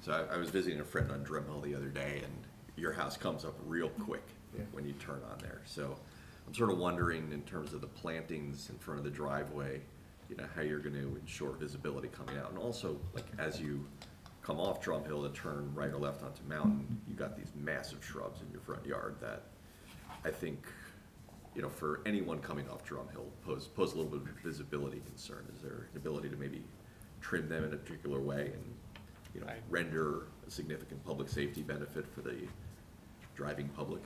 So I was visiting a friend on Drum Hill the other day, and your house comes up real quick Yeah. when you turn on there. So I'm sort of wondering, in terms of the plantings in front of the driveway, you know, how you're going to ensure visibility coming out. And also, like, as you come off Drum Hill to turn right or left onto Mountain, you got these massive shrubs in your front yard that I think, you know, for anyone coming off Drum Hill, pose a little bit of visibility concern. Is there an ability to maybe trim them in a particular way and, you know, render a significant public safety benefit for the driving public?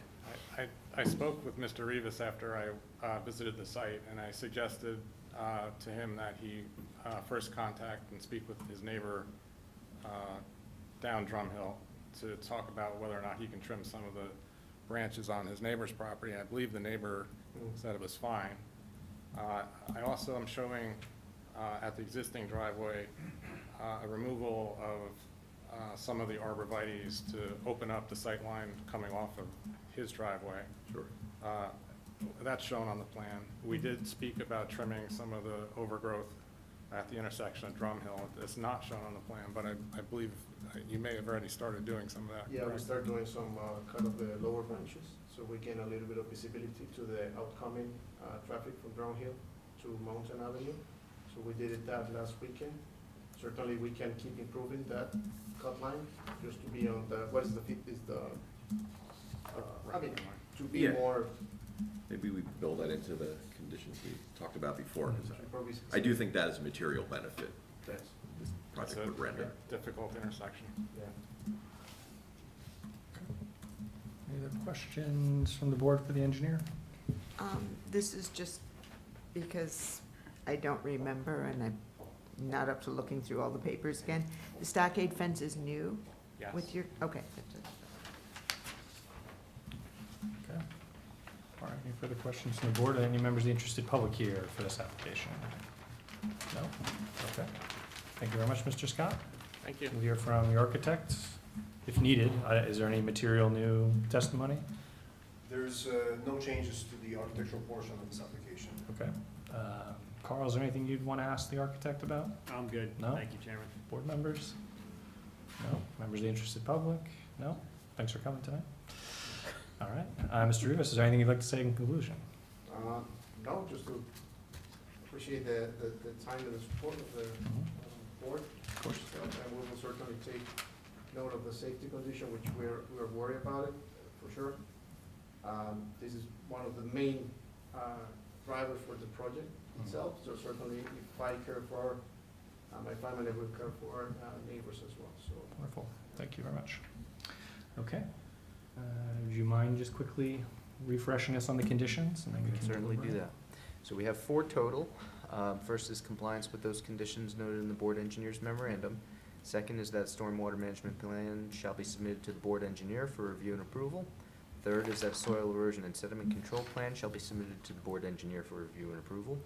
I spoke with Mr. Rivas after I visited the site, and I suggested to him that he first contact and speak with his neighbor down Drum Hill to talk about whether or not he can trim some of the branches on his neighbor's property. I believe the neighbor said it was fine. I also am showing at the existing driveway a removal of some of the arborvitaes to open up the sight line coming off of his driveway. Sure. That's shown on the plan. We did speak about trimming some of the overgrowth at the intersection of Drum Hill. It's not shown on the plan, but I believe you may have already started doing some of that. Yeah, we correct? start doing some cut of the lower branches, so we gain a little bit of visibility to the outcoming traffic from Brown Hill to Mountain Avenue. So we did that last weekend. Certainly, we can keep improving that cut line, just to be on the, what is the, I mean, to be Yeah. more. Maybe we build that into the conditions we talked about before, because probably I do think that is a material benefit that Yes. this It's project a would render. difficult intersection. Yeah. Any other questions from the board for the engineer? This is just because I don't remember and I'm not up to looking through all the papers again. The stockade fence is new Yes. with your, okay. Okay. All right, any further questions from the board? Any members of the interested public here for this application? No? Okay. Thank you very much, Mr. Scott. Thank you. We'll hear from the architect, if needed. Is there any material new testimony? There's no changes to the architectural portion of this application. Okay. Carl, is there anything you'd want to ask the architect about? I'm good. No? Thank you, Chairman. Board members? No? Members of the interested public? No? Thanks for coming tonight. All right. Mr. Rivas, is there anything you'd like to say in conclusion? No, just to appreciate the time and the support of the board. Of course. And we will certainly take note of the safety condition, which we're worried about it, for sure. This is one of the main drivers for the project itself, so certainly if I care for my family, will care for our neighbors as well, so. Wonderful. Thank you very much. Okay. Would you mind just quickly refreshing us on the conditions? And then we We can can certainly do deliberate? that. So we have 4 total. First is compliance with those conditions noted in the board engineer's memorandum. Second is that stormwater management plan shall be submitted to the board engineer for review and approval. Third is that soil erosion and sediment control plan shall be submitted to the board engineer for review and approval.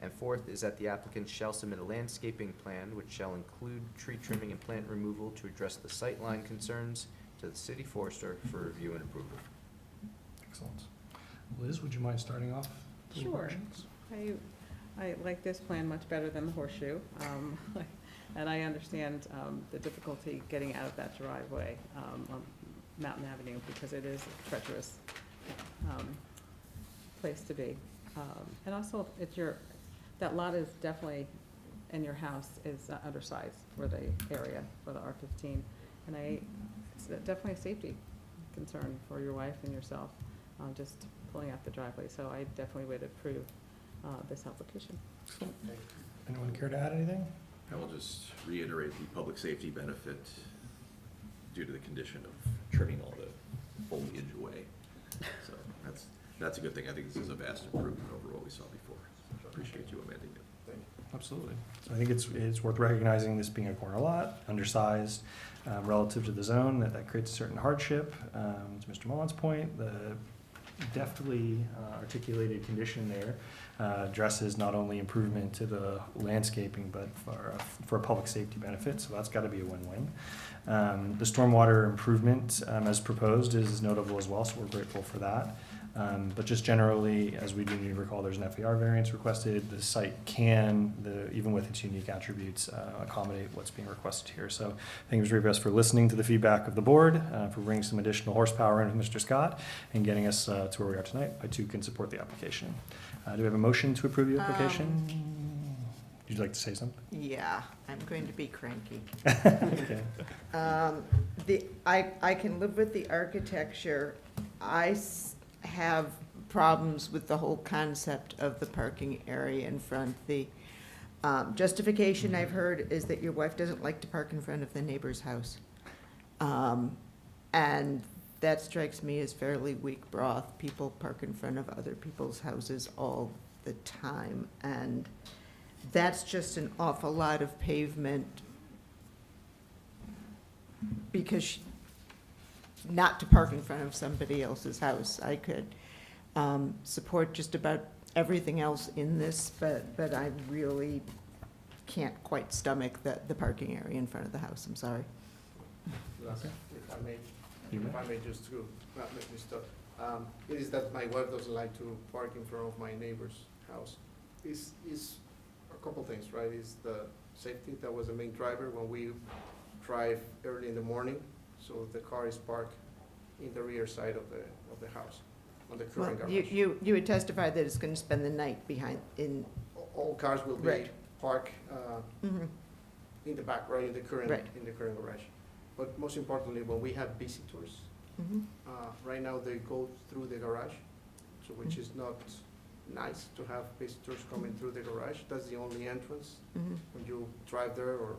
And fourth is that the applicant shall submit a landscaping plan which shall include tree trimming and plant removal to address the sightline concerns to the city forester for review and approval. Excellent. Liz, would you mind starting off? the Sure. questions? I like this plan much better than the horseshoe. And I understand the difficulty getting out of that driveway on Mountain Avenue because it is a treacherous place to be. And also, that lot is definitely, and your house is undersized for the area, for the R15. And it's definitely a safety concern for your wife and yourself, just pulling out the driveway. So I definitely would approve this application. Excellent. Anyone care to add anything? I will just reiterate the public safety benefit due to the condition of trimming all the foliage away. So that's a good thing. I think this is a vast improvement over what we saw before. So appreciate you amending it. Thank you. Absolutely. So I think it's worth recognizing this being a corner lot, undersized relative to the zone, that creates a certain hardship. To Mr. Mullen's point, the deftly articulated condition there addresses not only improvement to the landscaping, but for a public safety benefit, so that's got to be a win-win. The stormwater improvement, as proposed, is notable as well, so we're grateful for that. But just generally, as we do need to recall, there's an FAR variance requested. The site can, even with its unique attributes, accommodate what's being requested here. So thank you, Mr. Rivas, for listening to the feedback of the board, for bringing some additional horsepower in with Mr. Scott, and getting us to where we are tonight. I too can support the application. Do we have a motion to approve the application? Would you like to say something? Yeah, I'm going to be cranky. Okay. I can live with the architecture. Have problems with the whole concept of the parking area in front. The justification I've heard is that your wife doesn't like to park in front of the neighbor's house. And that strikes me as fairly weak broth. People park in front of other people's houses all the time, and that's just an awful lot of pavement because not to park in front of somebody else's house. I could support just about everything else in this, but I really can't quite stomach the parking area in front of the house. I'm sorry. If I may just to not make me stop. It is that my wife doesn't like to park in front of my neighbor's house. It's a couple things, right? It's the safety. That was the main driver when we drive early in the morning. So the car is parked in the rear side of the house, on the Well, current garage. you would testify that it's going to spend the night in. All cars will be Right. parked Mhm. in the back, right, in the current Right. garage. But most importantly, when we have visitors, Mhm. right now they go through the garage, so which is not nice to have visitors coming through the garage. That's the only entrance Mhm. when you drive there, or,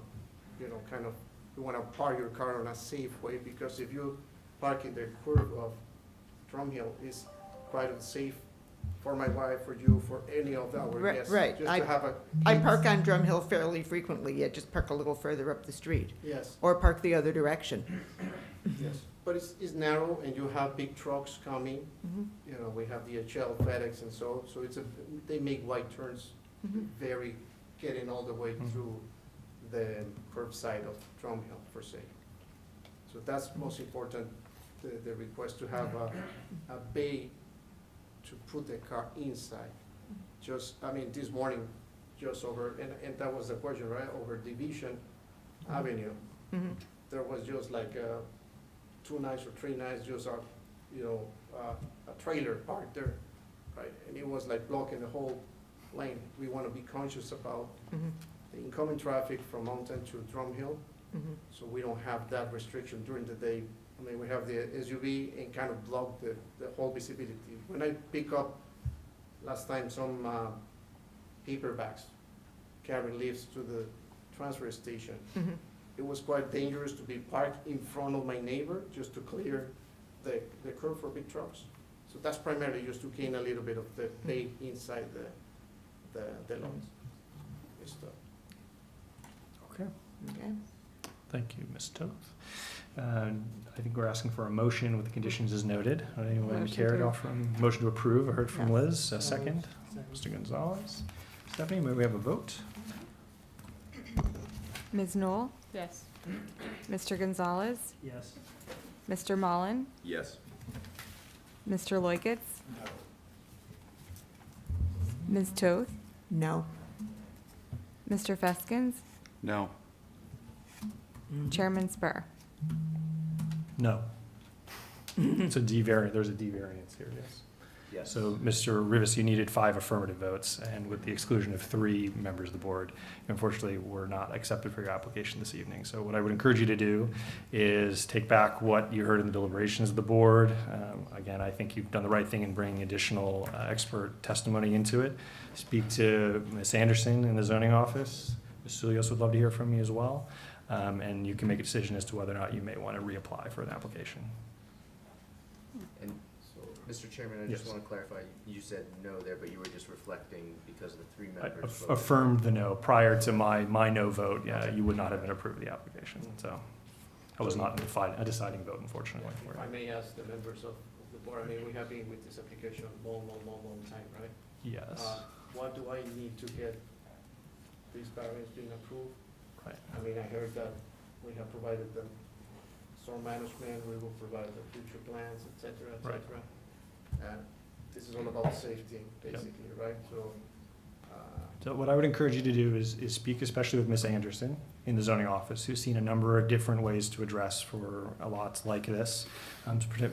kind of, you wanna park your car on a safe way, because if you park in the curve of Drum Hill, it's quite unsafe for my wife, for you, for any of our Right, guests. right. Just to have a. I park on Drum Hill fairly frequently, yeah, just park a little further up the street, Yes, or park the other direction. yes. But it's narrow, and you have big trucks coming. Mhm. We have DHL, FedEx, and so they make wide turns, Mhm. very, getting all the way Mhm. through the curbside of Drum Hill, per se. So that's most important, the request to have a bay to put the car inside. This morning, just over, and that was the question, right, over Division Avenue, Mhm. there was just like 2 nights or 3 nights, just a trailer parked there, right? And it was like blocking the whole lane. We want to be conscious about Mhm. the incoming traffic from Mountain to Drum Hill, Mhm. so we don't have that restriction during the day. We have the SUV and kind of block the whole visibility. When I pick up last time some paper bags carrying leaves to the transfer station, Mhm. it was quite dangerous to be parked in front of my neighbor just to clear the curb for big trucks. So that's primarily just to gain a little bit of the bay inside the lanes. Okay. Okay. Thank you, Ms. Toth. I think we're asking for a motion with the conditions as noted. Anyone Motion care to to- offer a motion to approve? I heard from Yeah. Liz, a second. Mr. Gonzalez. Stephanie, may we have a vote? Ms. Newell? Yes. Mr. Gonzalez? Yes. Mr. Mullen? Yes. Mr. Loiketz? Ms. Toth? No. Mr. Feskins? No. Chairman Spur? No. It's a D variant, there's a D variance here, yes. Yes. So, Mr. Rivas, you needed 5 affirmative votes, and with the exclusion of 3 members of the board, unfortunately, were not accepted for your application this evening. So what I would encourage you to do is take back what you heard in the deliberations of the board. Again, I think you've done the right thing in bringing additional expert testimony into it. Speak to Ms. Anderson in the zoning office. Ms. Sulios would love to hear from you as well. And you can make a decision as to whether or not you may want to reapply for an application. And, Mr. Chairman, I just Yes. want to clarify, you said no there, but you were just reflecting because the 3 I members voted. affirmed the no. Prior to my no vote, yeah, you would not have been approved the application, so I was not a deciding vote, unfortunately. for If you. I may ask the members of the board, we have been with this application a long time, right? Yes. what do I need to get this variance being approved? Right. I mean, I heard that we have provided the storm management, we will provide the future plans, et cetera, et Right. cetera. And this is all about safety, basically, right? So what I would encourage you to do is speak especially with Ms. Anderson in the zoning office, who's seen a number of different ways to address for lots like this,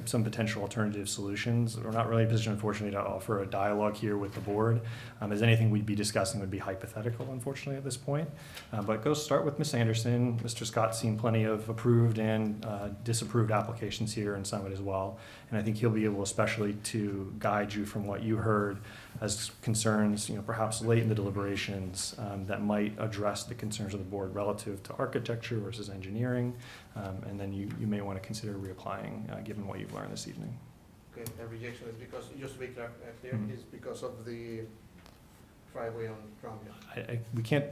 some potential alternative solutions. We're not really in a position, unfortunately, to offer a dialogue here with the board, as anything we'd be discussing would be hypothetical, unfortunately, at this point. But go start with Ms. Anderson. Mr. Scott's seen plenty of approved and disapproved applications here in Summit as well. And I think he'll be able especially to guide you from what you heard as concerns, perhaps late in the deliberations, that might address the concerns of the board relative to architecture versus engineering. And then you may want to consider reapplying, given what you've learned this evening. Okay, and rejection is because, just to be clear, Mhm. is because of the driveway on Columbia.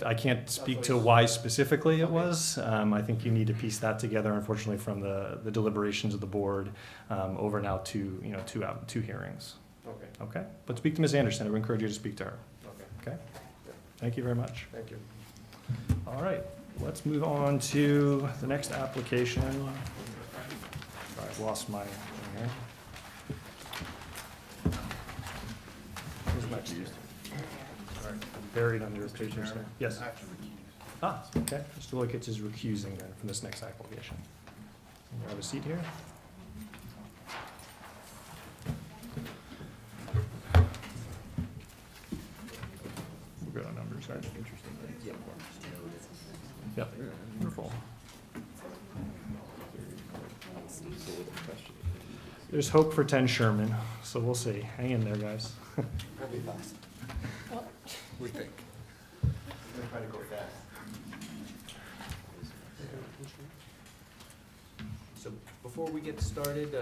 I can't speak to why specifically it was. I think you need to piece that together, unfortunately, from the deliberations of the board, over now two hearings. Okay, Okay? But speak to Ms. Anderson. I would encourage you to speak to her. okay, Okay? Thank you very much. thank you. All right, let's move on to the next application. Sorry, I've lost my thing here. Who's next? Sorry, buried under papers there. Yes. Ah, okay. Mr. Loikitz is recusing then from this next application. You have a seat here? We're good on numbers, right? Yep, wonderful. There's hope for 10 Sherman, so we'll see. Hang in there, guys. We'll be fast. We think. We're trying to go fast. So before we get started,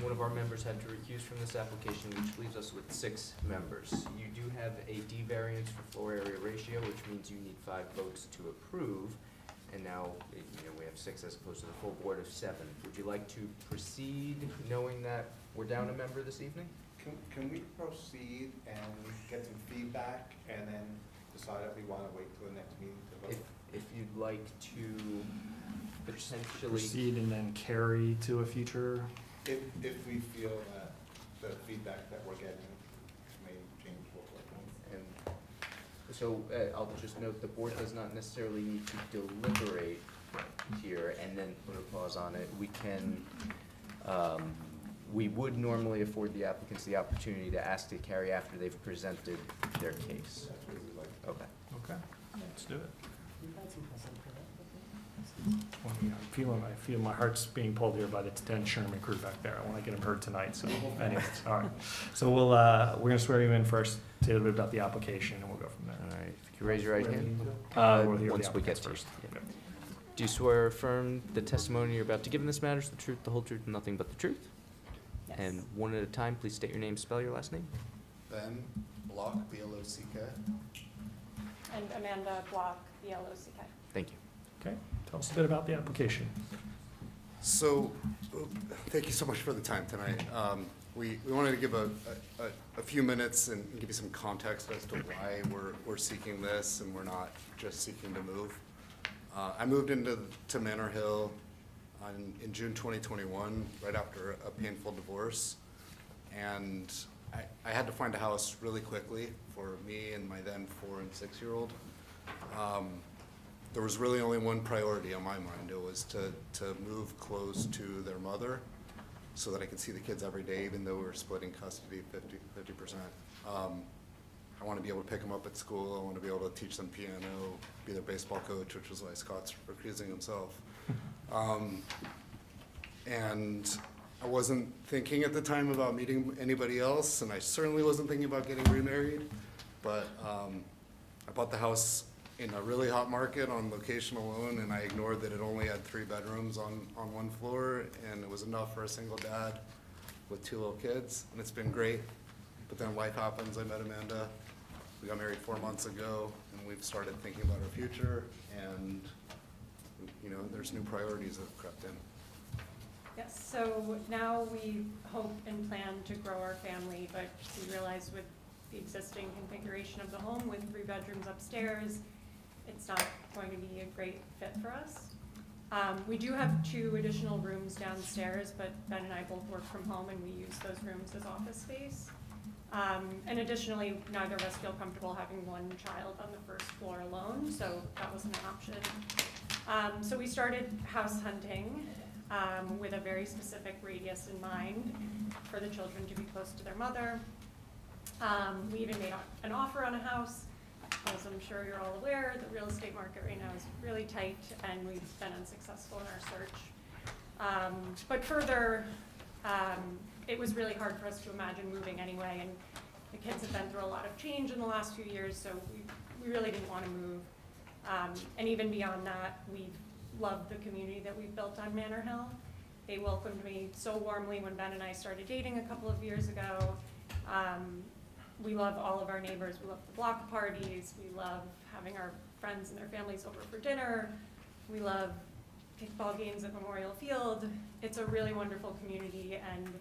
one of our members had to recuse from this application, which leaves us with 6 members. You do have a D variance for floor area ratio, which means you need 5 votes to approve. And now, we have 6 as opposed to the full board of 7. Would you like to proceed knowing that we're down a member this evening? Can we proceed and get some feedback and then decide if we want to wait till the next meeting to vote? If you'd like to potentially. Proceed and then carry to a future. If we feel that the feedback that we're getting may change what we're doing. And so I'll just note, the board does not necessarily need to deliberate here and then put a pause on it. We can, we would normally afford the applicants the opportunity to ask to carry after they've presented their case. That's what we like. Okay. Okay, let's do it. I feel my heart's being pulled here by the 10 Sherman crew back there. I want to get them heard tonight, so anyways, all right. So we're going to swear you in first, tell you a bit about the application, and we'll go from there. All right. If you raise your right hand. We'll hear the Once we get applicants to first. you. Do you swear or affirm the testimony you're about to give in this matter is the truth, the whole truth, and nothing but the truth? Yes. And one at a time, please state your name, spell your last name. Ben Block, B-L-O-C-K. And Amanda Block, B-L-O-C-K. Thank you. Okay, tell us a bit about the application. So, thank you so much for the time tonight. We wanted to give a few minutes and give you some context as to why we're seeking this and we're not just seeking to move. I moved into Manor Hill in June 2021, right after a painful divorce. And I had to find a house really quickly for me and my then 4- and 6-year-old. There was really only one priority on my mind. It was to move close to their mother so that I could see the kids every day, even though we were splitting custody 50%. I want to be able to pick them up at school. I want to be able to teach them piano, be their baseball coach, which was why Scott's recusing himself. And I wasn't thinking at the time about meeting anybody else, and I certainly wasn't thinking about getting remarried. But I bought the house in a really hot market on location alone, and I ignored that it only had 3 bedrooms on one floor, and it was enough for a single dad with 2 little kids, and it's been great. But then life happens. I met Amanda. We got married 4 months ago, and we've started thinking about our future, and there's new priorities that have crept in. Yes, so now we hope and plan to grow our family, but we realize with the existing configuration of the home with 3 bedrooms upstairs, it's not going to be a great fit for us. We do have 2 additional rooms downstairs, but Ben and I both work from home and we use those rooms as office space. And additionally, neither of us feel comfortable having 1 child on the first floor alone, so that wasn't an option. So we started house hunting with a very specific radius in mind for the children to be close to their mother. We even made an offer on a house. As I'm sure you're all aware, the real estate market right now is really tight, and we've been unsuccessful in our search. But further, it was really hard for us to imagine moving anyway, and the kids have been through a lot of change in the last few years, so we really didn't want to move. And even beyond that, we loved the community that we've built on Manor Hill. They welcomed me so warmly when Ben and I started dating a couple of years ago. We love all of our neighbors. We love the block parties. We love having our friends and their families over for dinner. We love kickball games at Memorial Field. It's a really wonderful community, and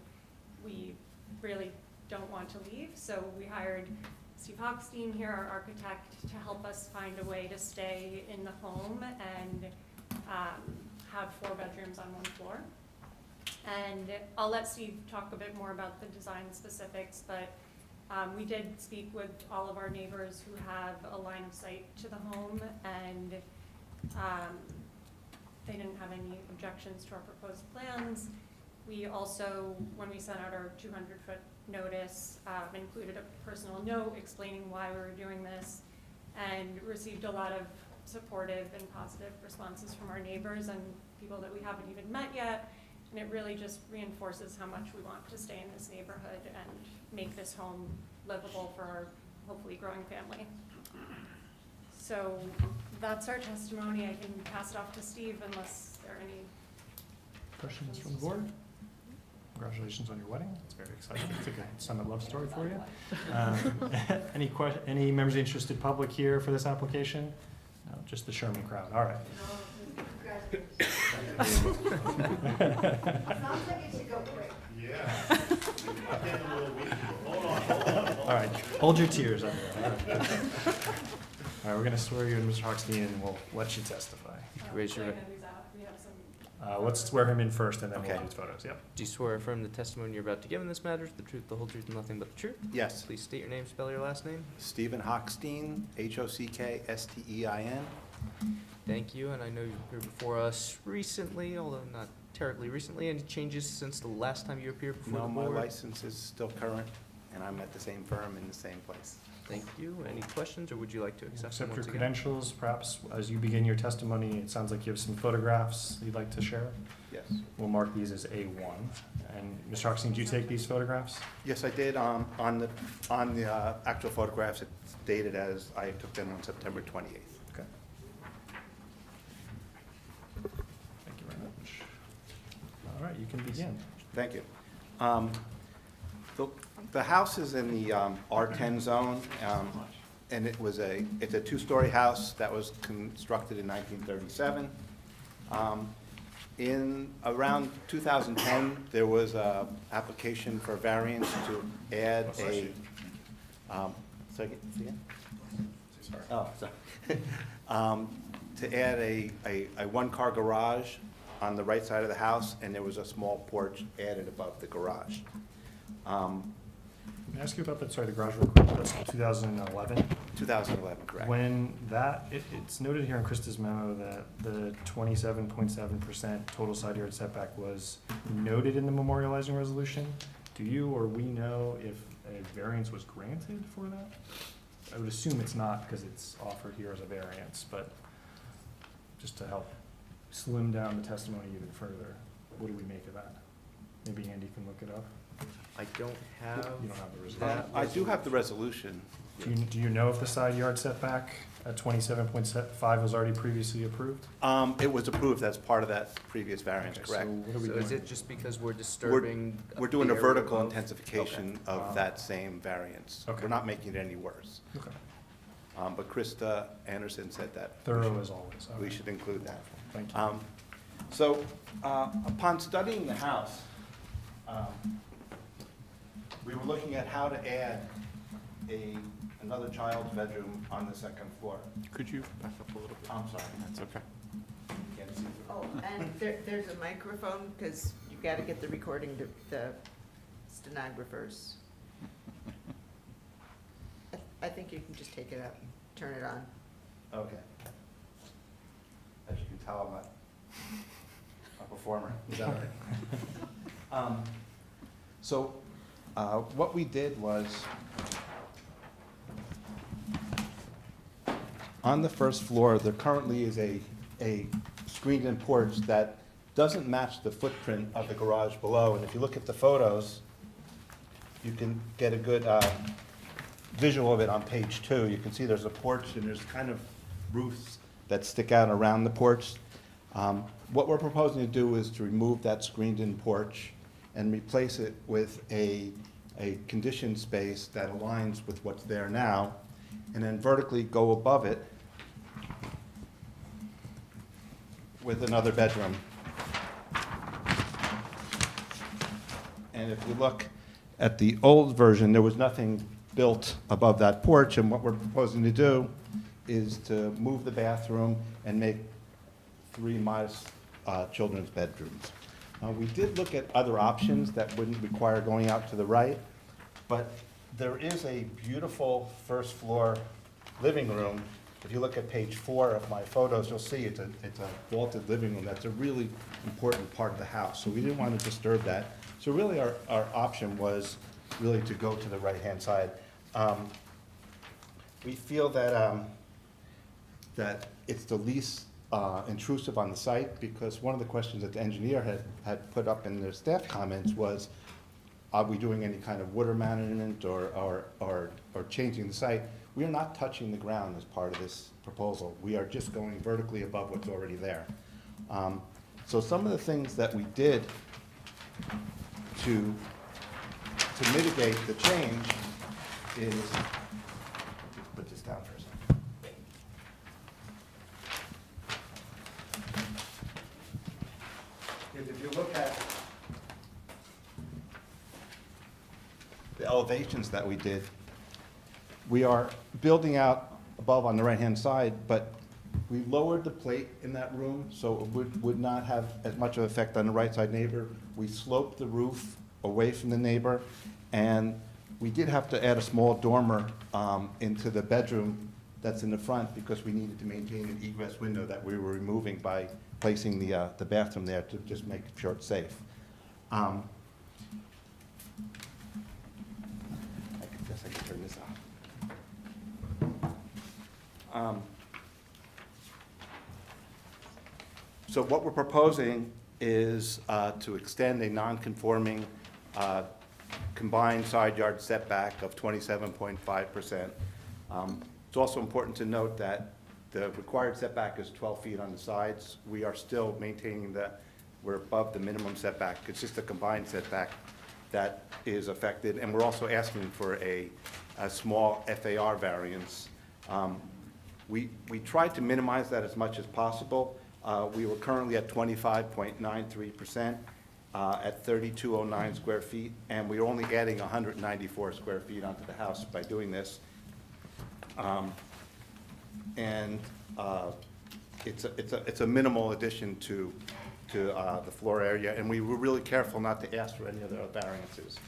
we really don't want to leave. So we hired Steve Hochstein here, our architect, to help us find a way to stay in the home and have 4 bedrooms on 1 floor. And I'll let Steve talk a bit more about the design specifics, but we did speak with all of our neighbors who have a line of sight to the home, and they didn't have any objections to our proposed plans. We also, when we sent out our 200-foot notice, included a personal note explaining why we were doing this, and received a lot of supportive and positive responses from our neighbors and people that we haven't even met yet. And it really just reinforces how much we want to stay in this neighborhood and make this home livable for our hopefully growing family. So that's our testimony. I can pass it off to Steve unless there are any Questions from the board? Congratulations on your wedding. It's very exciting. It's a good Summit love story for you. Any members of the interested public here for this application? No, just the Sherman crowd. All right. Sounds like it should go quick. Yeah. All right, hold your tears on there. All right, we're going to swear you in, Mr. Hochstein, and we'll let you testify. Raise your- We have some Let's swear him in first, and then we'll Okay. do photos. Yep. Do you swear affirm the testimony you're about to give in this matter is the truth, the whole truth, and nothing but the truth? Yes. Please state your name, spell your last name. Stephen Hochstein, Hockstein. Thank you, and I know you appeared before us recently, although not terribly recently. Any changes since the last time you appeared before No, the my board? license is still current, and I'm at the same firm in the same place. Thank you. Any questions, or would you like to accept them Accept your once again? credentials. Perhaps as you begin your testimony, it sounds like you have some photographs you'd like to share. Yes. We'll mark these as A1. And Mr. Hochstein, did you take these photographs? Yes, I did. On the actual photographs, it's dated as I took them on September 28th. Okay. Thank you very much. All right, you can begin. Thank you. The house is in the R10 zone, and it's a 2-story house that was constructed in 1937. In around 2010, there was a application for variance to add a, second, again? Oh, sorry. To add a 1-car garage on the right side of the house, and there was a small porch added above the garage. Can I ask you about that, sorry, the garage real quick? That's 2011? 2011, correct. When that, it's noted here in Krista's memo that the 27.7% total side yard setback was noted in the memorializing resolution. Do you or we know if a variance was granted for that? I would assume it's not because it's offered here as a variance, but just to help slim down the testimony even further, what do we make of that? Maybe Andy can look it up. I don't have You don't have the resolution. that. I do have the resolution. Do you know if the side yard setback at 27.5 was already previously approved? It was approved as part of that previous variance, Okay, correct? So what are we So doing? is it just because we're disturbing? We're doing a the area vertical above? intensification Okay. of that same variance. Okay. We're not making it any worse. Okay. But Krista Anderson said that. Thorough as always. We Okay. should include that. Thank you. So, upon studying the house, we were looking at how to add another child's bedroom on the second floor. Could you back up a little bit? I'm sorry. That's okay. Can't see through. Oh, and there's a microphone, because you gotta get the recording to the stenographers. I think you can just take it out and turn it on. Okay. As you can tell, I'm not a performer. Is that right? So, what we did was, on the first floor, there currently is a screened-in porch that doesn't match the footprint of the garage below. And if you look at the photos, you can get a good visual of it on page 2. You can see there's a porch and there's kind of roofs that stick out around the porch. What we're proposing to do is to remove that screened-in porch and replace it with a conditioned space that aligns with what's there now, and then vertically go above it with another bedroom. And if you look at the old version, there was nothing built above that porch, and what we're proposing to do is to move the bathroom and make 3 modest children's bedrooms. We did look at other options that wouldn't require going out to the right, but there is a beautiful first floor living room. If you look at page 4 of my photos, you'll see it's a vaulted living room. That's a really important part of the house, so we didn't want to disturb that. So really our option was really to go to the right-hand side. We feel that, that it's the least intrusive on the site, because one of the questions that the engineer had put up in their staff comments was, are we doing any kind of water management or changing the site? We are not touching the ground as part of this proposal. We are just going vertically above what's already there. So some of the things that we did to mitigate the change is, put this down for a second. If you look at the elevations that we did, we are building out above on the right-hand side, but we lowered the plate in that room, so it would not have as much of an effect on the right side neighbor. We sloped the roof away from the neighbor, and we did have to add a small dormer into the bedroom that's in the front, because we needed to maintain an egress window that we were removing by placing the bathroom there to just make sure it's safe. I guess I can turn this off. So what we're proposing is to extend a non-conforming combined side yard setback of 27.5%. It's also important to note that the required setback is 12 feet on the sides. We are still maintaining that we're above the minimum setback. It's just a combined setback that is affected, and we're also asking for a small FAR variance. We tried to minimize that as much as possible. We were currently at 25.93% at 3,209 square feet, and we're only adding 194 square feet onto the house by doing this. It's a minimal addition to the floor area, and we were really careful not to ask for any other variances.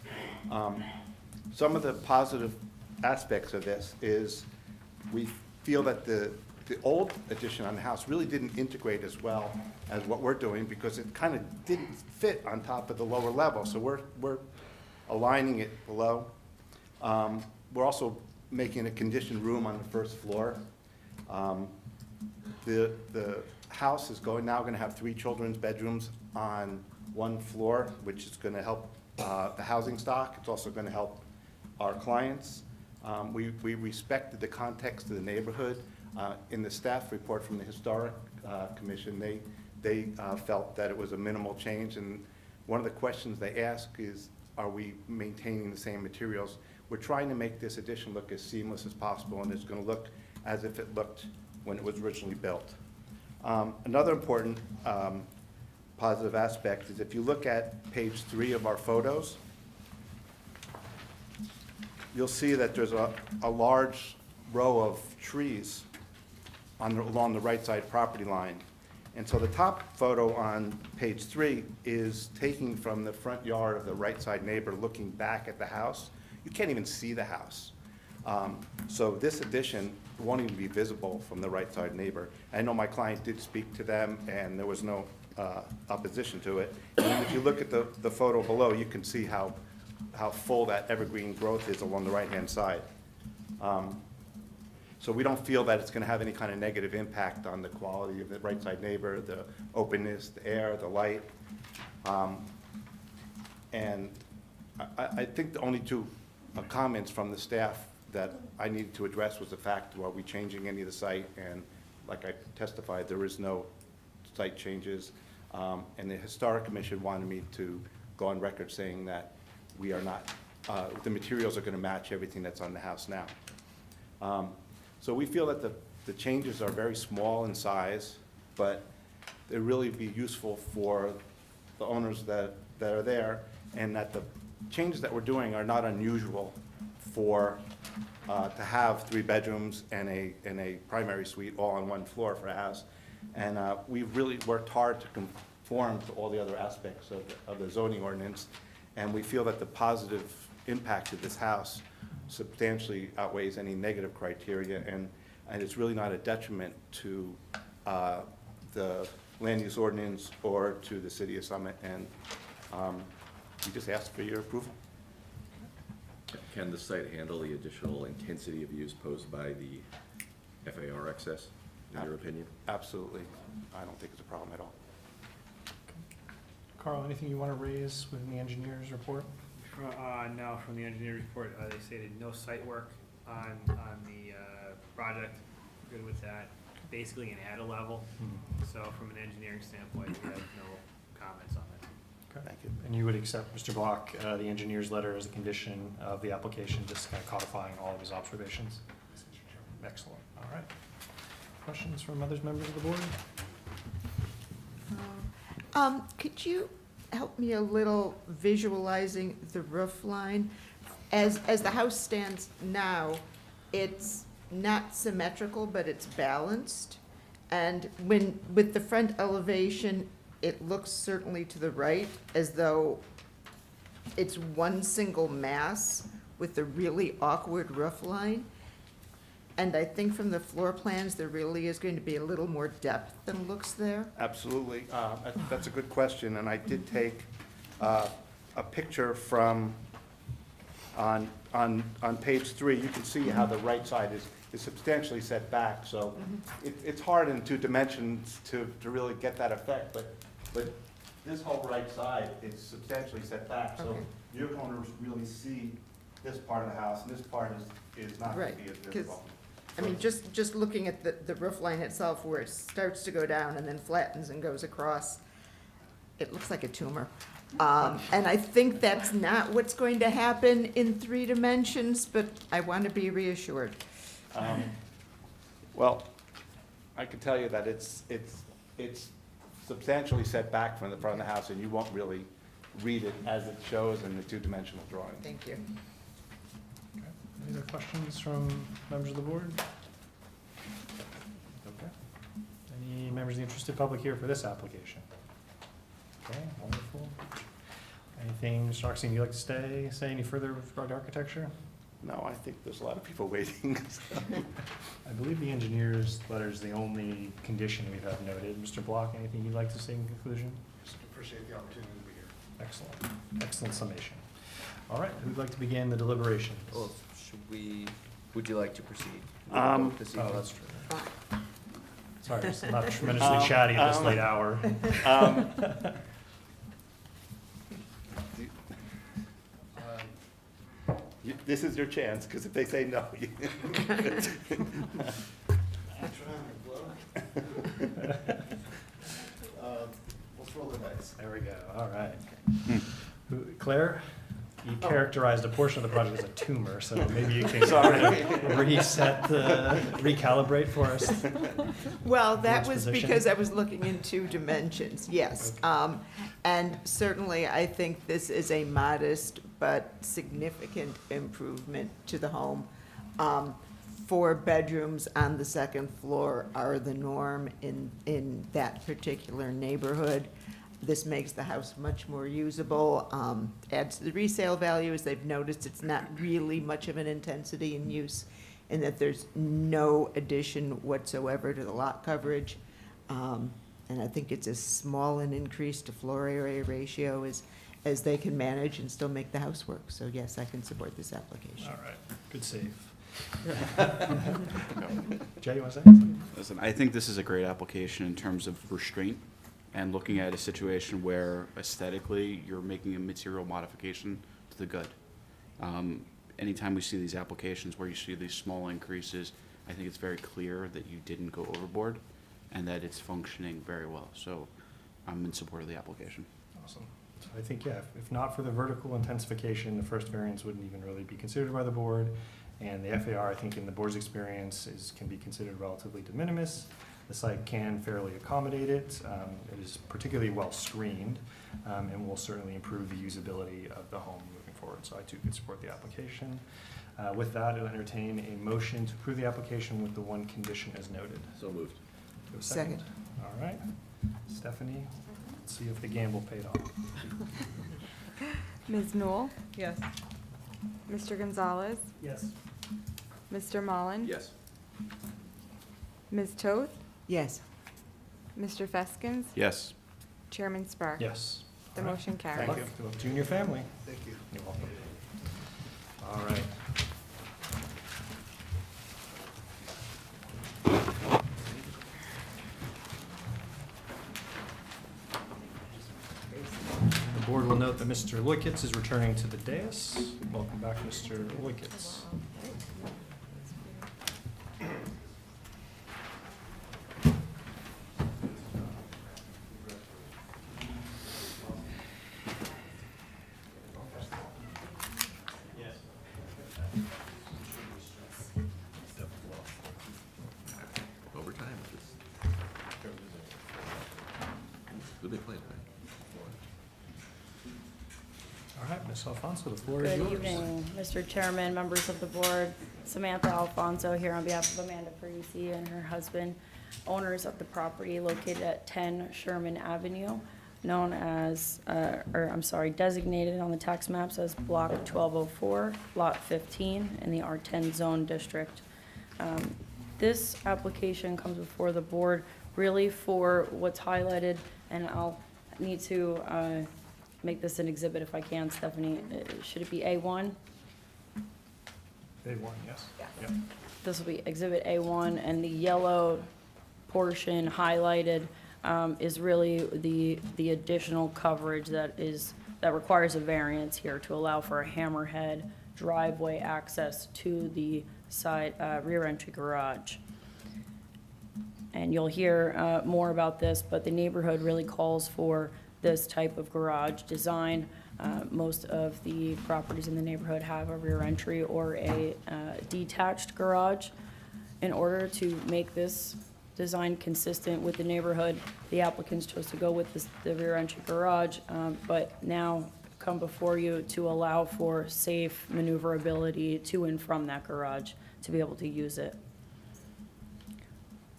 Some of the positive aspects of this is we feel that the old addition on the house really didn't integrate as well as what we're doing, because it kind of didn't fit on top of the lower level, so we're aligning it below. We're also making a conditioned room on the first floor. The house is now going to have 3 children's bedrooms on one floor, which is going to help the housing stock. It's also going to help our clients. We respected the context of the neighborhood. In the staff report from the Historic Commission, they felt that it was a minimal change, and one of the questions they ask is, are we maintaining the same materials? We're trying to make this addition look as seamless as possible, and it's going to look as if it looked when it was originally built. Another important positive aspect is if you look at page 3 of our photos, you'll see that there's a large row of trees along the right side property line. And so the top photo on page 3 is taken from the front yard of the right side neighbor looking back at the house. You can't even see the house. So this addition won't even be visible from the right side neighbor. I know my client did speak to them, and there was no opposition to it. And if you look at the photo below, you can see how full that evergreen growth is along the right-hand side. So we don't feel that it's going to have any kind of negative impact on the quality of the right side neighbor, the openness, the air, the light. And I think the only two comments from the staff that I needed to address was the fact, are we changing any of the site? And like I testified, there is no site changes. And the Historic Commission wanted me to go on record saying that we are not, the materials are going to match everything that's on the house now. So we feel that the changes are very small in size, but they really be useful for the owners that are there, and that the changes that we're doing are not unusual for, to have 3 bedrooms and a primary suite all on one floor for a house. And we've really worked hard to conform to all the other aspects of the zoning ordinance, and we feel that the positive impact of this house substantially outweighs any negative criteria, and it's really not a detriment to the land use ordinance or to the city of Summit, and we just ask for your approval. Can the site handle the additional intensity of use posed by the FAR excess, in your opinion? Absolutely. I don't think it's a problem at all. Carl, anything you want to raise within the engineer's report? No, from the engineer's report, they stated no site work on the project. Good with that. Basically an add a level. So from an engineering standpoint, we have no comments on it. Okay. Thank you. And you would accept, Mr. Block, the engineer's letter as a condition of the application, just kind of codifying all of his observations? Excellent. All right. Questions from other members of the board? Could you help me a little visualizing the roof line? As the house stands now, it's not symmetrical, but it's balanced. And with the front elevation, it looks certainly to the right as though it's one single mass with a really awkward roof line. And I think from the floor plans, there really is going to be a little more depth than looks there. Absolutely. That's a good question, and I did take a picture from, on page 3. You can see how the right side is substantially set back, so it's hard in 2 dimensions to really get that effect, but this whole right side is substantially set back, so Okay. you're going to really see this part of the house, and this part is not going to be as visible. I mean, just looking at the roof line itself, where it starts to go down and then flattens and goes across, it looks like a tumor. And I think that's not what's going to happen in 3 dimensions, but I want to be reassured. Well, I can tell you that it's substantially set back from the front of the house, and you won't really read it as it shows in the 2-dimensional drawing. Thank you. Okay. Any other questions from members of the board? Okay. Any members of the interested public here for this application? Okay, wonderful. Anything, Mr. Oxene, you'd like to say any further with regard to architecture? No, I think there's a lot of people waiting. I believe the engineer's letter is the only condition we have noted. Mr. Block, anything you'd like to say in conclusion? Just appreciate the opportunity to be here. Excellent. Excellent summation. All right, who'd like to begin the deliberations? Well, would you like to proceed? This Oh, evening? that's true. Sorry, it's not tremendously chatty at this late hour. This is your chance, because if they say no, you. Let's roll the dice. There we go, all right. Claire, you characterized a portion of the project as a tumor, so maybe you can kind of recalibrate for us. Well, that Which was position? because I was looking in two dimensions, yes. And certainly, I think this is a modest but significant improvement to the home. 4 bedrooms on the second floor are the norm in that particular neighborhood. This makes the house much more usable, adds to the resale value. As they've noticed, it's not really much of an intensity in use, in that there's no addition whatsoever to the lot coverage. And I think it's as small an increase to floor area ratio as they can manage and still make the house work. So yes, I can support this application. All right, good save. Jay, you want to say something? Listen, I think this is a great application in terms of restraint and looking at a situation where aesthetically you're making a material modification to the good. Anytime we see these applications where you see these small increases, I think it's very clear that you didn't go overboard and that it's functioning very well. So I'm in support of the application. Awesome. So I think, yeah, if not for the vertical intensification, the first variance wouldn't even really be considered by the board. And the FAR, I think in the board's experience, can be considered relatively de minimis. The site can fairly accommodate it. It is particularly well screened, and will certainly improve the usability of the home moving forward. So I too could support the application. With that, I'll entertain a motion to approve the application with the one condition as noted. So moved. Do we have a second? All right. Stephanie, let's see if the gamble paid off. Ms. Newell? Yes. Mr. Gonzalez? Yes. Mr. Mullen? Yes. Ms. Toth? Yes. Mr. Feskins? Yes. Chairman Spark? Yes. The All right. motion Good carries. luck to you and your family. Thank you. You're welcome. All right. The board will note that Mr. Loikitz is returning to the dais. Welcome back, Mr. Loikitz. Overtime. Who they playing, right? All right, Ms. Alfonso, the floor is Good yours. evening, Mr. Chairman, members of the board. Samantha Alfonso here on behalf of Amanda Parisi and her husband, owners of the property located at 10 Sherman Avenue, known as, designated on the tax maps as Block 1204, Lot 15 in the R10 Zone District. This application comes before the board really for what's highlighted, and I'll need to make this an exhibit if I can, Stephanie. Should it be A1? A1, yes. Yep. This will be Exhibit A1, and the yellow portion highlighted is really the additional coverage that requires a variance here to allow for a hammerhead driveway access to the side rear entry garage. And you'll hear more about this, but the neighborhood really calls for this type of garage design. Most of the properties in the neighborhood have a rear entry or a detached garage. In order to make this design consistent with the neighborhood, the applicants chose to go with the rear entry garage, but now come before you to allow for safe maneuverability to and from that garage to be able to use it.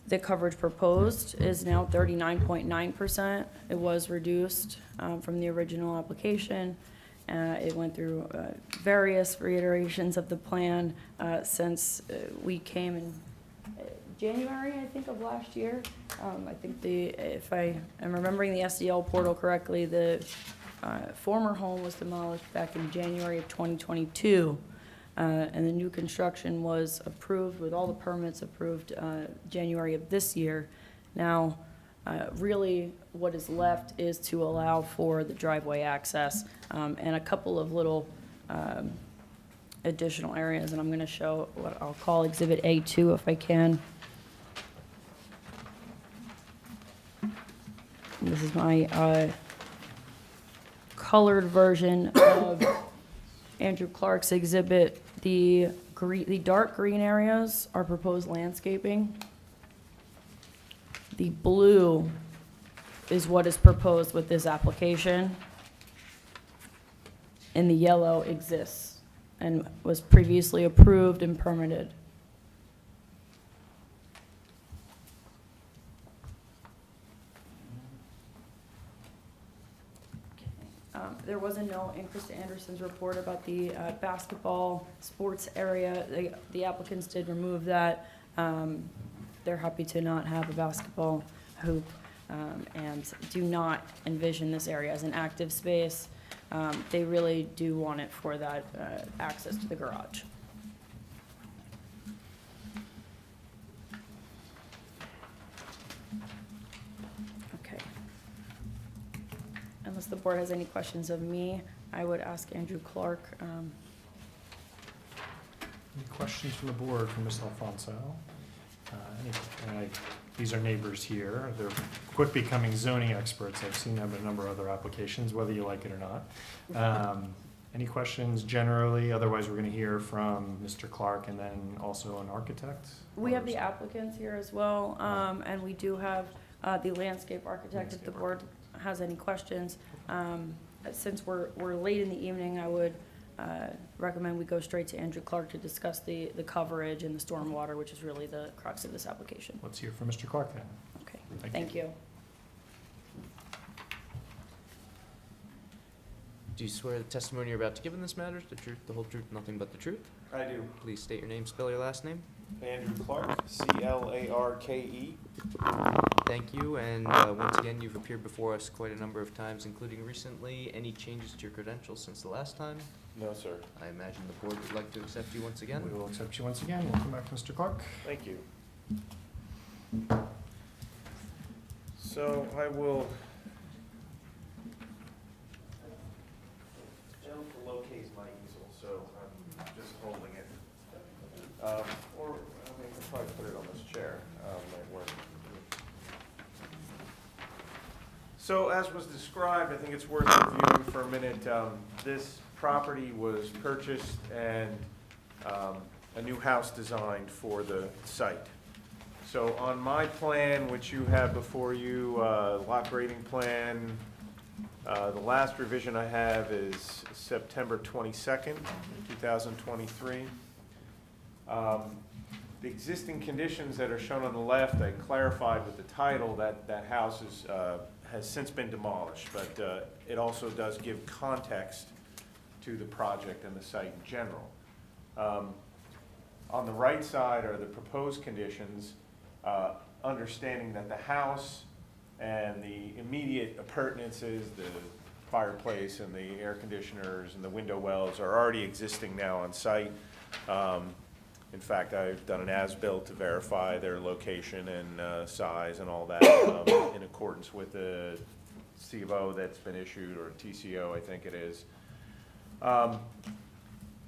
The coverage proposed is now 39.9%. It was reduced from the original application. It went through various reiterations of the plan since we came in January, I think, of last year. I think if I am remembering the SDL portal correctly, the former home was demolished back in January of 2022. And the new construction was approved with all the permits approved January of this year. Now, really what is left is to allow for the driveway access and a couple of little additional areas, and I'm going to show what I'll call Exhibit A2 if I can. This is my colored version of Andrew Clark's exhibit, the dark green areas are proposed landscaping. The blue is what is proposed with this application. And the yellow exists and was previously approved and permitted. There was a note in Krista Anderson's report about the basketball sports area. The applicants did remove that. They're happy to not have a basketball hoop and do not envision this area as an active space. They really do want it for that access to the garage. Okay. Unless the board has any questions of me, I would ask Andrew Clark. Any questions from the board for Ms. Alfonso? These are neighbors here. They're quick becoming zoning experts. I've seen them in a number of other applications, whether you like it or not. Any questions generally? Otherwise, we're going to hear from Mr. Clark and then also an architect. We have the applicants here as well, and we do have the landscape architect if the board has any questions. Since we're late in the evening, I would recommend we go straight to Andrew Clark to discuss the coverage and the stormwater, which is really the crux of this application. Let's hear from Mr. Clark then. Okay, thank you. Do you swear the testimony you're about to give in this matter is the truth, the whole truth, nothing but the truth? I do. Please state your name, spell your last name. Andrew Clark, C-L-A-R-K-E. Thank you, and once again, you've appeared before us quite a number of times, including recently. Any changes to your credentials since the last time? No, sir. I imagine the board would like to accept you once again. We will accept you once again. Welcome back, Mr. Clark. Thank you. So I will attempt to locate my easel, so I'm just holding it. Or I mean, I can probably put it on this chair. Might work. So as was described, I think it's worth reviewing for a minute. This property was purchased and a new house designed for the site. So on my plan, which you have before you, lot grading plan, the last revision I have is September 22nd, 2023. The existing conditions that are shown on the left, I clarified with the title that that house is, has since been demolished, but it also does give context to the project and the site in general. On the right side are the proposed conditions, understanding that the house and the immediate appurtenances, the fireplace and the air conditioners and the window wells are already existing now on site. In fact, I've done an as-built to verify their location and size and all that in accordance with the C of O that's been issued, or TCO, I think it is.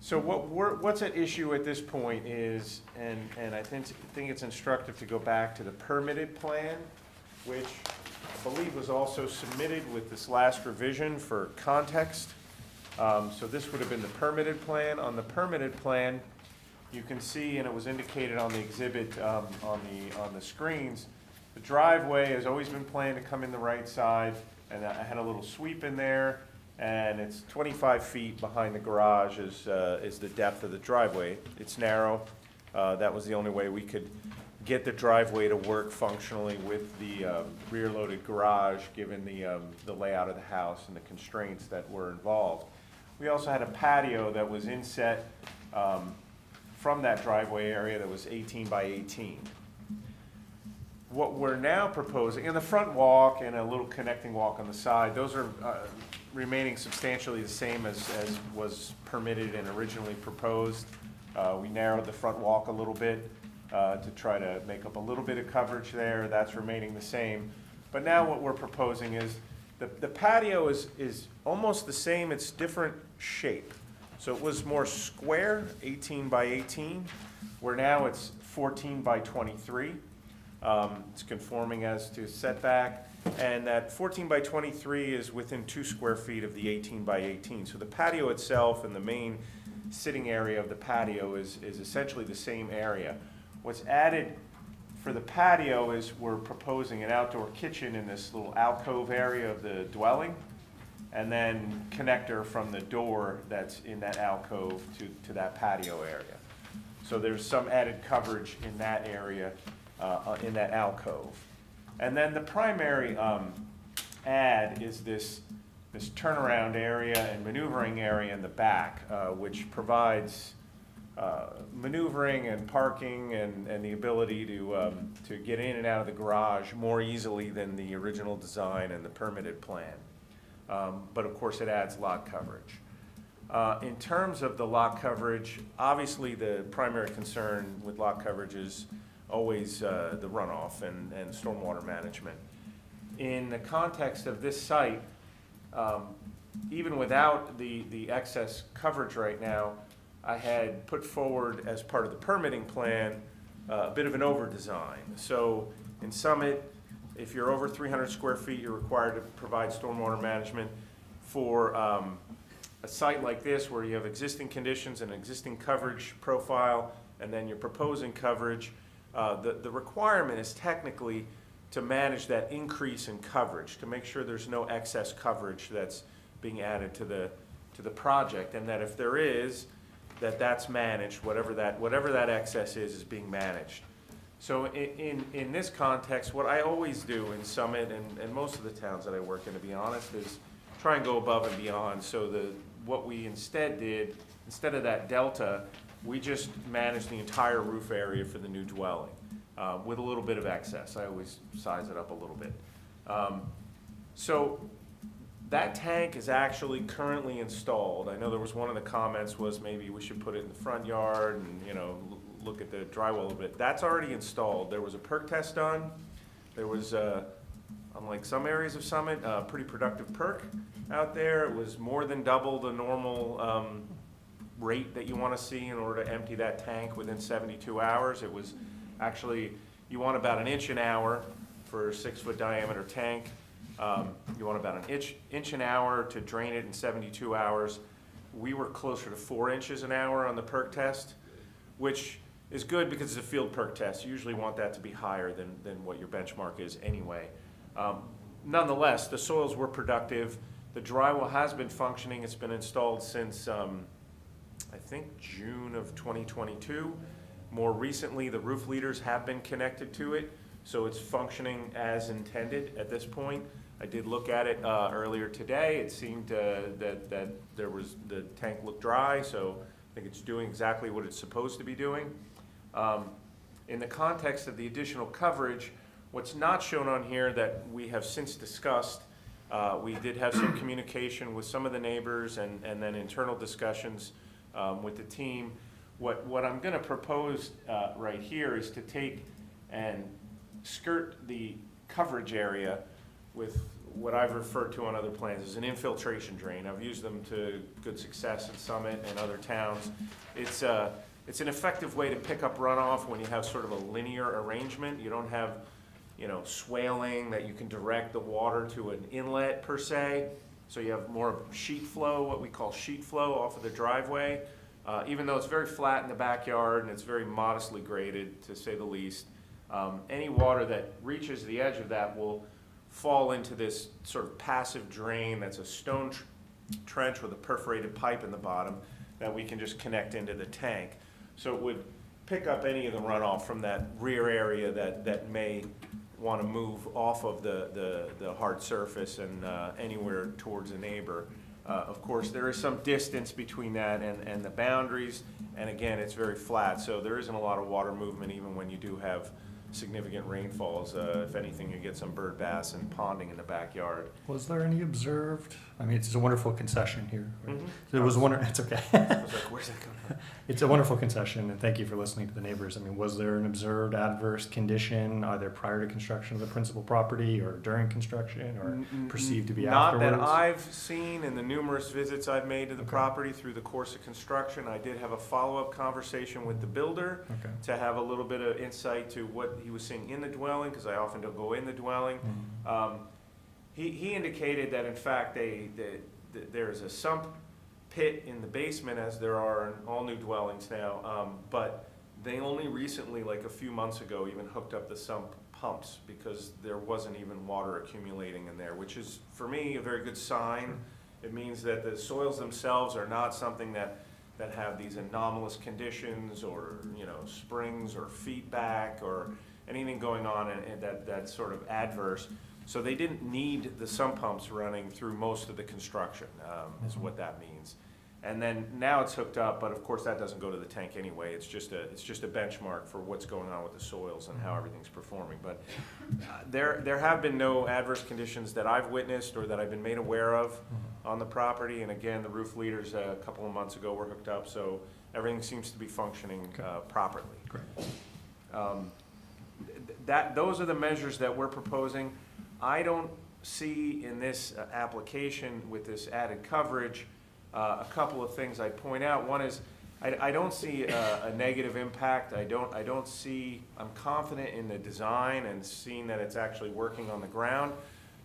So what's at issue at this point is, and I think it's instructive to go back to the permitted plan, which I believe was also submitted with this last revision for context. So this would have been the permitted plan. On the permitted plan, you can see, and it was indicated on the exhibit on the screens, the driveway has always been planned to come in the right side, and I had a little sweep in there, and it's 25 feet behind the garage is the depth of the driveway. It's narrow. That was the only way we could get the driveway to work functionally with the rear-loaded garage, given the layout of the house and the constraints that were involved. We also had a patio that was inset from that driveway area that was 18 by 18. What we're now proposing, and the front walk and a little connecting walk on the side, those are remaining substantially the same as was permitted and originally proposed. We narrowed the front walk a little bit to try to make up a little bit of coverage there. That's remaining the same. But now what we're proposing is the patio is almost the same, it's different shape. So it was more square, 18 by 18, where now it's 14 by 23. It's conforming as to setback, and that 14 by 23 is within 2 square feet of the 18 by 18. So the patio itself and the main sitting area of the patio is essentially the same area. What's added for the patio is we're proposing an outdoor kitchen in this little alcove area of the dwelling, and then connector from the door that's in that alcove to that patio area. So there's some added coverage in that area, in that alcove. And then the primary add is this turnaround area and maneuvering area in the back, which provides maneuvering and parking and the ability to get in and out of the garage more easily than the original design and the permitted plan. But of course, it adds lot coverage. In terms of the lot coverage, obviously the primary concern with lot coverage is always the runoff and stormwater management. In the context of this site, even without the excess coverage right now, I had put forward as part of the permitting plan a bit of an over-design. So in Summit, if you're over 300 square feet, you're required to provide stormwater management. For a site like this where you have existing conditions and existing coverage profile, and then you're proposing coverage, the requirement is technically to manage that increase in coverage, to make sure there's no excess coverage that's being added to the project, and that if there is, that's managed, whatever that excess is being managed. So in this context, what I always do in Summit and most of the towns that I work in, to be honest, is try and go above and beyond. So what we instead did, instead of that delta, we just managed the entire roof area for the new dwelling with a little bit of excess. I always size it up a little bit. So that tank is actually currently installed. I know there was one of the comments was maybe we should put it in the front yard and, you know, look at the drywall a little bit. That's already installed. There was a perk test done. There was, unlike some areas of Summit, a pretty productive perk out there. It was more than double the normal rate that you want to see in order to empty that tank within 72 hours. It was actually, you want about an inch an hour for a 6-foot diameter tank. You want about an inch an hour to drain it in 72 hours. We were closer to 4 inches an hour on the perk test, which is good because it's a field perk test. You usually want that to be higher than what your benchmark is anyway. Nonetheless, the soils were productive. The drywall has been functioning. It's been installed since, I think, June of 2022. More recently, the roof leaders have been connected to it, so it's functioning as intended at this point. I did look at it earlier today. It seemed that the tank looked dry, so I think it's doing exactly what it's supposed to be doing. In the context of the additional coverage, what's not shown on here that we have since discussed, we did have some communication with some of the neighbors and then internal discussions with the team. What I'm going to propose right here is to take and skirt the coverage area with what I've referred to on other plans as an infiltration drain. I've used them to good success in Summit and other towns. It's an effective way to pick up runoff when you have sort of a linear arrangement. You don't have, you know, swaling that you can direct the water to an inlet per se. So you have more sheet flow, what we call sheet flow off of the driveway. Even though it's very flat in the backyard and it's very modestly graded, to say the least, any water that reaches the edge of that will fall into this sort of passive drain that's a stone trench with a perforated pipe in the bottom that we can just connect into the tank. So it would pick up any of the runoff from that rear area that may want to move off of the hard surface and anywhere towards a neighbor. Of course, there is some distance between that and the boundaries, and again, it's very flat, so there isn't a lot of water movement even when you do have significant rainfalls. If anything, you get some bird bass and ponding in the backyard. Was there any observed? I mean, it's a wonderful concession here. Right? Mm-hmm. It was it's okay. I was like, where's that coming from? It's a wonderful concession, and thank you for listening to the neighbors. I mean, was there an observed adverse condition either prior to construction of the principal property or during construction or perceived to be afterwards? Not that I've seen in the numerous visits I've made to the property through the course of construction. I did have a follow-up conversation with the builder to have a little bit of insight to what he was seeing in the dwelling, because I often don't go in the dwelling. He indicated that in fact there's a sump pit in the basement, as there are in all new dwellings now, but they only recently, like a few months ago, even hooked up the sump pumps because there wasn't even water accumulating in there, which is, for me, a very good sign. It means that the soils themselves are not something that have these anomalous conditions, or, you know, springs or feedback or anything going on and that's sort of adverse. So they didn't need the sump pumps running through most of the construction, is what that means. And then now it's hooked up, but of course that doesn't go to the tank anyway. It's just a benchmark for what's going on with the soils and how everything's performing. But there have been no adverse conditions that I've witnessed or that I've been made aware of on the property. And again, the roof leaders a couple of months ago were hooked up, so everything seems to be functioning properly. Great. Those are the measures that we're proposing. I don't see in this application with this added coverage a couple of things I'd point out. One is I don't see a negative impact. I'm confident in the design and seeing that it's actually working on the ground.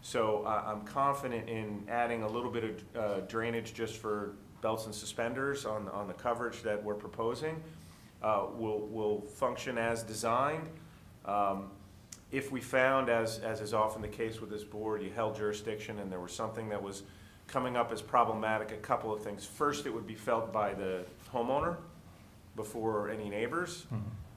So I'm confident in adding a little bit of drainage just for belts and suspenders on the coverage that we're proposing. Will function as designed. If we found, as is often the case with this board, you held jurisdiction and there was something that was coming up as problematic, a couple of things. First, it would be felt by the homeowner before any neighbors.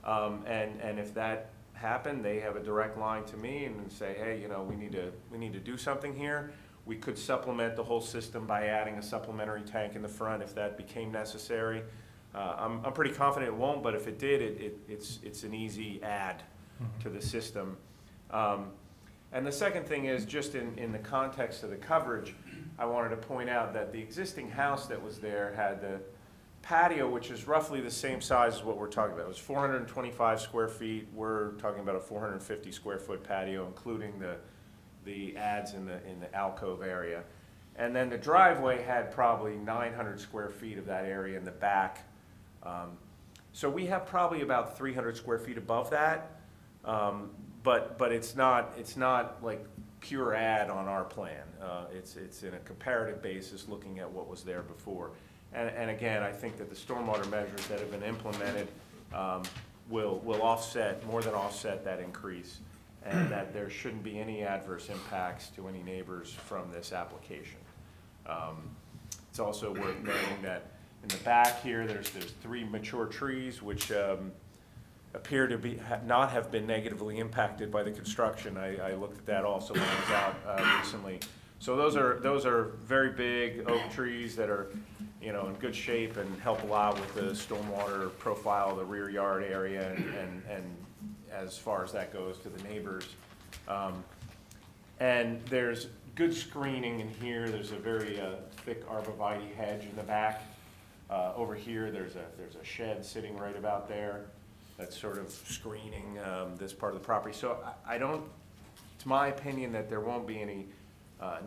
And if that happened, they have a direct line to me and say, hey, you know, we need to do something here. We could supplement the whole system by adding a supplementary tank in the front if that became necessary. I'm pretty confident it won't, but if it did, it's an easy add to the system. And the second thing is, just in the context of the coverage, I wanted to point out that the existing house that was there had the patio, which is roughly the same size as what we're talking about. It was 425 square feet. We're talking about a 450 square foot patio, including the adds in the alcove area. And then the driveway had probably 900 square feet of that area in the back. So we have probably about 300 square feet above that. But it's not like pure add on our plan. It's in a comparative basis looking at what was there before. And again, I think that the stormwater measures that have been implemented will more than offset that increase, and that there shouldn't be any adverse impacts to any neighbors from this application. It's also worth noting that in the back here, there's 3 mature trees which appear to not have been negatively impacted by the construction. I looked at that also when I was out recently. So those are very big oak trees that are, you know, in good shape and help a lot with the stormwater profile of the rear yard area and as far as that goes to the neighbors. And there's good screening in here. There's a very thick arborvitae hedge in the back. Over here, there's a shed sitting right about there that's sort of screening this part of the property. So it's my opinion that there won't be any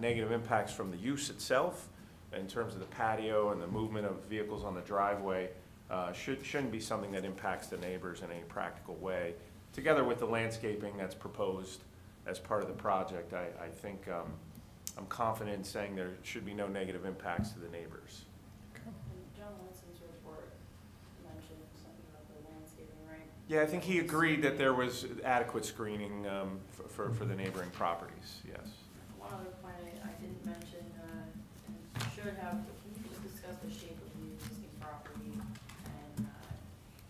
negative impacts from the use itself in terms of the patio and the movement of vehicles on the driveway. Shouldn't be something that impacts the neighbors in any practical way. Together with the landscaping that's proposed as part of the project, I think I'm confident in saying there should be no negative impacts to the neighbors. John Lansing's report mentioned something about the landscaping, right? Yeah, I think he agreed that there was adequate screening for the neighboring properties, yes. One other point I didn't mention, and should have, can you just discuss the shape of the existing property? And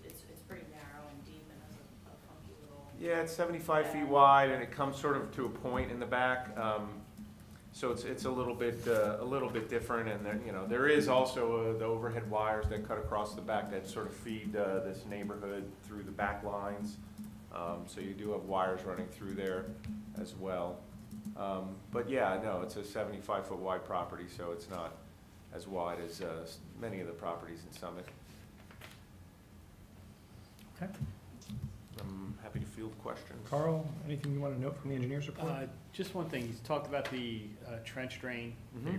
it's pretty narrow and deep and has a funky little. Yeah, it's 75 feet wide and it comes sort of to a point in the back. So it's a little bit different, and then, you know, there is also the overhead wires that cut across the back that sort of feed this neighborhood through the back lines. So you do have wires running through there as well. But yeah, no, it's a 75-foot wide property, so it's not as wide as many of the properties in Summit. Okay. happy to field questions. Carl, anything you want to note from the engineer's report? Just one thing, you talked about the trench drain,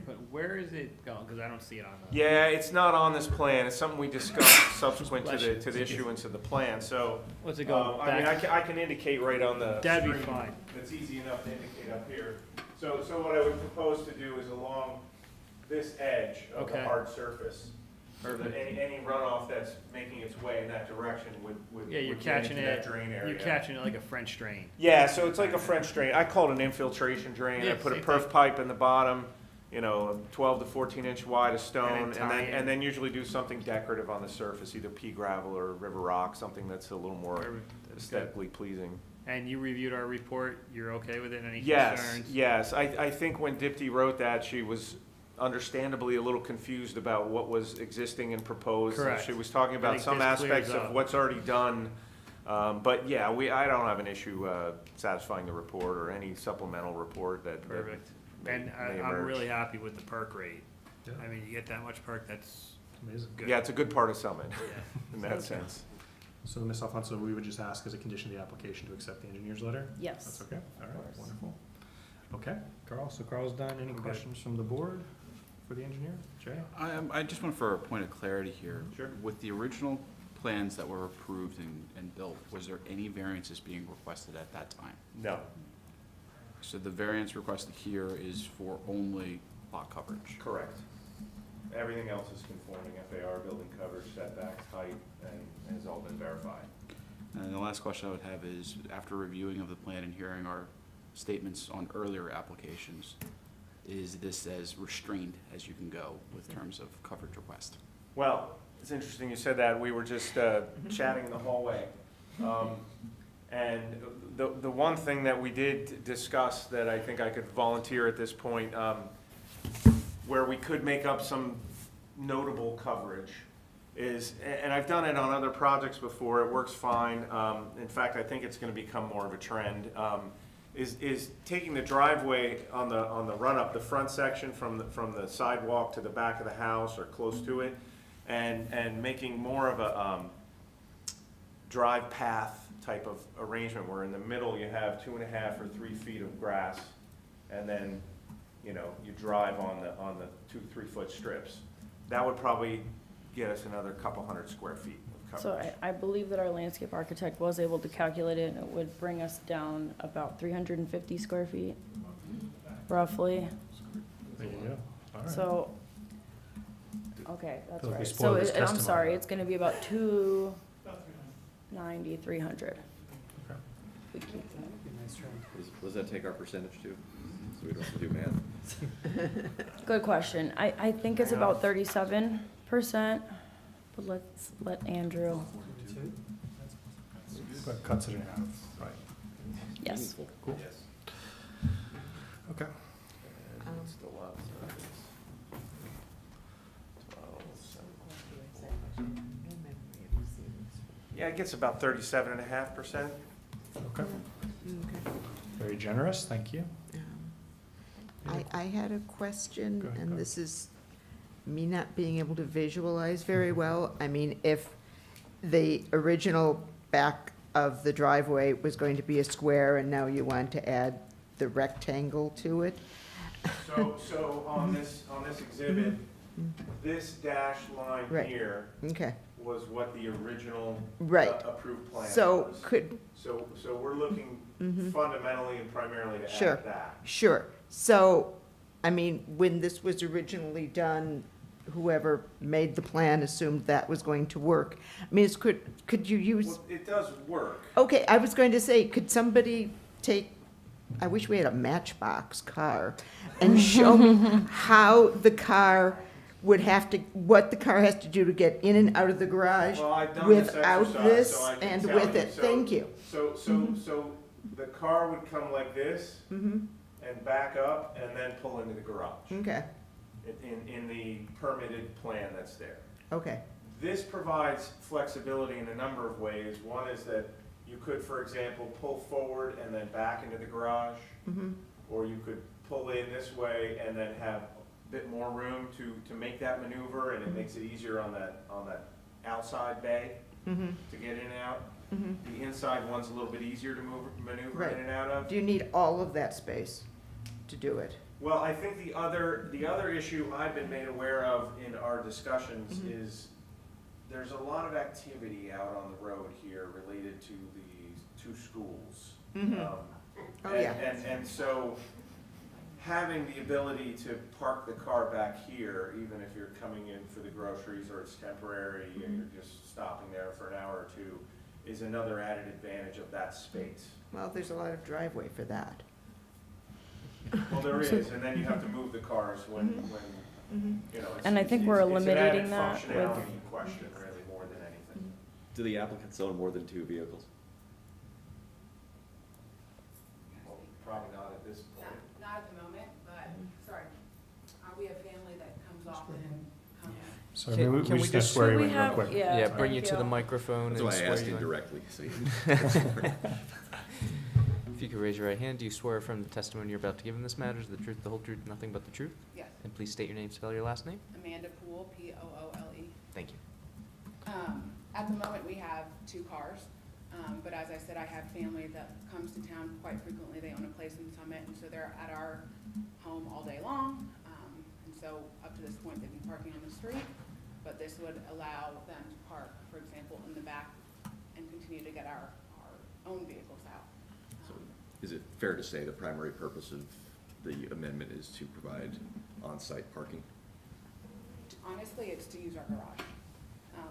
but where is it going? Because I don't see it on the. Yeah, it's not on this plan. It's something we discussed subsequent to the issuance of the plan, so. What's it going I mean, back? I can indicate right on the. That'd be screen. fine. It's easy enough to indicate up here. So what I would propose to do is along this edge of the Okay. hard surface, or any runoff that's making its way in that direction would Yeah, you're would get catching into that it, drain area. you're catching it like a French drain. Yeah, so it's like a French drain. I call it an infiltration drain. I Yeah, put a same perf thing. pipe in the bottom, you know, 12 to 14 inch wide of stone, And then tie in. and then usually do something decorative on the surface, either pea gravel or river rock, something that's a little more aesthetically pleasing. And you reviewed our report, you're okay with it, any Yes, concerns? yes. I think when Dipti wrote that, she was understandably a little confused about what was existing and proposed. And Correct. She was talking I about think some this clears aspects up. of what's already done. But yeah, I don't have an issue satisfying the report or any supplemental report that Perfect. may And I'm emerge. really happy with the perk rate. Yeah. I mean, you get that much perk, that's Amazing. good. Yeah, it's a good part of Summit Yeah. in that sense. So, Ms. Alfonso, we would just ask as a condition of the application to accept the engineer's letter? Yes. That's okay? All right, course. wonderful. Okay, Carl, so Carl's done. Any good. questions from the board for the engineer? Jay? I just want for a point of clarity here. Sure. With the original plans that were approved and built, was there any variances being requested at that time? No. So the variance requested here is for only lot coverage? Correct. Everything else is conforming, FAR, building coverage, setbacks, height, and has all been verified. And the last question I would have is, after reviewing of the plan and hearing our statements on earlier applications, is this as restrained as you can go with terms of coverage request? Well, it's interesting you said that. We were just chatting in the hallway. And the one thing that we did discuss that I think I could volunteer at this point, where we could make up some notable coverage is, and I've done it on other projects before, it works fine. In fact, I think it's gonna become more of a trend, is taking the driveway on the run-up, the front section from the sidewalk to the back of the house or close to it, and making more of a drive path type of arrangement where in the middle you have 2.5 or 3 feet of grass, and then, you know, you drive on the 2-3 foot strips. That would probably get us another couple hundred square feet of So coverage. I believe that our landscape architect was able to calculate it, and it would bring us down about 350 square feet, roughly. There you go. All right. So, okay, that's Feel like we right. spoiled So his I'm testimony. sorry, it's gonna be about 290, 300. Okay. We keep that. Nice try. Does that take our percentage too? So we don't have to do math? Good question. I think it's about 37%, but let's let Andrew, But cuts it in half, right. yes. Cool. Yes. Okay. And what's the lot size? 12. Yeah, it gets about 37.5%. Okay. Very generous, thank you. I had a question, Go ahead, go and ahead. this is me not being able to visualize very well. I mean, if the original back of the driveway was going to be a square and now you want to add the rectangle to it? So on this exhibit, this dashed line Right. here Okay, was what the original Right. Approved plan so was. could, So we're looking Mhm. fundamentally and primarily to Sure. add that. sure. So, I mean, when this was originally done, whoever made the plan assumed that was going to work. I mean, could you use? Well, it does work. Okay, I was going to say, could somebody take, I wish we had a Matchbox car, and show me how the car would have to, what the car has to do to get in and out of the garage Well, I've done this without exercise, this so I can and tell with you. it? So- Thank you. So the car would come like this Mm-hmm, and back up and then pull into the garage okay, in the permitted plan that's there. okay, This provides flexibility in a number of ways. One is that you could, for example, pull forward and then back into the garage, mm-hmm, or you could pull in this way and then have a bit more room to make that maneuver, and it makes it easier on that outside bay mm-hmm, to get in and out. The inside one's a little bit easier to maneuver Right. in and out of. Do you need all of that space to do it? Well, I think the other issue I've been made aware of in our discussions is there's a lot of activity out on the road here related to the two schools. Oh, yeah. And so having the ability to park the car back here, even if you're coming in for the groceries or it's temporary and you're just stopping there for an hour or two, is another added advantage of that space. Well, there's a lot of driveway for that. Well, there is, and then you have to move the cars when you know. And I think we're eliminating that It's with- an added functionality question, really, more than anything. Do the applicants own more than 2 vehicles? Well, probably not at this point. Not at the moment, but, sorry, we have family that comes often and comes. So Can- maybe can we we just gotta just- swear Should you we in real have- quick. yeah. Yeah, bring you thank to the you. microphone That's and why I swear asked you in. indirectly, so you. If you could raise your right hand, do you swear from the testimony you're about to give in this matter is the truth, the whole truth, nothing but the truth? Yes, And please state your name, spell your last name. Amanda Poole, Poole. Thank you. At the moment, we have 2 cars, but as I said, I have family that comes to town quite frequently. They own a place in Summit, and so they're at our home all day long. And so up to this point, they've been parking on the street, but this would allow them to park, for example, in the back and continue to get our own vehicles out. So is it fair to say the primary purpose of the amendment is to provide on-site parking? Honestly, it's to use our garage.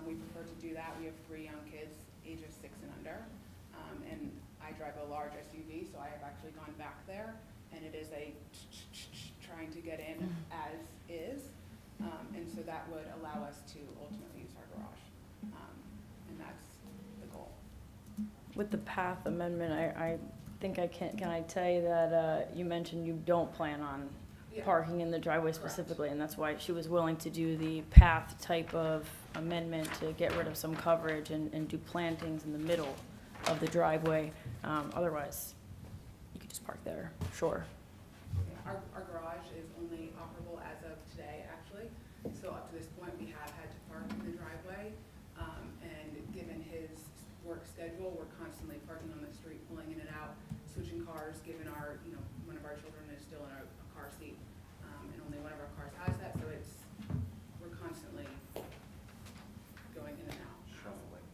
We prefer to do that. We have 3 young kids, ages 6 and under. And I drive a large SUV, so I have actually gone back there, and it is a trying to get in as is. And so that would allow us to ultimately use our garage. And that's the goal. With the path amendment, I think can I tell you that you mentioned you don't plan on Yeah. parking in the driveway Correct. specifically, and that's why she was willing to do the path type of amendment to get rid of some coverage and do plantings in the middle of the driveway. Otherwise, you could just park there, sure. Yeah, our garage is only operable as of today, actually. So up to this point, we have had to park in the driveway. And given his work schedule, we're constantly parking on the street, pulling in and out, switching cars, given our, one of our children is still in a car seat. And only one of our cars has that, so we're constantly going in and out. Shuffling.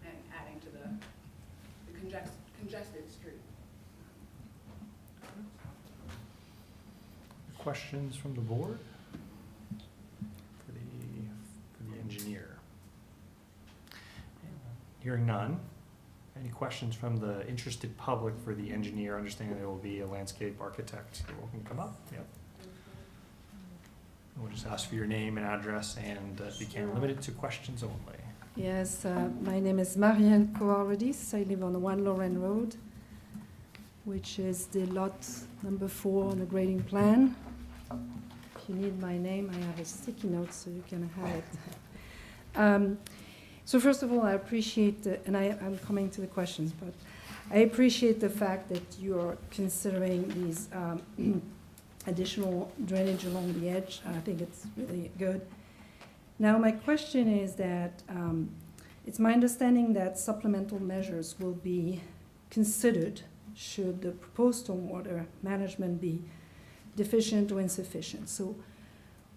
And adding to the congested street. Questions from the board? For the engineer? Hearing none. Any questions from the interested public for the engineer, understanding there will be a landscape architect? You're welcome to come up. Yep. We'll just ask for your name and address, and if you can, limit it to questions only. Yes, my name is Marianne Kouaridis. I live on 1 Lorraine Road, which is the lot number 4 on the grading plan. If you need my name, I have a sticky note so you can have it. So first of all, I appreciate, and I'm coming to the questions, but I appreciate the fact that you're considering these additional drainage along the edge. I think it's really good. Now, my question is that it's my understanding that supplemental measures will be considered should the proposed stormwater management be deficient or insufficient. So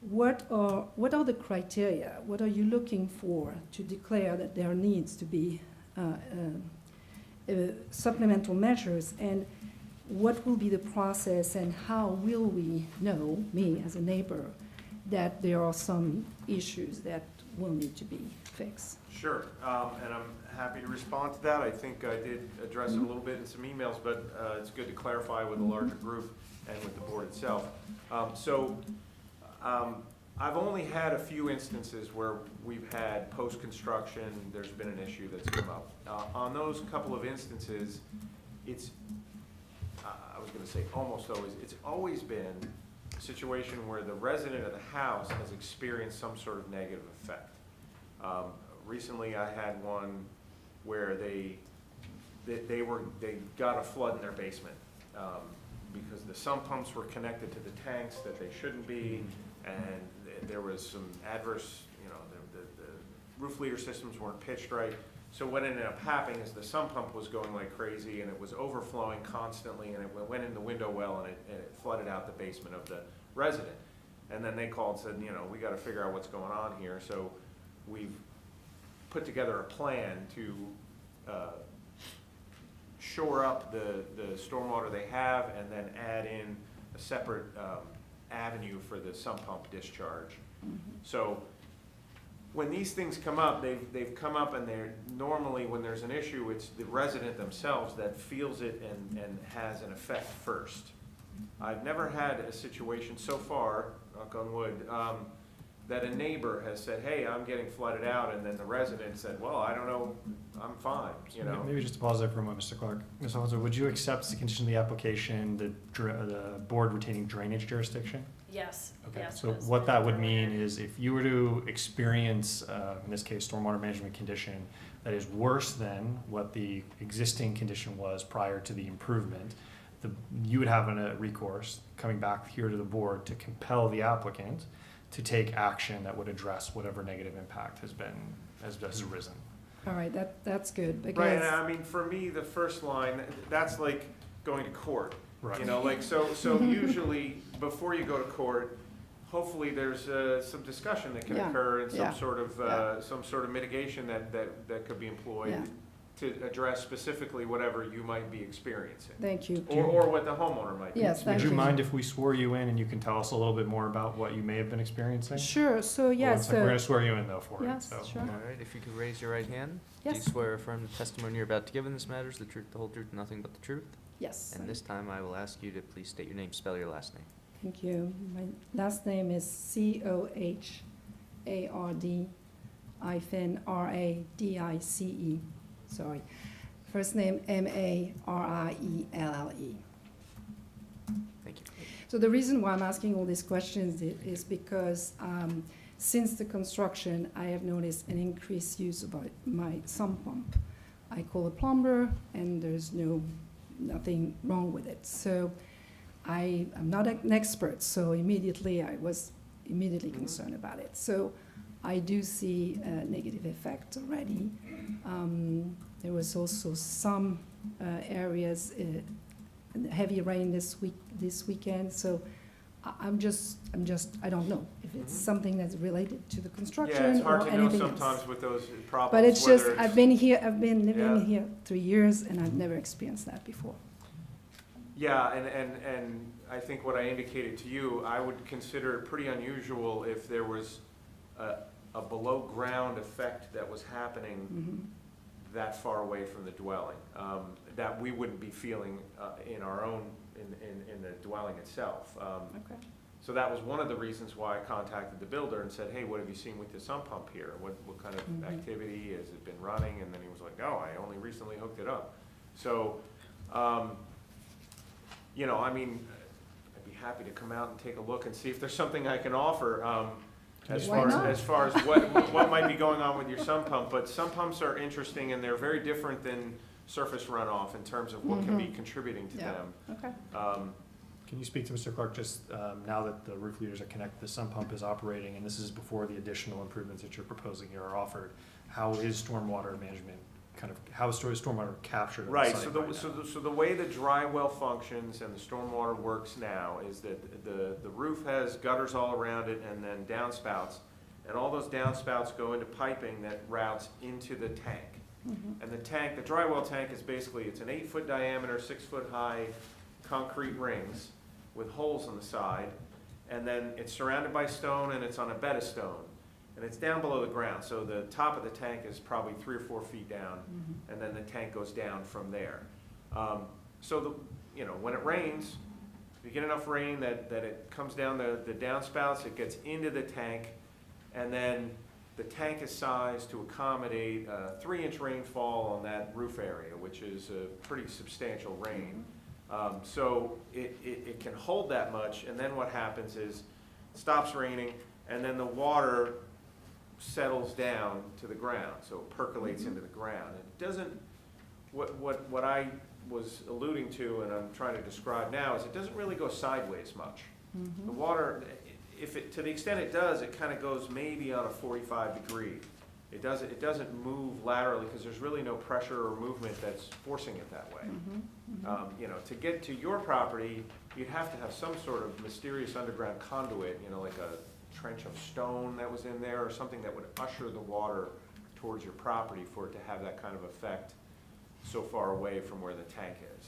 what are the criteria? What are you looking for to declare that there needs to be supplemental measures? And what will be the process, and how will we know, me as a neighbor, that there are some issues that will need to be fixed? Sure, and I'm happy to respond to that. I think I did address it a little bit in some emails, but it's good to clarify with a larger group and with the board itself. I've only had a few instances where we've had post-construction, there's been an issue that's come up. On those couple of instances, it's, I was gonna say almost always, it's always been a situation where the resident of the house has experienced some sort of negative effect. Recently, I had one where they got a flood in their basement because the sump pumps were connected to the tanks that they shouldn't be, and there was some adverse, roof leader systems weren't pitched right. So what ended up happening is the sump pump was going like crazy, and it was overflowing constantly, and it went in the window well, and it flooded out the basement of the resident. And then they called and said, you know, we gotta figure out what's going on here. So we've put together a plan to shore up the stormwater they have, and then add in a separate avenue for the sump pump discharge. So when these things come up, they've come up, and they're normally, when there's an issue, it's the resident themselves that feels it and has an effect first. I've never had a situation so far, knock on wood, that a neighbor has said, hey, I'm getting flooded out, and then the resident said, well, I don't know, I'm fine, you know. Maybe just to pause there for a moment, Mr. Clark. Ms. Alonso, would you accept as a condition of the application, the board retaining drainage jurisdiction? Yes, Okay, yes. so it is. what that would mean is if you were to experience, in this case, stormwater management condition that is worse than what the existing condition was prior to the improvement, you would have a recourse coming back here to the board to compel the applicant to take action that would address whatever negative impact has arisen. All right, that's good, Right, because, and I mean, for me, the first line, that's like going to court. Right. You know, like, so usually, before you go to court, hopefully there's some discussion that can Yeah, occur, and yeah, some sort of mitigation that could be employed Yeah. to address specifically whatever you might be experiencing, thank you. or what the homeowner might be. Yes, Would thank you you. mind if we swore you in and you can tell us a little bit more about what you may have been experiencing? Sure, so, We're yes, gonna swear you in though for it, yes, so. sure. All right, if you could raise your right hand. Do you Yes. swear or affirm the testimony you're about to give in this matter is the truth, the whole truth, and nothing but the truth? Yes, And this time I will ask you to please state your name, spell your last name. thank you. My last name is Cohard-Radice, sorry. First name Marielle. Thank you. So the reason why I'm asking all these questions is because since the construction, I have noticed an increased use of my sump pump. I call a plumber, and there's nothing wrong with it. So I'm not an expert, so I was immediately concerned about it. So I do see a negative effect already. There was also some areas, heavy rain this weekend, so I don't know if it's something that's related to the construction Yeah, it's hard or to know anything else. sometimes with those problems. But it's just, whether I've been living Yeah. here 3 years, and I've never experienced that before. Yeah, and I think what I indicated to you, I would consider it pretty unusual if there was a below-ground effect that was happening that far away from the dwelling, that we wouldn't be feeling in our own, in the dwelling itself. Okay. So that was one of the reasons why I contacted the builder and said, hey, what have you seen with the sump pump here? What kind of activity, has it been running? And then he was like, no, I only recently hooked it up. So, you know, I mean, I'd be happy to come out and take a look and see if there's something I can offer, as Why not? far as what might be going on with your sump pump. But sump pumps are interesting, and they're very different than surface runoff in terms of what can be contributing to Yeah. them. Okay. Can you speak to Mr. Clark, just now that the roof leaders are connected, the sump pump is operating, and this is before the additional improvements that you're proposing here are offered, how is stormwater management how is stormwater captured on the Right, site so right now? so the way the dry well functions and the stormwater works now is that the roof has gutters all around it and then downspouts, and all those downspouts go into piping that routes into the tank. And the dry well tank is basically, it's an 8-foot diameter, 6-foot high concrete rings with holes on the side, and then it's surrounded by stone, and it's on a bed of stone. And it's down below the ground, so the top of the tank is probably 3 or 4 feet down, and then the tank goes down from there. So when it rains, if you get enough rain that it comes down the downspouts, it gets into the tank, and then the tank is sized to accommodate a 3-inch rainfall on that roof area, which is a pretty substantial rain. So it can hold that much, and then what happens is it stops raining, and then the water settles down to the ground, so it percolates into the ground. It doesn't, what I was alluding to and I'm trying to describe now is it doesn't really go sideways much. The water, to the extent it does, it kind of goes maybe on a 45-degree It doesn't move laterally because there's really no pressure or movement that's forcing it that way. You know, to get to your property, you'd have to have some sort of mysterious underground conduit, you know, like a trench of stone that was in there or something that would usher the water towards your property for it to have that kind of effect so far away from where the tank is.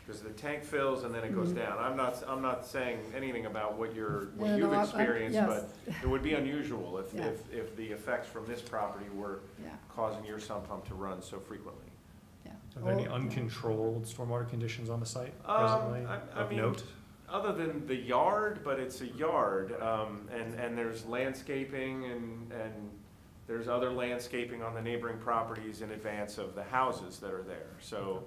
Because the tank fills and then it goes down. I'm not saying anything about what you've experienced, but it would be unusual if the effects from this property were causing your sump pump to run so frequently. Are there any uncontrolled stormwater conditions on the site presently I of mean, note? Other than the yard, but it's a yard, and there's landscaping and there's other landscaping on the neighboring properties in advance of the houses that are there. So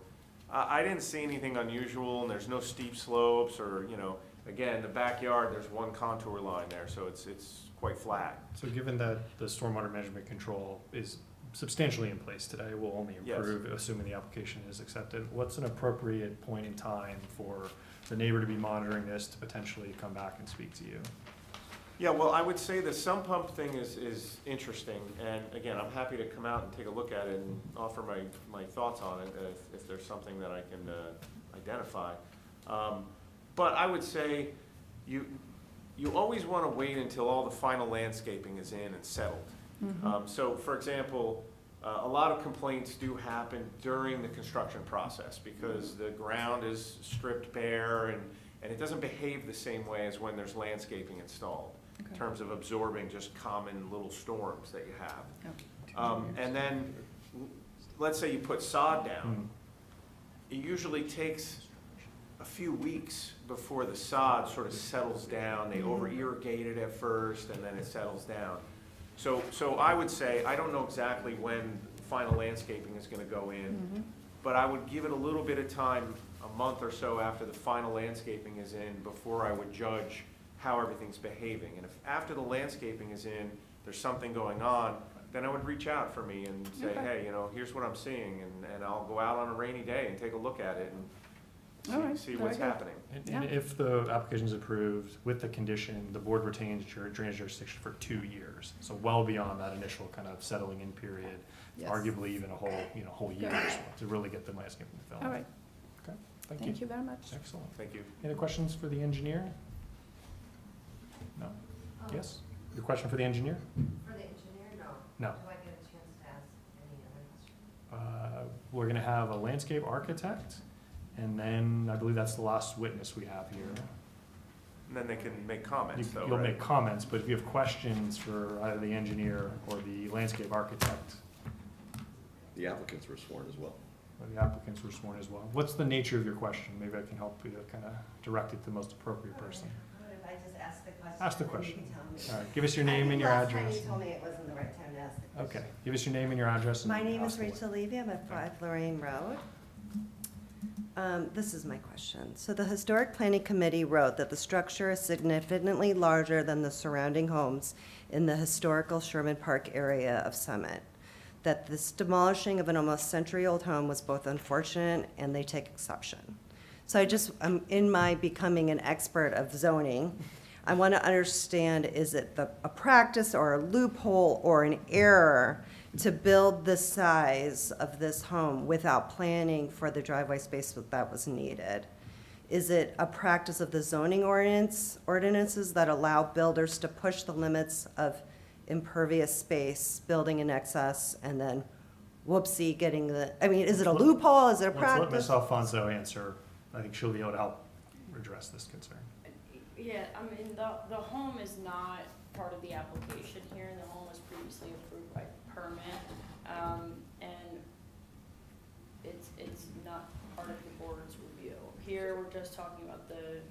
I didn't see anything unusual, and there's no steep slopes or, you know, again, the backyard, there's one contour line there, so it's quite flat. So given that the stormwater management control is substantially in place today, will only improve, assuming the application is accepted, what's an appropriate point in time for the neighbor to be monitoring this to potentially come back and speak to you? Yeah, well, I would say the sump pump thing is interesting, and again, I'm happy to come out and take a look at it and offer my thoughts on it if there's something that I can identify. But I would say you always want to wait until all the final landscaping is in and settled. So, for example, a lot of complaints do happen during the construction process because the ground is stripped bare and it doesn't behave the same way as when there's landscaping installed in terms of absorbing just common little storms that you have. And then, let's say you put sod down. It usually takes a few weeks before the sod sort of settles down. They over-irrigate it at first and then it settles down. So I would say, I don't know exactly when final landscaping is going to go in, but I would give it a little bit of time, a month or so after the final landscaping is in, before I would judge how everything's behaving. And if after the landscaping is in, there's something going on, then I would reach out for me and say, hey, you know, here's what I'm seeing, and I'll go out on a rainy day and take a look at it and see what's happening. And if the application is approved with the condition, the board retains your drainage jurisdiction for 2 years. So well beyond that initial kind of settling in period, arguably even a whole year or so to really get the landscaping developed. All right. Okay, thank you. Thank you very much. Excellent. Thank you. Any questions for the engineer? No? Yes? Your question for the engineer? For the engineer, no. No. Do I get a chance to ask any other questions? We're gonna have a landscape architect, and then I believe that's the last witness we have here. And then they can make comments, though, You'll right? make comments, but if you have questions for either the engineer or the landscape architect, The applicants were sworn as well. or the applicants were sworn as well. What's the nature of your question? Maybe I can help you to kind of direct it to the most appropriate person. What if I just ask the question? Ask the and then question. you can tell me? All right, give us your name and your Last address. time you told me it wasn't the right time to ask the question. Okay, give us your name and your address. and My name is ask away. Rachel Levy, I'm at 5 Lorraine Road. This is my question. So the Historic Planning Committee wrote that the structure is significantly larger than the surrounding homes in the historical Sherman Park area of Summit. That this demolishing of an almost century-old home was both unfortunate and they take exception. So in my becoming an expert of zoning, I want to understand, is it a practice or a loophole or an error to build the size of this home without planning for the driveway space that was needed? Is it a practice of the zoning ordinances that allow builders to push the limits of impervious space, building in excess, and then whoopsie, is it a loophole, is it a Let's let practice? Ms. Alfonso answer. I think she'll be able to help address this concern. Yeah, I mean, the home is not part of the application here, and the home was previously approved by permit. And it's not part of the board's review. Here, we're just talking about the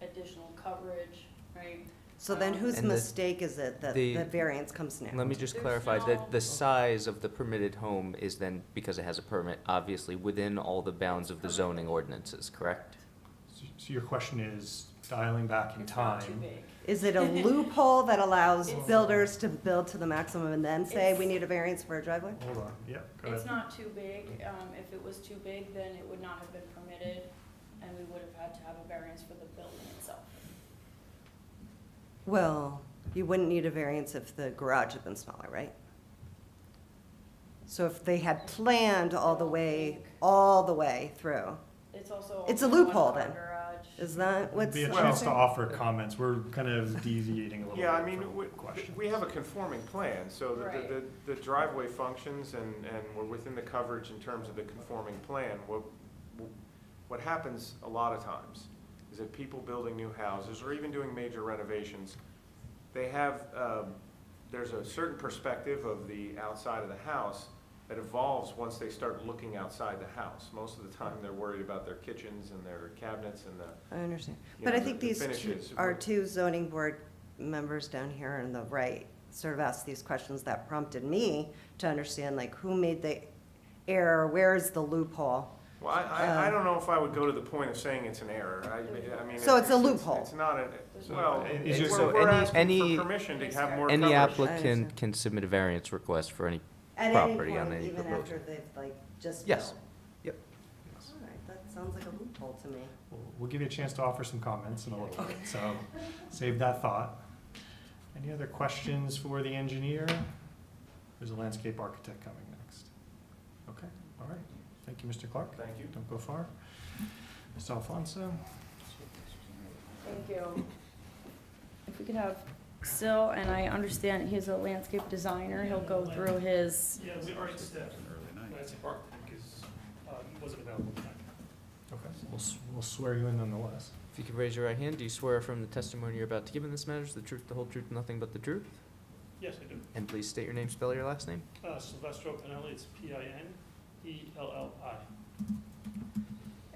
additional coverage, right? So then whose And the- mistake is it that the- the variance comes now? Let me just There's clarify no- that the size of the permitted home is then, because it has a permit, obviously within all the bounds of the zoning ordinances, correct? So your question is, dialing back in It's not too time, big. Is it a loophole that allows It's- builders to build to the maximum and then say, we It's- need a variance for a driveway? hold on, yeah, go It's ahead. not too big. If it was too big, then it would not have been permitted, and we would have had to have a variance for the building itself. Well, you wouldn't need a variance if the garage had been smaller, right? So if they had planned all the way through, It's also. It's a only loophole one car then. garage. is that what's? Be a what I'm chance to saying? offer comments. We're kind of deviating a little Yeah, I bit mean, from questions. we have a conforming plan, so Right. the driveway functions and we're within the coverage in terms of the conforming plan. What happens a lot of times is that people building new houses or even doing major renovations, they have, there's a certain perspective of the outside of the house that evolves once they start looking outside the house. Most of the time, they're worried about their kitchens and their cabinets and I understand. you But know, I think the these finishes. are two zoning board members down here on the right sort of asked these questions that prompted me to understand, like, who made the error, where is the loophole? Well, I don't know if I would go to the point of saying it's an error. I mean. So it's a loophole. It's not a, So, well, is your- So we're any- asking any- for permission to have more Any coverage. applicant understand. can submit a variance request for any At any property on point, any even proposal. after they've, like, just Yes. built? Yep. All right, that sounds like a loophole to me. We'll give you a chance to offer some comments in a little bit, so save that thought. Any other questions for the engineer? There's a landscape architect coming next. Okay, all right. Thank you, Mr. Clark. Thank you. Don't go far. Mr. Alfonso? Thank you. If we could have Sil, and I understand he's a landscape designer, he'll go through his, Yeah, we already staffed landscape architect because he wasn't available tonight. Okay, we'll swear you in nonetheless. If you could raise your right hand, do you swear from the testimony you're about to give in this matter is the truth, the whole truth, and nothing but the truth? Yes, I do. And please state your name, spell your last name. Silvestro Pinelli, it's P-I-N-E-L-L-I.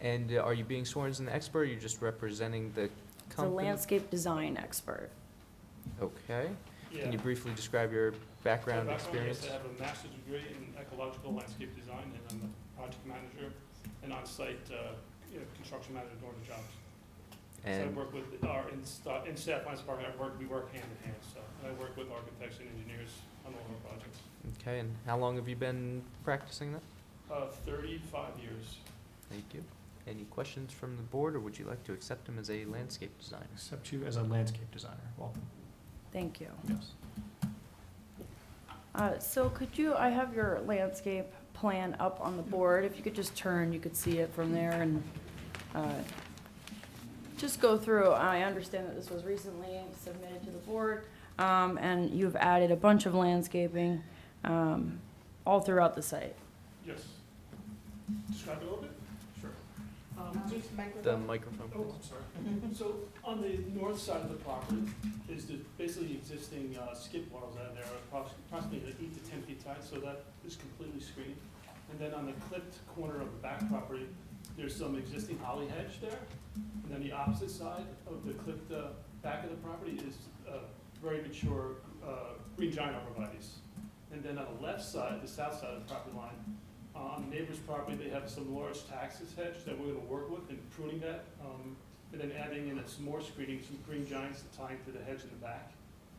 And are you being sworn as an expert, or are you just representing the he's a company? landscape design expert. Okay. Yeah. Can you briefly describe your background My experience? Yes, I have a master's degree in ecological landscape design, and I'm a project manager and on-site construction manager during the jobs. So I And, work with our, in staff finance department, we work hand in hand, so, and I work with architects and engineers on all our projects. okay, and how long have you been practicing that? 35 years. Thank you. Any questions from the board, or would you like to accept him as a landscape designer? Accept you as a landscape designer. Welcome. Thank you. Yes. So could you, I have your landscape plan up on the board. If you could just turn, you could see it from there and just go through. I understand that this was recently submitted to the board, and you've added a bunch of landscaping all throughout the site. Yes. Describe it a little bit? Sure. The microphone, Oh, please. I'm sorry. So on the north side of the property is the basically existing skip walls out there, approximately 8 to 10 feet high, so that is completely screened. And then on the clipped corner of the back property, there's some existing holly hedge there. And then the opposite side of the clipped back of the property is very mature green giant arborvitaes. And then on the left side, the south side of the property line, on the neighbor's property, they have some large taxus hedge that we're gonna work with in pruning that, and then adding in some more screening, some green giants tying to the hedge in the back.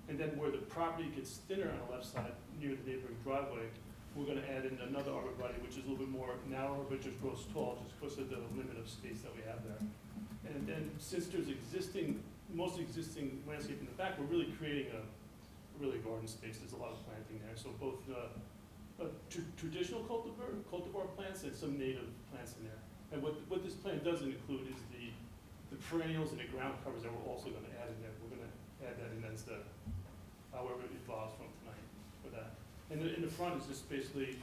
And then where the property gets thinner on the left side, near the neighboring driveway, we're gonna add in another arborvitae, which is a little bit more narrow, but just grows tall, just because of the limit of space that we have there. And then, since there's mostly existing landscape in the back, we're really creating a really garden space. There's a lot of planting there, so both traditional cultivar plants and some native plants in there. And what this plan doesn't include is the perennials and the ground covers that we're also gonna add in there. We're gonna add that in as however it evolves from tonight for that. And in the front is just basically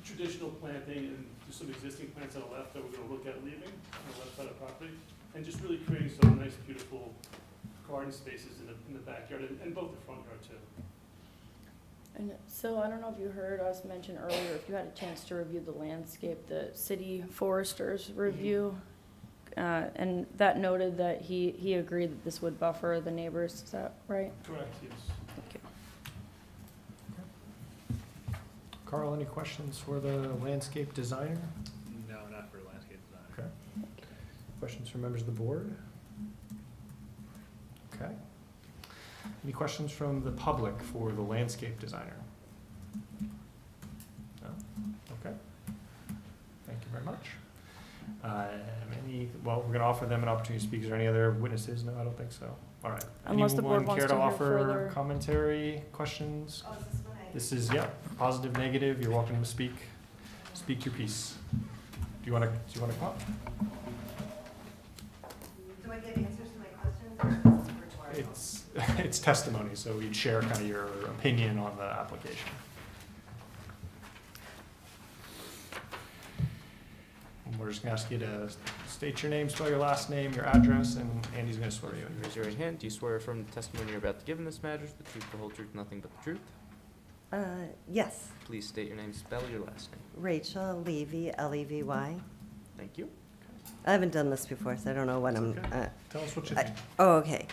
traditional planting and just some existing plants on the left that we're gonna look at leaving on the left side of the property. And just really creating some nice, beautiful garden spaces in the backyard and both the front yard too. And so I don't know if you heard us mention earlier, if you had a chance to review the landscape, the city forester's review, and that noted that he agreed that this would buffer the neighbors, is that right? Correct, yes. Thank you. Carl, any questions for the landscape designer? No, not for landscape design. Okay. Questions from members of the board? Okay. Any questions from the public for the landscape designer? No? Okay. Thank you very much. Well, we're gonna offer them an opportunity to speak. Is there any other witnesses? No, I don't think so. All right. Unless the board Anyone wants care to to hear offer further. commentary, questions? Oh, is this when I This is, yeah, positive, negative, you're welcome to speak your piece. Do you wanna come up? Do I get answers to my questions, or is this rhetorical? It's testimony, so you'd share kind of your opinion on the application. And we're just gonna ask you to state your name, spell your last name, your address, and Andy's gonna swear you in. Raise your right hand. Do you swear affirm the testimony you're about to give in this matter is the truth, the whole truth, nothing but the truth? Yes, Please state your name, spell your last name. Rachel Levy, Levy. Thank you. I haven't done this before, so I don't know what I'm, Okay. Tell us what you I- think. oh, okay.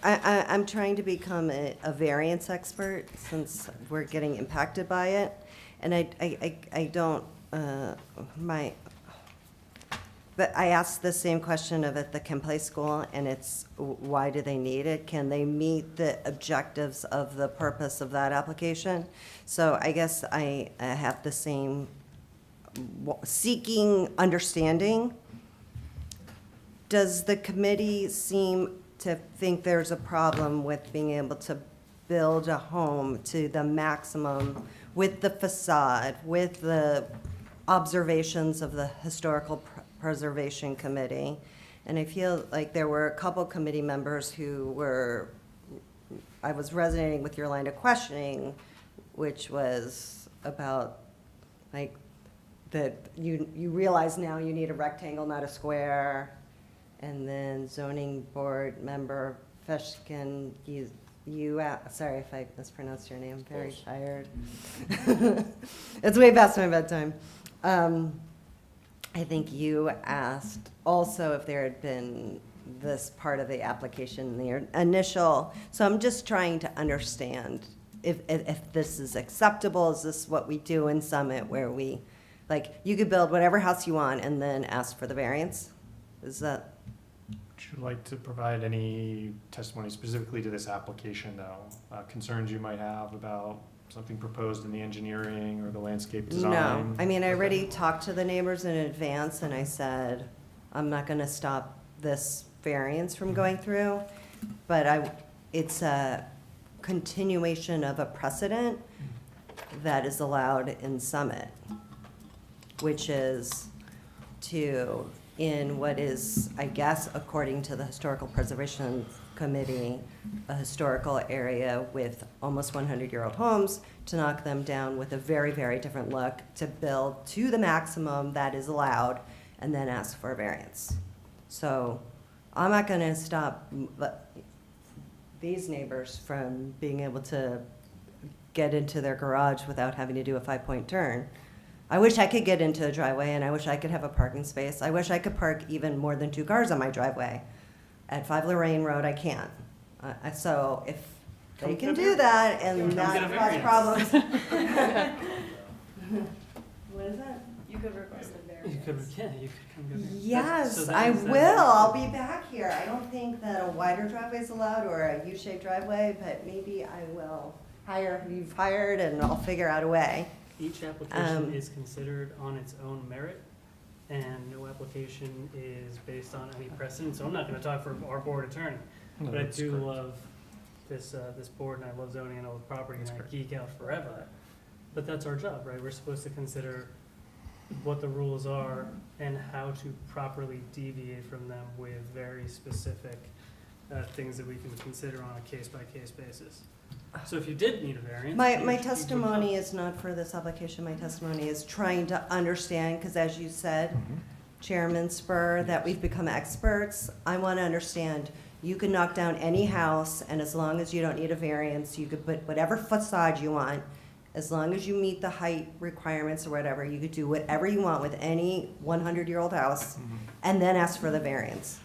I'm trying to become a variance expert since we're getting impacted by it. And I don't, but I asked the same question of at the Ken Play School, and it's, why do they need it? Can they meet the objectives of the purpose of that application? So I guess I have the same seeking understanding. Does the committee seem to think there's a problem with being able to build a home to the maximum with the facade, with the observations of the Historical Preservation Committee? And I feel like there were a couple committee members who were, I was resonating with your line of questioning, which was about, like, that you realize now you need a rectangle, not a square. And then zoning board member Feshkin, sorry if I mispronounced your name, I'm very tired. It's way past my bedtime. I think you asked also if there had been this part of the application, the initial, so I'm just trying to understand if this is acceptable. Is this what we do in Summit, where we, like, you could build whatever house you want and then ask for the variance? Is that? Would you like to provide any testimony specifically to this application, though? Concerns you might have about something proposed in the engineering or the landscape design? No, I mean, I already talked to the neighbors in advance, and I said, I'm not gonna stop this variance from going through, but it's a continuation of a precedent that is allowed in Summit, which is to, in what is, I guess, according to the Historical Preservation Committee, a historical area with almost 100-year-old homes, to knock them down with a very, very different look, to build to the maximum that is allowed, and then ask for a variance. So I'm not gonna stop these neighbors from being able to get into their garage without having to do a 5-point turn. I wish I could get into a driveway, and I wish I could have a parking space. I wish I could park even more than 2 cars on my driveway. At 5 Lorraine Road, I can't. So if they can do that and not cause problems. What is that? You could request a variance. You could come get it. Yes, So that I is- will. I'll be back here. I don't think that a wider driveway is allowed or a U-shaped driveway, but maybe I will hire who you've hired and I'll figure out a way. Each application is considered on its own merit, and no application is based on any precedent, so I'm not gonna talk for our board attorney. No, But I that's do correct. love this board, and I love zoning and all the property, and That's I correct. geek out forever. But that's our job, right? We're supposed to consider what the rules are and how to properly deviate from them with very specific things that we can consider on a case-by-case basis. So if you did need a variance. My you would testimony come. is not for this application. My testimony is trying to understand, because as you said, Chairman Spur, that we've become experts. I want to understand, you can knock down any house, and as long as you don't need a variance, you could put whatever facade you want. As long as you meet the height requirements or whatever, you could do whatever you want with any 100-year-old house, and then ask for the variance.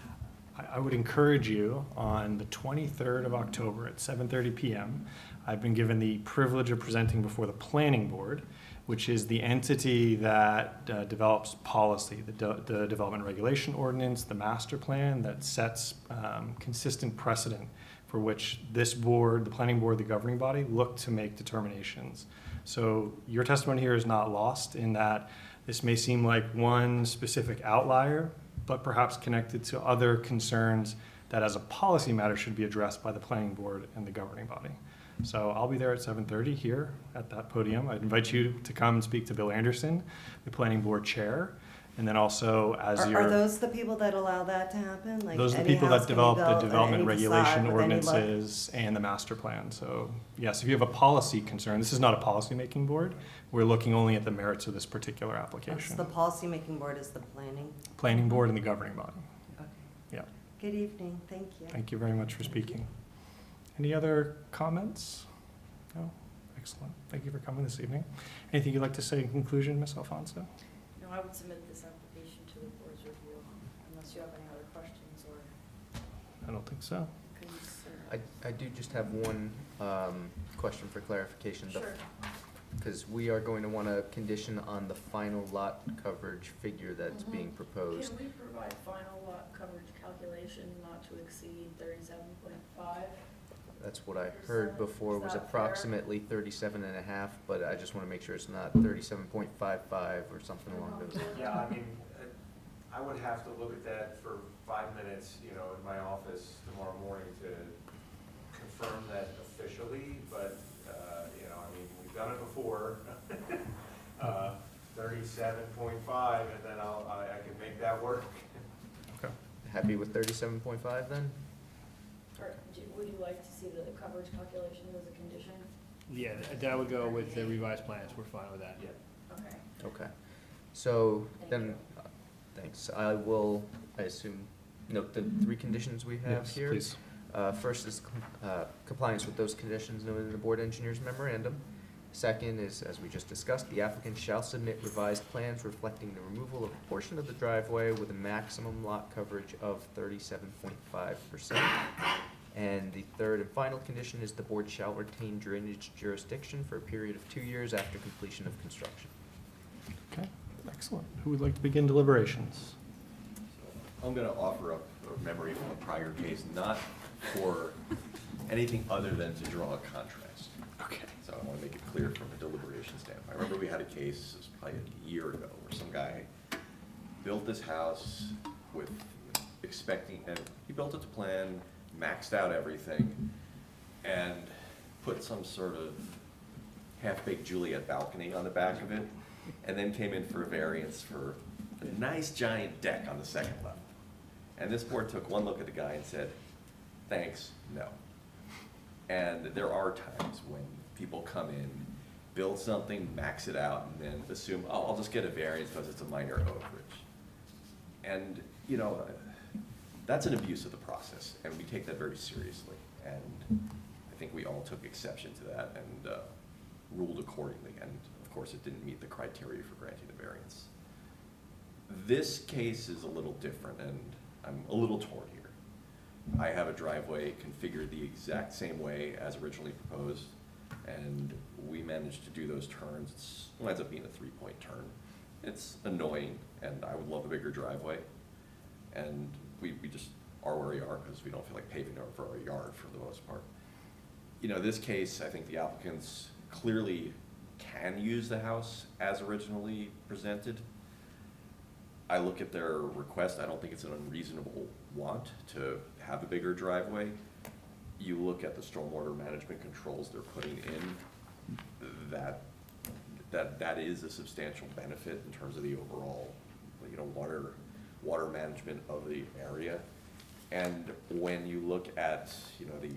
I would encourage you, on the 23rd of October at 7:30 PM, I've been given the privilege of presenting before the Planning Board, which is the entity that develops policy, the Development Regulation Ordinance, the master plan that sets consistent precedent for which this board, the Planning Board, the governing body, look to make determinations. So your testimony here is not lost in that this may seem like one specific outlier, but perhaps connected to other concerns that as a policy matter should be addressed by the planning board and the governing body. So I'll be there at 7:30 here at that podium. I'd invite you to come and speak to Bill Anderson, the planning board chair, and then also as Are those the people that allow that to happen? Like those are the any people house that can be develop the built on development any regulation facade with any look? ordinances and the master plan. So yes, if you have a policy concern, this is not a policy-making board. We're looking only at the merits of this particular That's application. the policymaking board is the planning. Planning board and the governing body. Okay. Yeah. Good evening, thank you. Thank you very much for speaking. Any other comments? No? Excellent. Thank you for coming this evening. Anything you'd like to say in conclusion, Ms. Alfonso? No, I would submit this application to the board's review, unless you have any other questions or I don't think so. concerns. I do just have one question for clarification. Sure. Because we are going to want a condition on the final lot coverage figure that's being proposed. Can we provide final lot coverage calculation not to exceed 37.5? That's what I heard before, Is was that fair? approximately 37.5, but I just want to make sure it's not 37.55 or something along those lines. Yeah, I mean, I would have to look at that for 5 minutes, you know, in my office tomorrow morning to confirm that officially, but, you know, I mean, we've done it before. 37.5, and then I can make that work. Okay. Happy with 37.5 then? Or would you like to see the coverage calculation as a condition? Yeah, that would go with the revised plans, we're fine with that. Okay. Okay. So then, thanks. I will, I assume, note the 3 conditions we have Yes, here. please. First is compliance with those conditions noted in the board engineer's memorandum. Second is, as we just discussed, the applicant shall submit revised plans reflecting the removal of a portion of the driveway with a maximum lot coverage of 37.5%. And the third and final condition is the board shall retain drainage jurisdiction for a period of 2 years after completion of construction. Okay, excellent. Who would like to begin deliberations? I'm going to offer up a memory from a prior case, not for anything other than to draw a contrast. Okay. So I want to make it clear from a deliberation standpoint. I remember we had a case, it was probably a year ago, where some guy built this house with expecting, and he built it to plan, maxed out everything, and put some sort of half-baked Juliet balcony on the back of it, and then came in for a variance for a nice giant deck on the second level. And this board took one look at the guy and said, thanks, no. And there are times when people come in, build something, max it out, and then assume, oh, I'll just get a variance because it's a minor overage. And, you know, that's an abuse of the process, and we take that very seriously. And I think we all took exception to that and ruled accordingly. And of course, it didn't meet the criteria for granting the variance. This case is a little different, and I'm a little torn here. I have a driveway configured the exact same way as originally proposed, and we managed to do those turns. It winds up being a 3-point turn. It's annoying, and I would love a bigger driveway. And we just are where we are because we don't feel like paving over our yard for the most part. You know, this case, I think the applicants clearly can use the house as originally presented. I look at their request, I don't think it's an unreasonable want to have a bigger driveway. You look at the stormwater management controls they're putting in, that is a substantial benefit in terms of the overall, you know, water management of the area. And when you look at, you know, the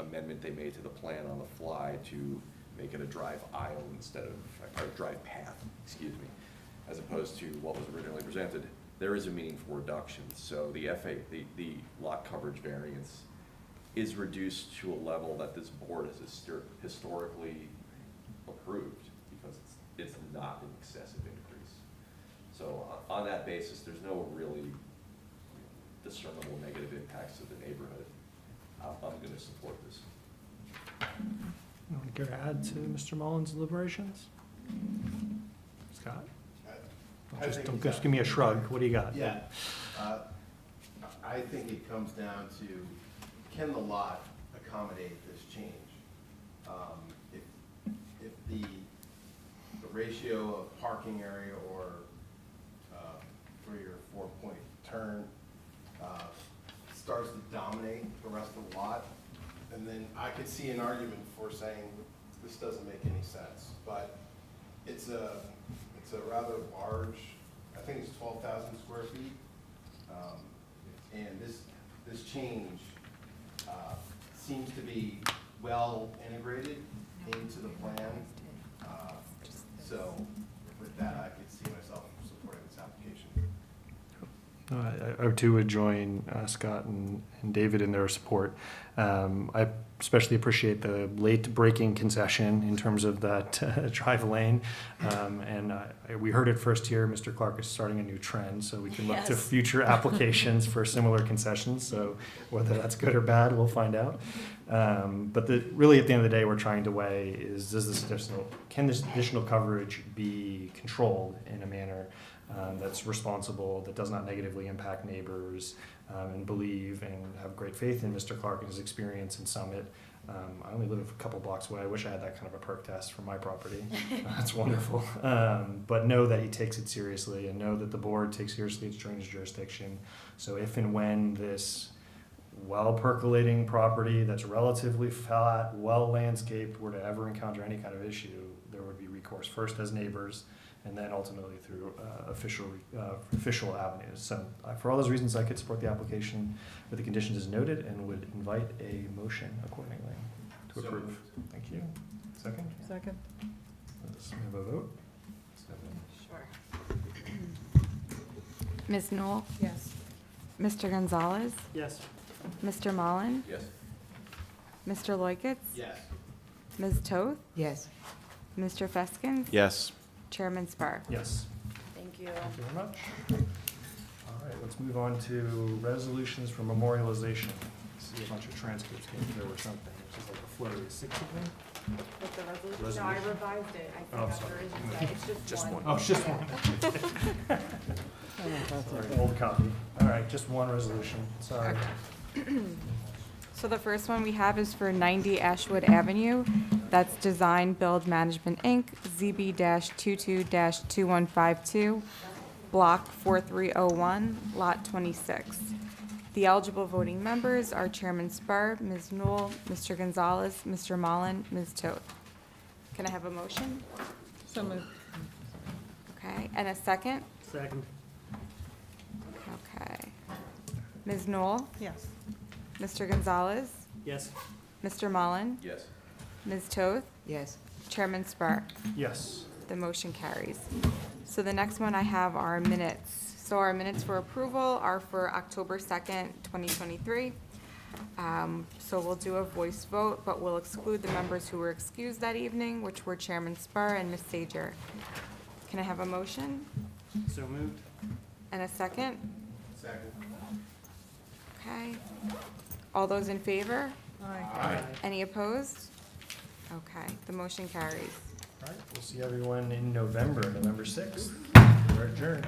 amendment they made to the plan on the fly to make it a drive aisle instead of, or drive path, excuse me, as opposed to what was originally presented, there is a meaningful reduction. So the the lot coverage variance is reduced to a level that this board has historically approved because it's not an excessive increase. So on that basis, there's no really discernible negative impacts to the neighborhood. I'm going to support this. Anyone care to add to Mr. Mullins' deliberations? Scott? Don't just give me a shrug. What do you got? Yeah. I think it comes down to, can the lot accommodate this change? If the ratio of parking area or 3 or 4 point turn starts to dominate the rest of the lot. And then I could see an argument for saying this doesn't make any sense, but it's a rather large, I think it's 12,000 square feet. And this change seems to be well integrated into the plan. So with that, I could see myself supporting this application. I too would join Scott and David in their support. I especially appreciate the late breaking concession in terms of that drive lane. And we heard it first here, Mr. Clark is starting a new trend, so we can look to Yes. future applications for similar concessions. So whether that's good or bad, we'll find out. But really at the end of the day, we're trying to weigh is, can this additional coverage be controlled in a manner that's responsible, that does not negatively impact neighbors, and believe and have great faith in Mr. Clark and his experience in Summit. I only live a couple blocks away. I wish I had that kind of a perk test for my property. That's wonderful. But know that he takes it seriously and know that the board takes seriously its drainage jurisdiction. So if and when this well-percolating property that's relatively flat, well-landscaped were to ever encounter any kind of issue, there would be recourse first as neighbors and then ultimately through official avenues. So for all those reasons, I could support the application with the conditions as noted and would invite a motion accordingly to So approve. moved. Thank you. Second? Second. Let's have a vote. Sure. Ms. Newell? Yes. Mr. Gonzalez? Yes. Mr. Mullen? Yes. Mr. Loiketz? Yes. Ms. Toth? Yes. Mr. Feskins? Yes. Chairman Spar? Yes. Thank you. Thank you very much. All right, let's move on to resolutions for memorialization. See a bunch of transcripts came through or something, which is like a flurry of 6 of them. With the resolution, Resolution. no, I revised it, I Oh, think sorry. after it today, it's just one. Oh, it's just one. Sorry, old copy. All right, just one resolution, sorry. So the first one we have is for 90 Ashwood Avenue. That's Design Build Management, Inc., ZB-22-2152, Block 4301, Lot 26. The eligible voting members are Chairman Spar, Ms. Newell, Mr. Gonzalez, Mr. Mullen, Ms. Toth. Can I have a motion? So moved. Okay, and a second? Second. Okay. Ms. Newell, Yes. Mr. Gonzalez, Yes. Mr. Mullen, Yes. Ms. Toth, Yes. Chairman Spar. Yes. The motion carries. So the next one I have are minutes. So our minutes for approval are for October 2nd, 2023. So we'll do a voice vote, but we'll exclude the members who were excused that evening, which were Chairman Spar and Ms. Sager. Can I have a motion So moved. and a second? Second. Okay. All those in favor? Aye. Any opposed? Okay, the motion carries. All right, we'll see everyone in November 6th. We're adjourned.